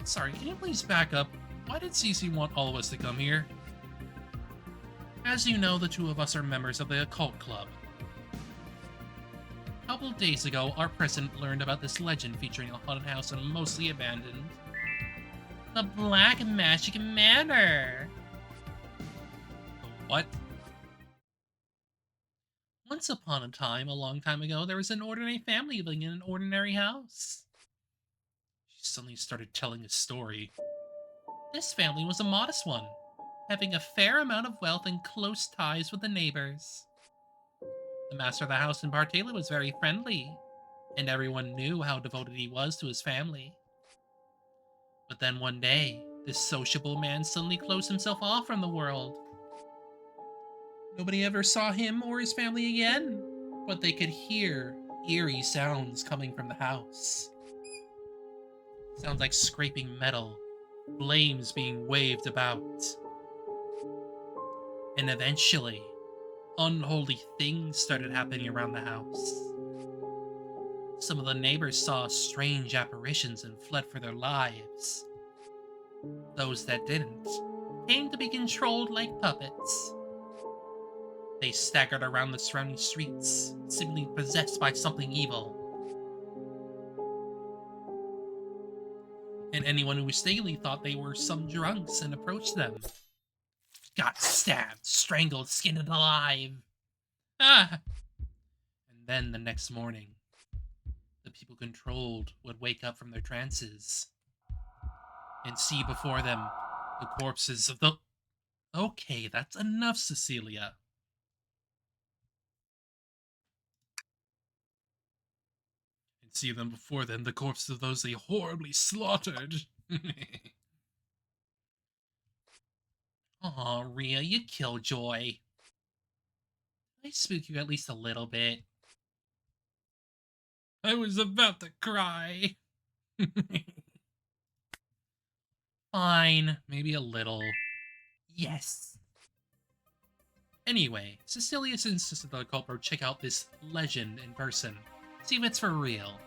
Sorry, can you please back up? Why did Cece want all of us to come here? As you know, the two of us are members of the Occult Club. A couple of days ago, our president learned about this legend featuring a haunted house and mostly abandoned. The Black Magic Manor! What? Once upon a time, a long time ago, there was an ordinary family living in an ordinary house. She suddenly started telling a story. This family was a modest one, having a fair amount of wealth and close ties with the neighbors. The master of the house in Partela was very friendly, and everyone knew how devoted he was to his family. But then one day, this sociable man suddenly closed himself off from the world. Nobody ever saw him or his family again, but they could hear eerie sounds coming from the house. Sounds like scraping metal, flames being waved about. And eventually, unholy things started happening around the house. Some of the neighbors saw strange apparitions and fled for their lives. Those that didn't came to be controlled like puppets. They staggered around the surrounding streets, seemingly possessed by something evil. And anyone who mistakenly thought they were some drunks and approached them got stabbed, strangled, skinned alive. Ah! And then the next morning, the people controlled would wake up from their trances and see before them the corpses of the... Okay, that's enough, Cecilia. And see them before them, the corpses of those they horribly slaughtered. Aw, Rhea, you killjoy. I spook you at least a little bit. I was about to cry. Fine, maybe a little. Yes. Anyway, Cecilia insisted that the culprit check out this legend in person. See if it's for real.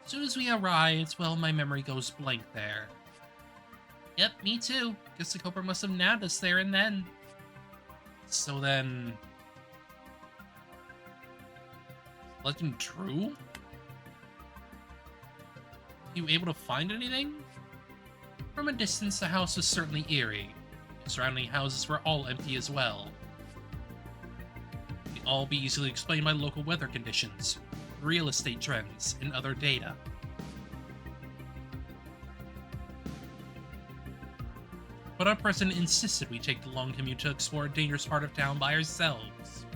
As soon as we arrived, well, my memory goes blank there. Yep, me too. Guess the culprit must have nabbed us there and then. So then... legend true? You able to find anything? From a distance, the house was certainly eerie. The surrounding houses were all empty as well. They all be easily explained by local weather conditions, real estate trends, and other data. But our president insisted we take the long commute to explore a dangerous part of town by ourselves.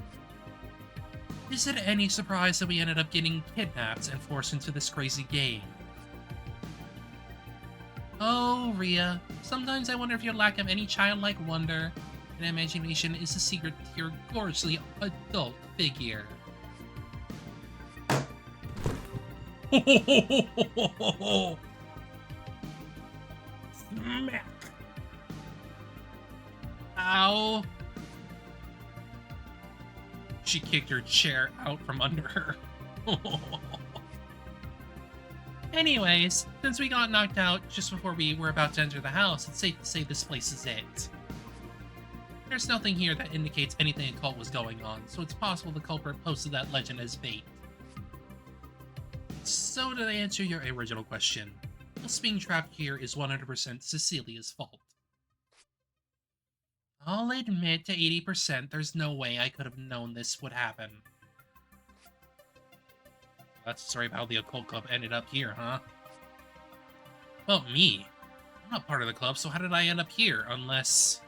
Is it any surprise that we ended up getting kidnapped and forced into this crazy game? Oh, Rhea, sometimes I wonder if your lack of any childlike wonder and imagination is the secret to your gorgeously adult figure. Smack! Ow! She kicked her chair out from under her. Anyways, since we got knocked out just before we were about to enter the house, it's safe to say this place is it. There's nothing here that indicates anything occult was going on, so it's possible the culprit posted that legend as bait. So to answer your original question, us being trapped here is 100% Cecilia's fault. I'll admit to 80% there's no way I could have known this would happen. That's the story of how the occult club ended up here, huh? Well, me. I'm not part of the club, so how did I end up here? Unless...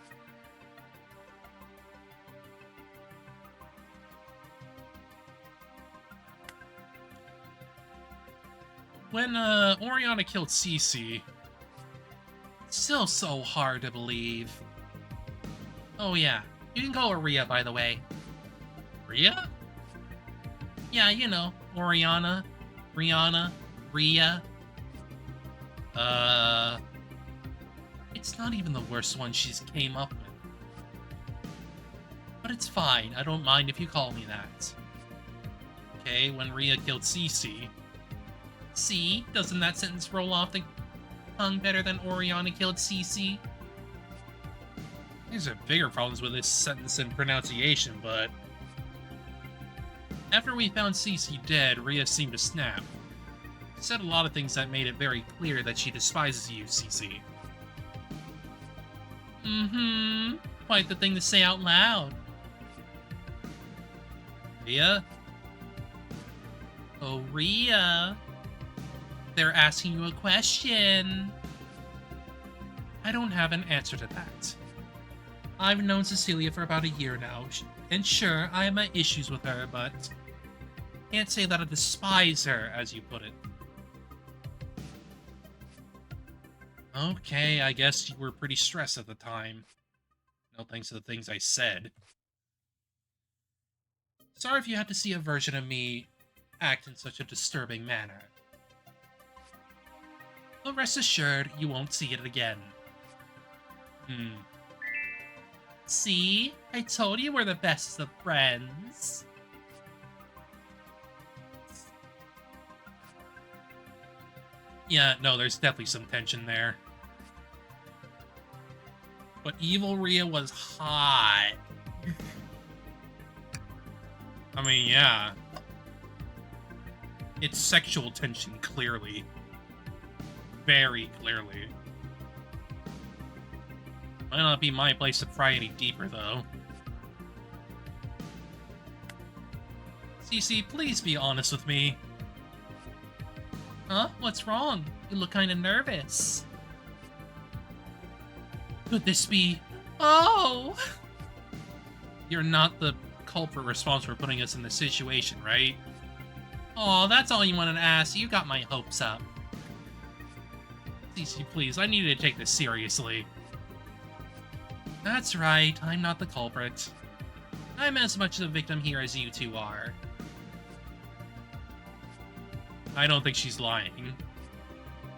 when, Oriana killed Cece... It's still so hard to believe. Oh yeah, you can call her Rhea, by the way. Rhea? Yeah, you know, Oriana, Rihanna, Rhea. It's not even the worst one she's came up with. But it's fine, I don't mind if you call me that. Okay, when Rhea killed Cece. See, doesn't that sentence roll off the tongue better than Oriana killed Cece? There's bigger problems with this sentence and pronunciation, but... After we found Cece dead, Rhea seemed to snap. She said a lot of things that made it very clear that she despises you, Cece. Mm-hmm. Quite the thing to say out loud. Rhea? Oh, Rhea. They're asking you a question. I don't have an answer to that. I've known Cecilia for about a year now, and sure, I have my issues with her, but can't say that I despise her, as you put it. Okay, I guess you were pretty stressed at the time. No thanks to the things I said. Sorry if you had to see a version of me act in such a disturbing manner. But rest assured, you won't see it again. See? I told you we're the best of friends. Yeah, no, there's definitely some tension there. But Evil Rhea was hot. I mean, yeah. It's sexual tension, clearly. Very clearly. Might not be my place to pry any deeper, though. Cece, please be honest with me. Huh? What's wrong? You look kind of nervous. Could this be... Oh! You're not the culprit responsible for putting us in this situation, right? Oh, that's all you wanted to ask. You got my hopes up. Cece, please, I need you to take this seriously. That's right, I'm not the culprit. I'm as much the victim here as you two are. I don't think she's lying.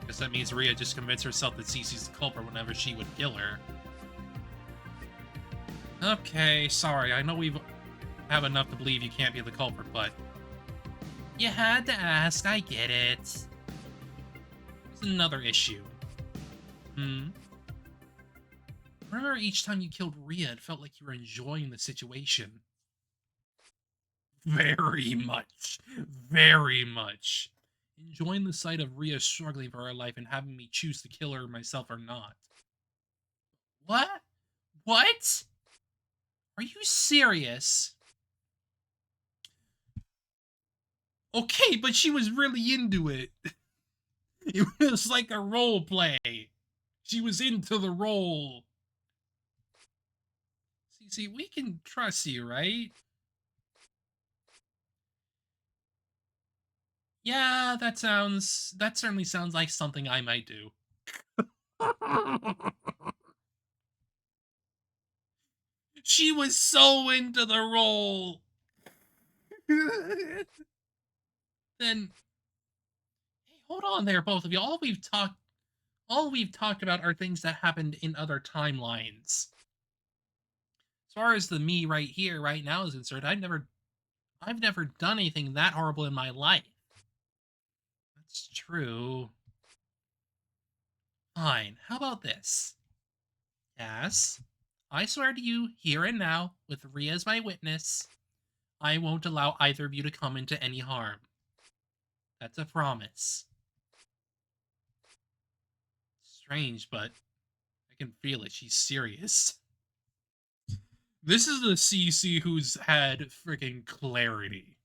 Guess that means Rhea just convinced herself that Cece's the culprit whenever she would kill her. Okay, sorry, I know we have enough to believe you can't be the culprit, but... You had to ask, I get it. It's another issue. Remember each time you killed Rhea, it felt like you were enjoying the situation. Very much. Very much. Enjoying the sight of Rhea struggling for her life and having me choose to kill her myself or not. What? What? Are you serious? Okay, but she was really into it. It was like a role play. She was into the role. See, we can trust you, right? Yeah, that certainly sounds like something I might do. She was so into the role. Then, hey, hold on there, both of you. All we've talked about are things that happened in other timelines. As far as the me right here, right now is concerned, I've never done anything that horrible in my life. That's true. Fine. How about this? Yes. I swear to you, here and now, with Rhea as my witness, I won't allow either of you to come into any harm. That's a promise. Strange, but I can feel it. She's serious. This is the CC who's had freaking clarity.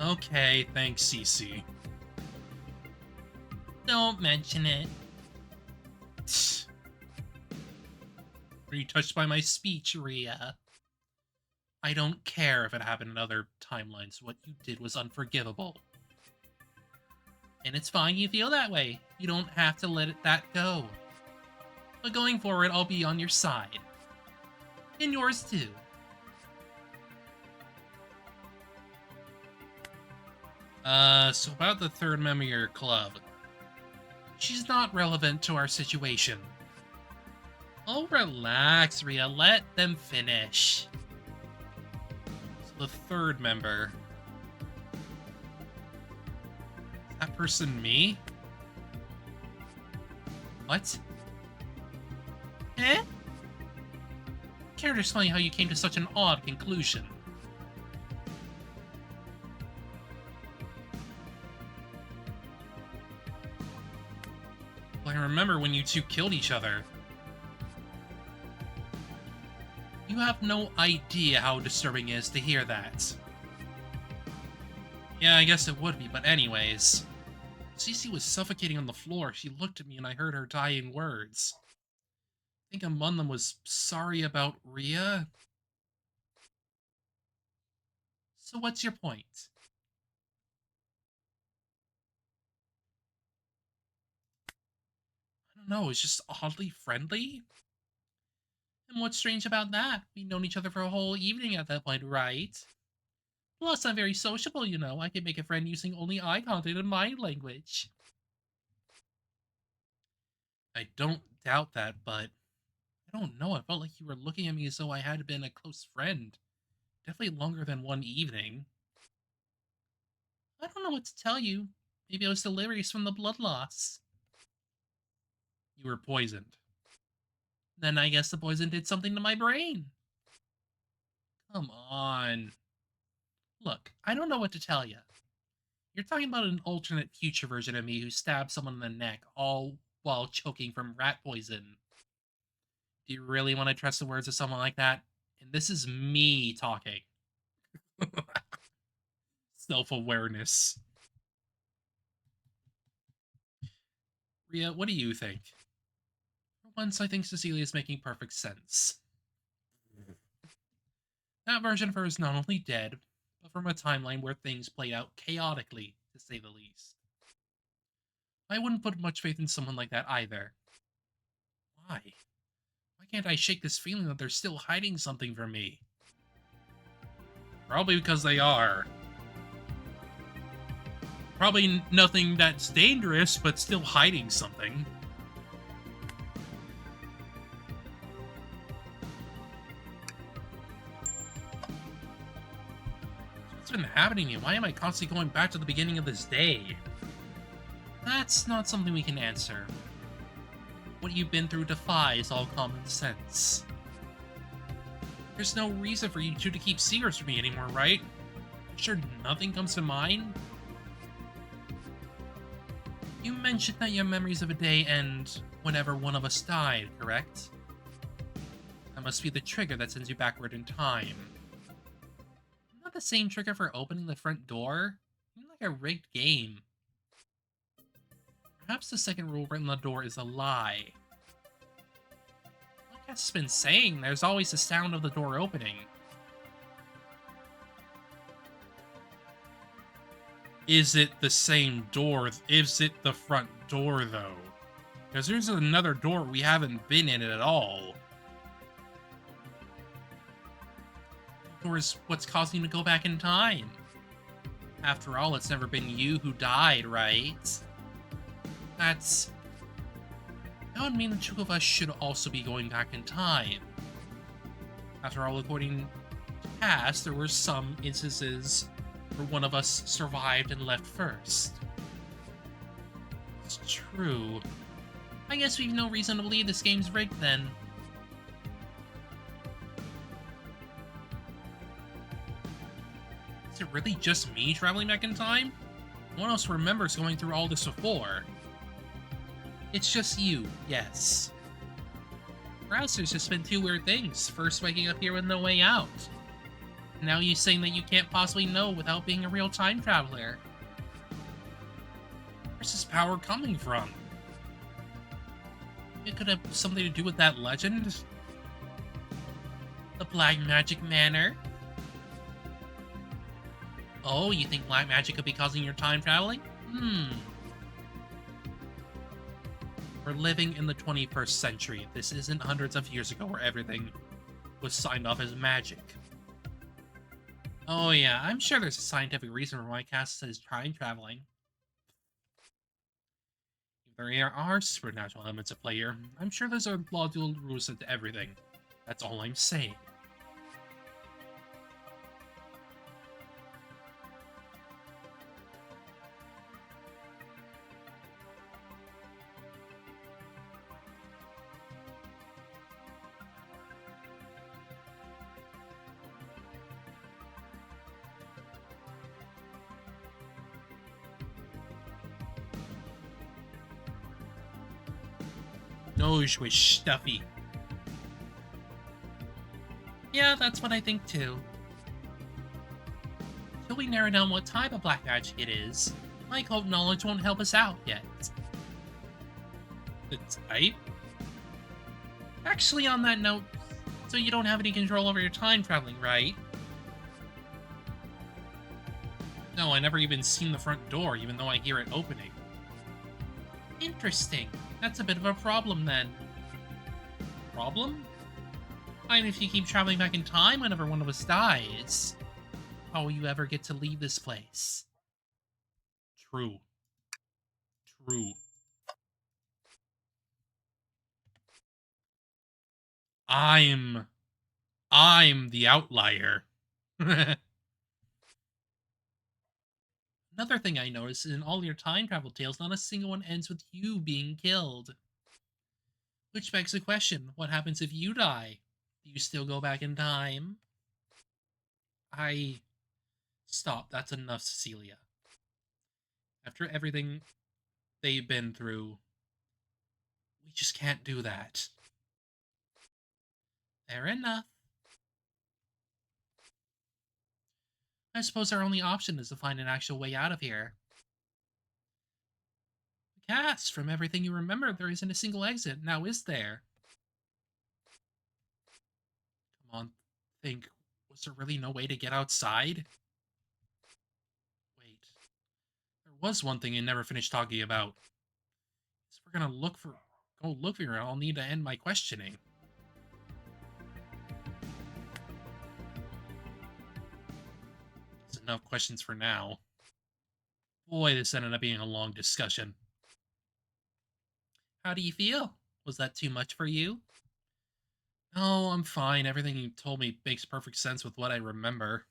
Okay, thanks, CC. Don't mention it. Are you touched by my speech, Rhea? I don't care if it happened in other timelines. What you did was unforgivable. And it's fine you feel that way. You don't have to let that go. But going forward, I'll be on your side. And yours too. So about the third member of your club. She's not relevant to our situation. Oh, relax, Rhea. Let them finish. So the third member. Is that person me? What? Eh? Care to explain how you came to such an odd conclusion? Well, I remember when you two killed each other. You have no idea how disturbing it is to hear that. Yeah, I guess it would be, but anyways. Cece was suffocating on the floor. She looked at me and I heard her dying words. I think among them was sorry about Rhea. So what's your point? I don't know, it's just oddly friendly? And what's strange about that? We've known each other for a whole evening at that point, right? Plus, I'm very sociable, you know. I can make a friend using only eye contact and mind language. I don't doubt that, but I don't know. I felt like you were looking at me as though I had been a close friend. Definitely longer than one evening. I don't know what to tell you. Maybe I was delirious from the blood loss. You were poisoned. Then I guess the poison did something to my brain. Come on. Look, I don't know what to tell you. You're talking about an alternate future version of me who stabbed someone in the neck, all while choking from rat poison. Do you really want to trust the words of someone like that? And this is me talking. Self-awareness. Ria, what do you think? For once, I think Cecilia is making perfect sense. That version of her is not only dead, but from a timeline where things played out chaotically, to say the least. I wouldn't put much faith in someone like that either. Why? Why can't I shake this feeling that they're still hiding something from me? Probably because they are. Probably nothing that's dangerous, but still hiding something. What's been happening to me? Why am I constantly going back to the beginning of this day? That's not something we can answer. What you've been through defies all common sense. There's no reason for you two to keep secrets from me anymore, right? Sure nothing comes to mind? You mentioned that you have memories of a day and whenever one of us died, correct? That must be the trigger that sends you backward in time. Not the same trigger for opening the front door? Like a rigged game. Perhaps the second rule written on the door is a lie. Like I've been saying, there's always the sound of the door opening. Is it the same door? Is it the front door, though? Because there's another door we haven't been in it at all. The door is what's causing you to go back in time. After all, it's never been you who died, right? That would mean the two of us should also be going back in time. After all, according to past, there were some instances where one of us survived and left first. It's true. I guess we've no reason to believe this game's rigged then. Is it really just me traveling back in time? No one else remembers going through all this before. It's just you, yes. Perhaps there's just been two weird things. First, waking up here with no way out. Now you saying that you can't possibly know without being a real time traveler. Where's this power coming from? It could have something to do with that legend? The Black Magic Manor? Oh, you think black magic could be causing your time traveling? We're living in the 21st century. This isn't hundreds of years ago where everything was signed off as magic. Oh yeah, I'm sure there's a scientific reason for why Cass says time traveling. If there are supernatural elements at play here, I'm sure there's a law-dual rules to everything. That's all I'm saying. Nose was stuffy. Yeah, that's what I think too. Till we narrow down what type of black magic it is, my cult knowledge won't help us out yet. The type? Actually, on that note, so you don't have any control over your time traveling, right? No, I never even seen the front door, even though I hear it opening. Interesting. That's a bit of a problem, then. Problem? Fine if you keep traveling back in time whenever one of us dies. How will you ever get to leave this place? True. True. I'm the outlier. Another thing I noticed is in all your time travel tales, not a single one ends with you being killed. Which begs the question, what happens if you die? Do you still go back in time? Stop, that's enough, Cecilia. After everything they've been through, we just can't do that. Fair enough. I suppose our only option is to find an actual way out of here. Cass, from everything you remember, there isn't a single exit, now is there? Come on, think. Was there really no way to get outside? Wait. There was one thing you never finished talking about. If we're gonna go look for it, I'll need to end my questioning. That's enough questions for now. Boy, this ended up being a long discussion. How do you feel? Was that too much for you? No, I'm fine. Everything you told me makes perfect sense with what I remember.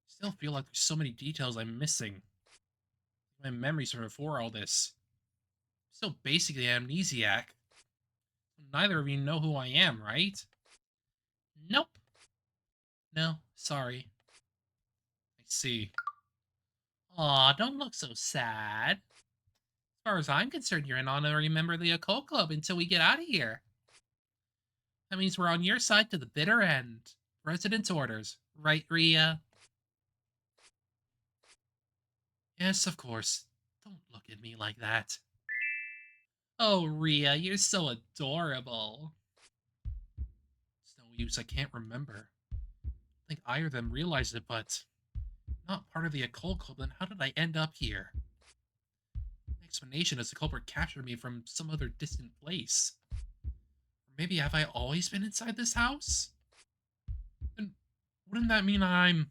Still feel like there's so many details I'm missing. My memories from before all this. I'm still basically amnesiac. Neither of you know who I am, right? Nope. No, sorry. I see. Aw, don't look so sad. As far as I'm concerned, you're an honorary member of the Occult Club until we get out of here. That means we're on your side to the bitter end. President's orders. Right, Ria? Yes, of course. Don't look at me like that. Oh, Ria, you're so adorable. It's no use, I can't remember. I think either of them realized it, but not part of the Occult Club, then how did I end up here? The explanation is the culprit captured me from some other distant place. Or maybe have I always been inside this house? Then wouldn't that mean I'm...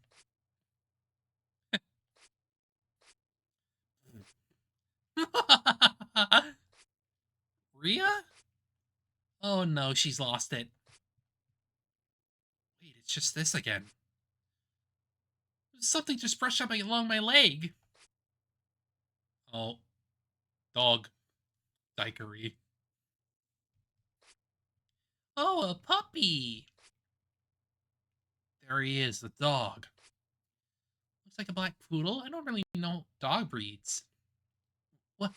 Ria? Oh no, she's lost it. Wait, it's just this again. Something just brushed up along my leg. Oh, dog. Dikery. Oh, a puppy. There he is, the dog. Looks like a black poodle. I don't really know dog breeds. What?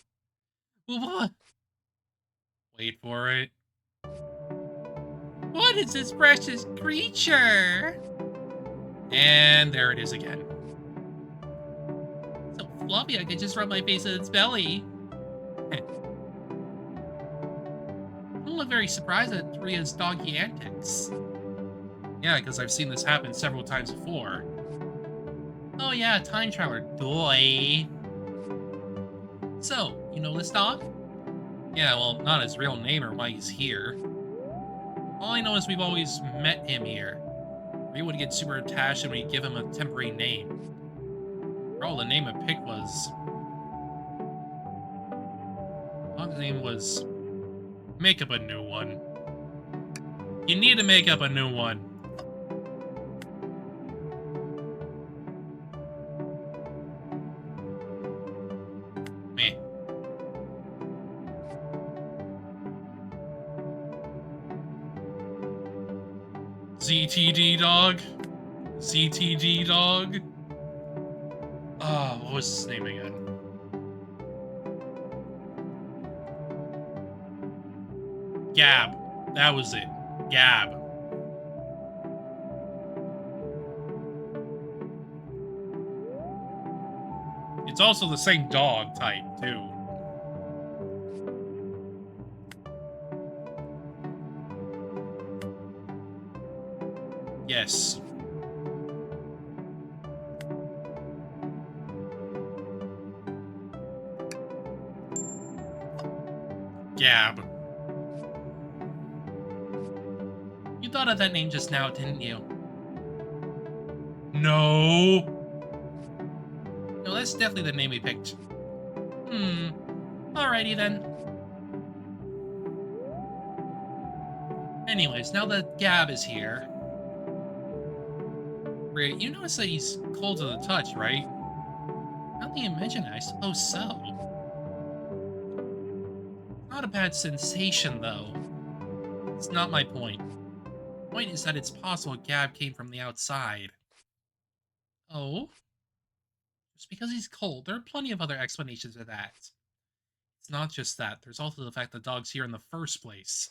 What? Wait for it. What is this precious creature? And there it is again. So fluffy, I could just rub my face in its belly. I don't look very surprised at Ria's doggy antics. Yeah, because I've seen this happen several times before. Oh yeah, time traveler, doy. So, you know this dog? Yeah, well, not his real name or why he's here. All I know is we've always met him here. Ria would get super attached and we'd give him a temporary name. Oh, the name I picked was... Dog's name was... Make up a new one. You need to make up a new one. Meh. ZTD dog? ZTD dog? What was his name again? Gab. That was it. Gab. It's also the same dog type, too. Yes. Gab. You thought of that name just now, didn't you? No. No, that's definitely the name we picked. Alrighty then. Anyways, now that Gab is here, Ray, you notice that he's cold to the touch, right? Now that you mention it, I suppose so. Not a bad sensation, though. It's not my point. The point is that it's possible Gab came from the outside. Oh? Just because he's cold, there are plenty of other explanations for that. It's not just that, there's also the fact the dog's here in the first place.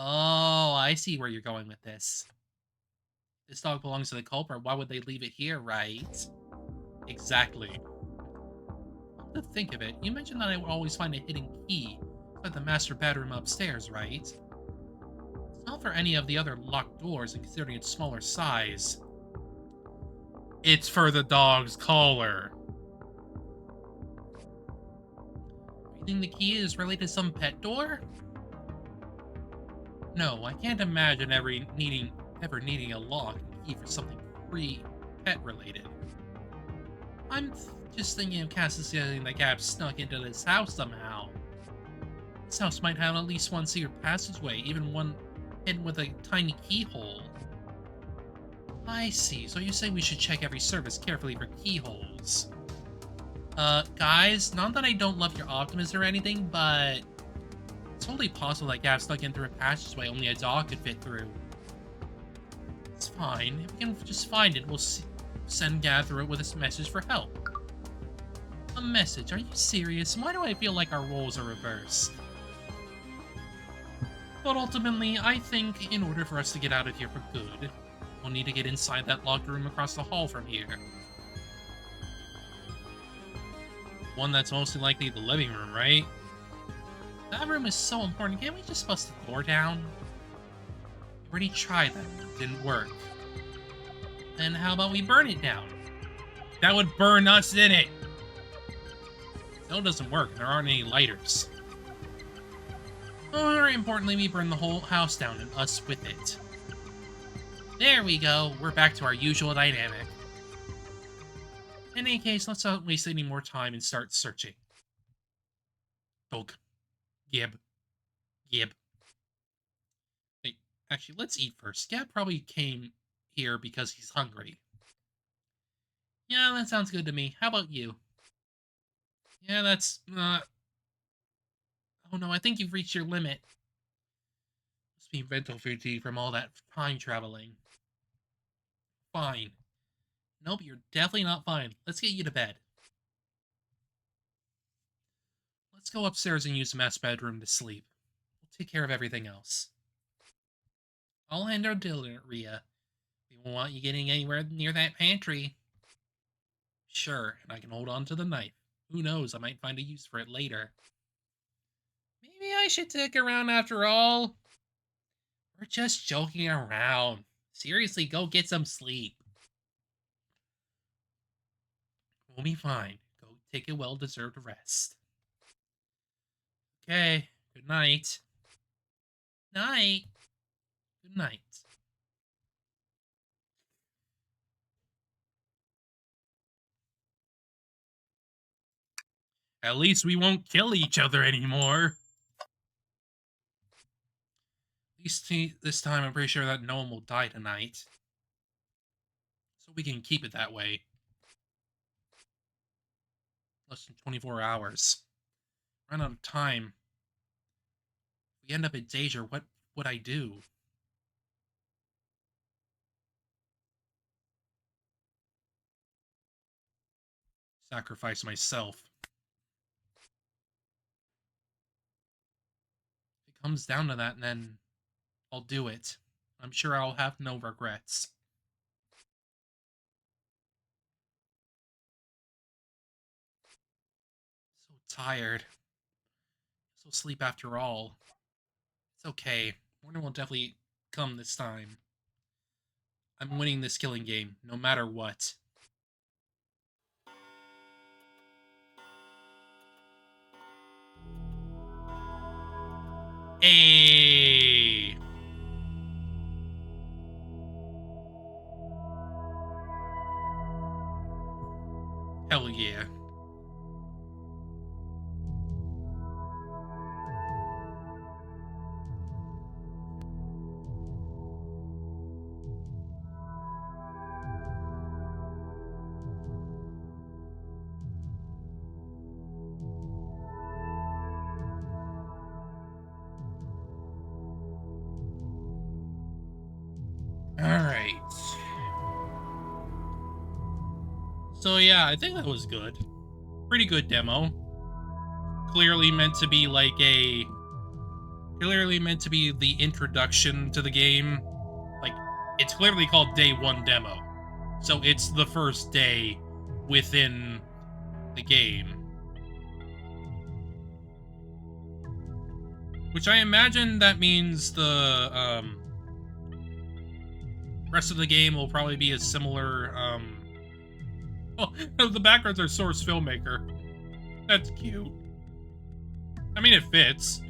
Oh, I see where you're going with this. This dog belongs to the culprit, why would they leave it here, right? Exactly. Come to think of it, you mentioned that I would always find a hidden key inside the master bedroom upstairs, right? It's not for any of the other locked doors, and considering its smaller size. It's for the dog's collar. You think the key is related to some pet door? No, I can't imagine ever needing a lock and key for something pre-pet related. I'm just thinking of suggesting that Gab snuck into this house somehow. This house might have at least one secret passageway, even one hidden with a tiny keyhole. I see, so you say we should check every surface carefully for keyholes. Guys, not that I don't love your optimism or anything, but it's totally possible that Gab snuck in through a passageway only a dog could fit through. It's fine. If we can just find it, we'll send Gab through it with a message for help. A message? Are you serious? Why do I feel like our roles are reversed? But ultimately, I think in order for us to get out of here for good, we'll need to get inside that locked room across the hall from here. One that's mostly likely the living room, right? That room is so important, can't we just bust the door down? We already tried that, it didn't work. Then how about we burn it down? That would burn us in it! Still doesn't work, there aren't any lighters. More importantly, we burn the whole house down and us with it. There we go, we're back to our usual dynamic. In any case, let's not waste any more time and start searching. Dog. Gib. Hey, actually, let's eat first. Gab probably came here because he's hungry. Yeah, that sounds good to me. How about you? Yeah, that's not... Oh no, I think you've reached your limit. Must be mental fatigue from all that time traveling. Fine. Nope, you're definitely not fine. Let's get you to bed. Let's go upstairs and use the master bedroom to sleep. We'll take care of everything else. I'll handle dinner, Ria. We won't want you getting anywhere near that pantry. Sure, and I can hold on to the knife. Who knows, I might find a use for it later. Maybe I should stick around after all. We're just joking around. Seriously, go get some sleep. We'll be fine. Go take a well-deserved rest. Okay, good night. Night. Good night. At least we won't kill each other anymore. At least this time I'm pretty sure that no one will die tonight. So we can keep it that way. Less than 24 hours. Run out of time. If we end up in danger, what would I do? Sacrifice myself. If it comes down to that, then I'll do it. I'm sure I'll have no regrets. So tired. So sleep after all. It's okay. Morning will definitely come this time. I'm winning this killing game, no matter what. Hey! Hell yeah. right. So yeah, I think that was good. Pretty good demo. Clearly meant to be clearly meant to be the introduction to the game. Like, it's clearly called Day 1 demo. So it's the first day within the game. Which I imagine that means the rest of the game will probably be a similar oh, the backgrounds are Source Filmmaker. That's cute. I mean, it fits.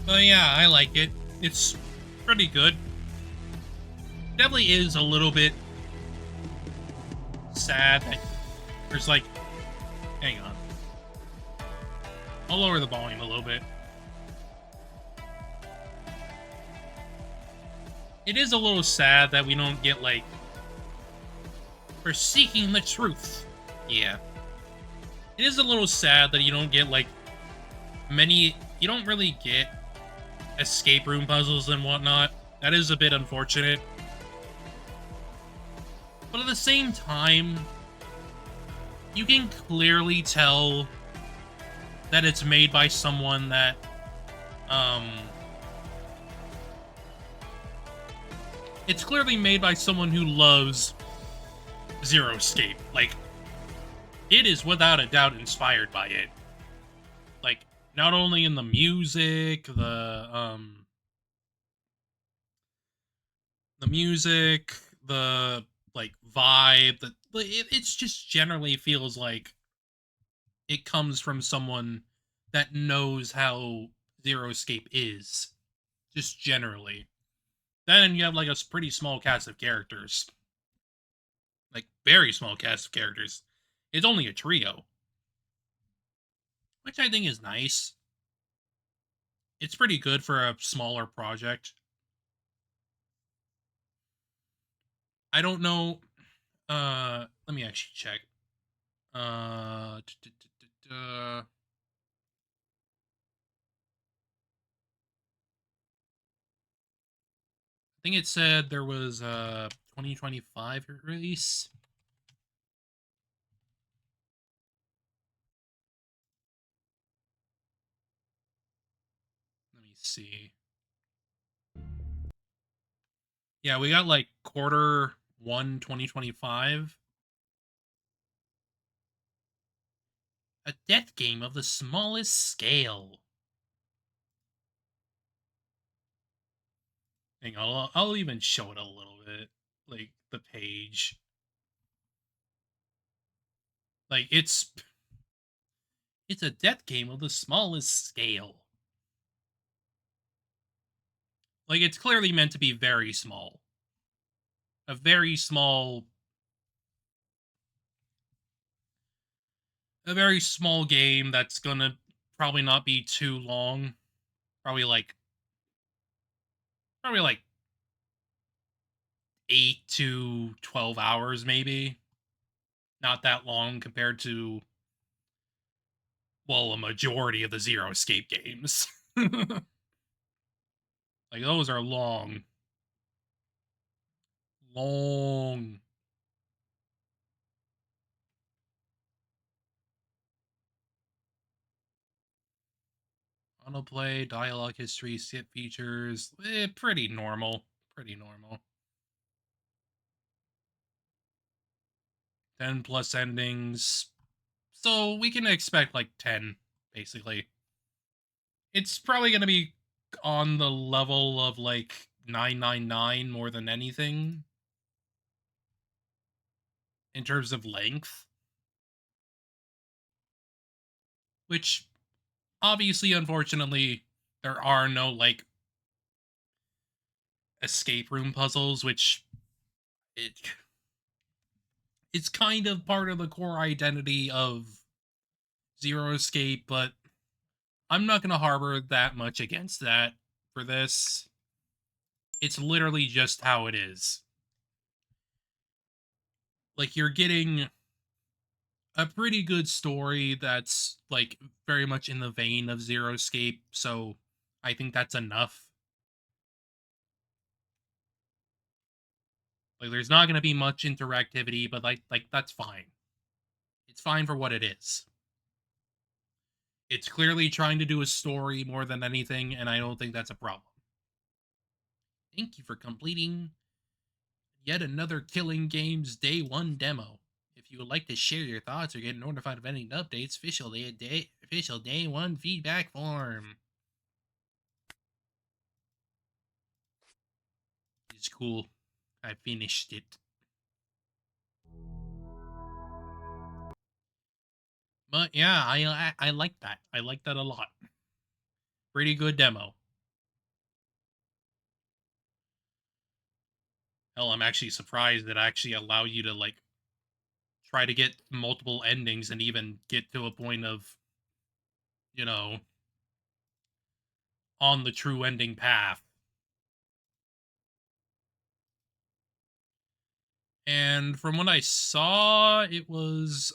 But yeah, I like it. It's pretty good. Definitely is a little bit sad that there's like, hang on. I'll lower the volume a little bit. It is a little sad that we don't get like, we're seeking the truth. Yeah. It is a little sad that you don't get like you don't really get escape room puzzles and whatnot. That is a bit unfortunate. But at the same time, you can clearly tell that it's made by someone that, it's clearly made by someone who loves Zero Escape. Like, it is without a doubt inspired by it. Like, not only in the music, the music, the like vibe, it's just generally feels like it comes from someone that knows how Zero Escape is, just generally. Then you have like a pretty small cast of characters, like very small cast of characters. It's only a trio, which I think is nice. It's pretty good for a smaller project. I don't know. Let me actually check. I think it said there was a 2025 release. Let me see. Yeah, we got like Q1 2025. A death game of the smallest scale. Hang on, I'll even show it a little bit. Like the page. Like it's a death game of the smallest scale. Like it's clearly meant to be very small. A very small game that's gonna probably not be too long. Probably like 8 to 12 hours maybe. Not that long compared to, well, a majority of the Zero Escape games. Like those are long. Long. Autoplay, dialogue history, skip features, pretty normal. Pretty normal. 10 plus endings. So we can expect like 10, basically. It's probably going to be on the level of like 999 more than anything in terms of length. Which, obviously, unfortunately, there are no like escape room puzzles, which it it's kind of part of the core identity of Zero Escape, but I'm not going to harbor that much against that for this. It's literally just how it is. Like, you're getting a pretty good story that's, like, very much in the vein of Zero Escape, so I think that's enough. Like, there's not going to be much interactivity, but, like, that's fine. It's fine for what it is. It's clearly trying to do a story more than anything, and I don't think that's a problem. Thank you for completing yet another Killing Games Day 1 demo. If you would like to share your thoughts or get notified of any updates, official day 1 feedback form. It's cool. I finished it. But yeah, I like that. I like that a lot. Pretty good demo. Hell, I'm actually surprised that I actually allow you to, like, try to get multiple endings and even get to a point of, you know, on the true ending path. And from what I saw, it was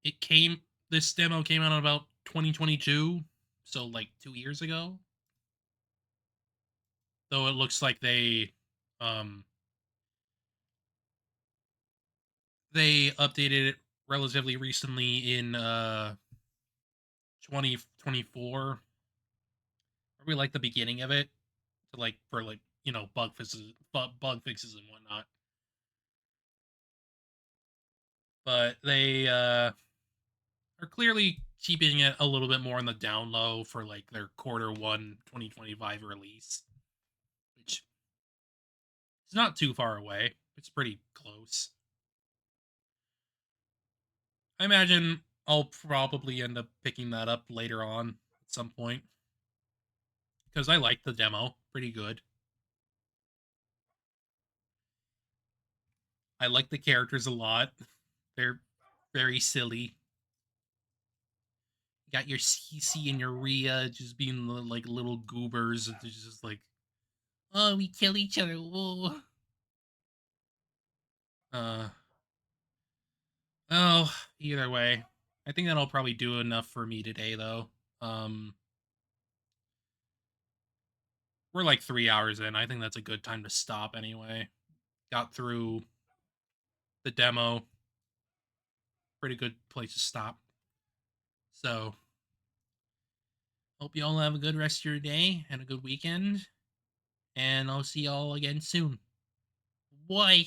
it came this demo came out in about 2022, so like 2 years ago. Though it looks like um they updated it relatively recently in 2024. Probably like the beginning of it to, like, for, like, you know, bug fixes and whatnot. But they are clearly keeping it a little bit more on the down low for, like, their quarter 1 2025 release, which is not too far away. It's pretty close. I imagine I'll probably end up picking that up later on at some point because I like the demo pretty good. I like the characters a lot. They're very silly. You got your CC and your Rhea just being like little goobers. They're just like, oh, we kill each other. Whoa. Uh, oh, either way, I think that'll probably do enough for me today, though. Um, we're like 3 hours in. I think that's a good time to stop anyway. Got through the demo. Pretty good place to stop. So, hope you all have a good rest of your day and a good weekend. And I'll see y'all again soon. Bye.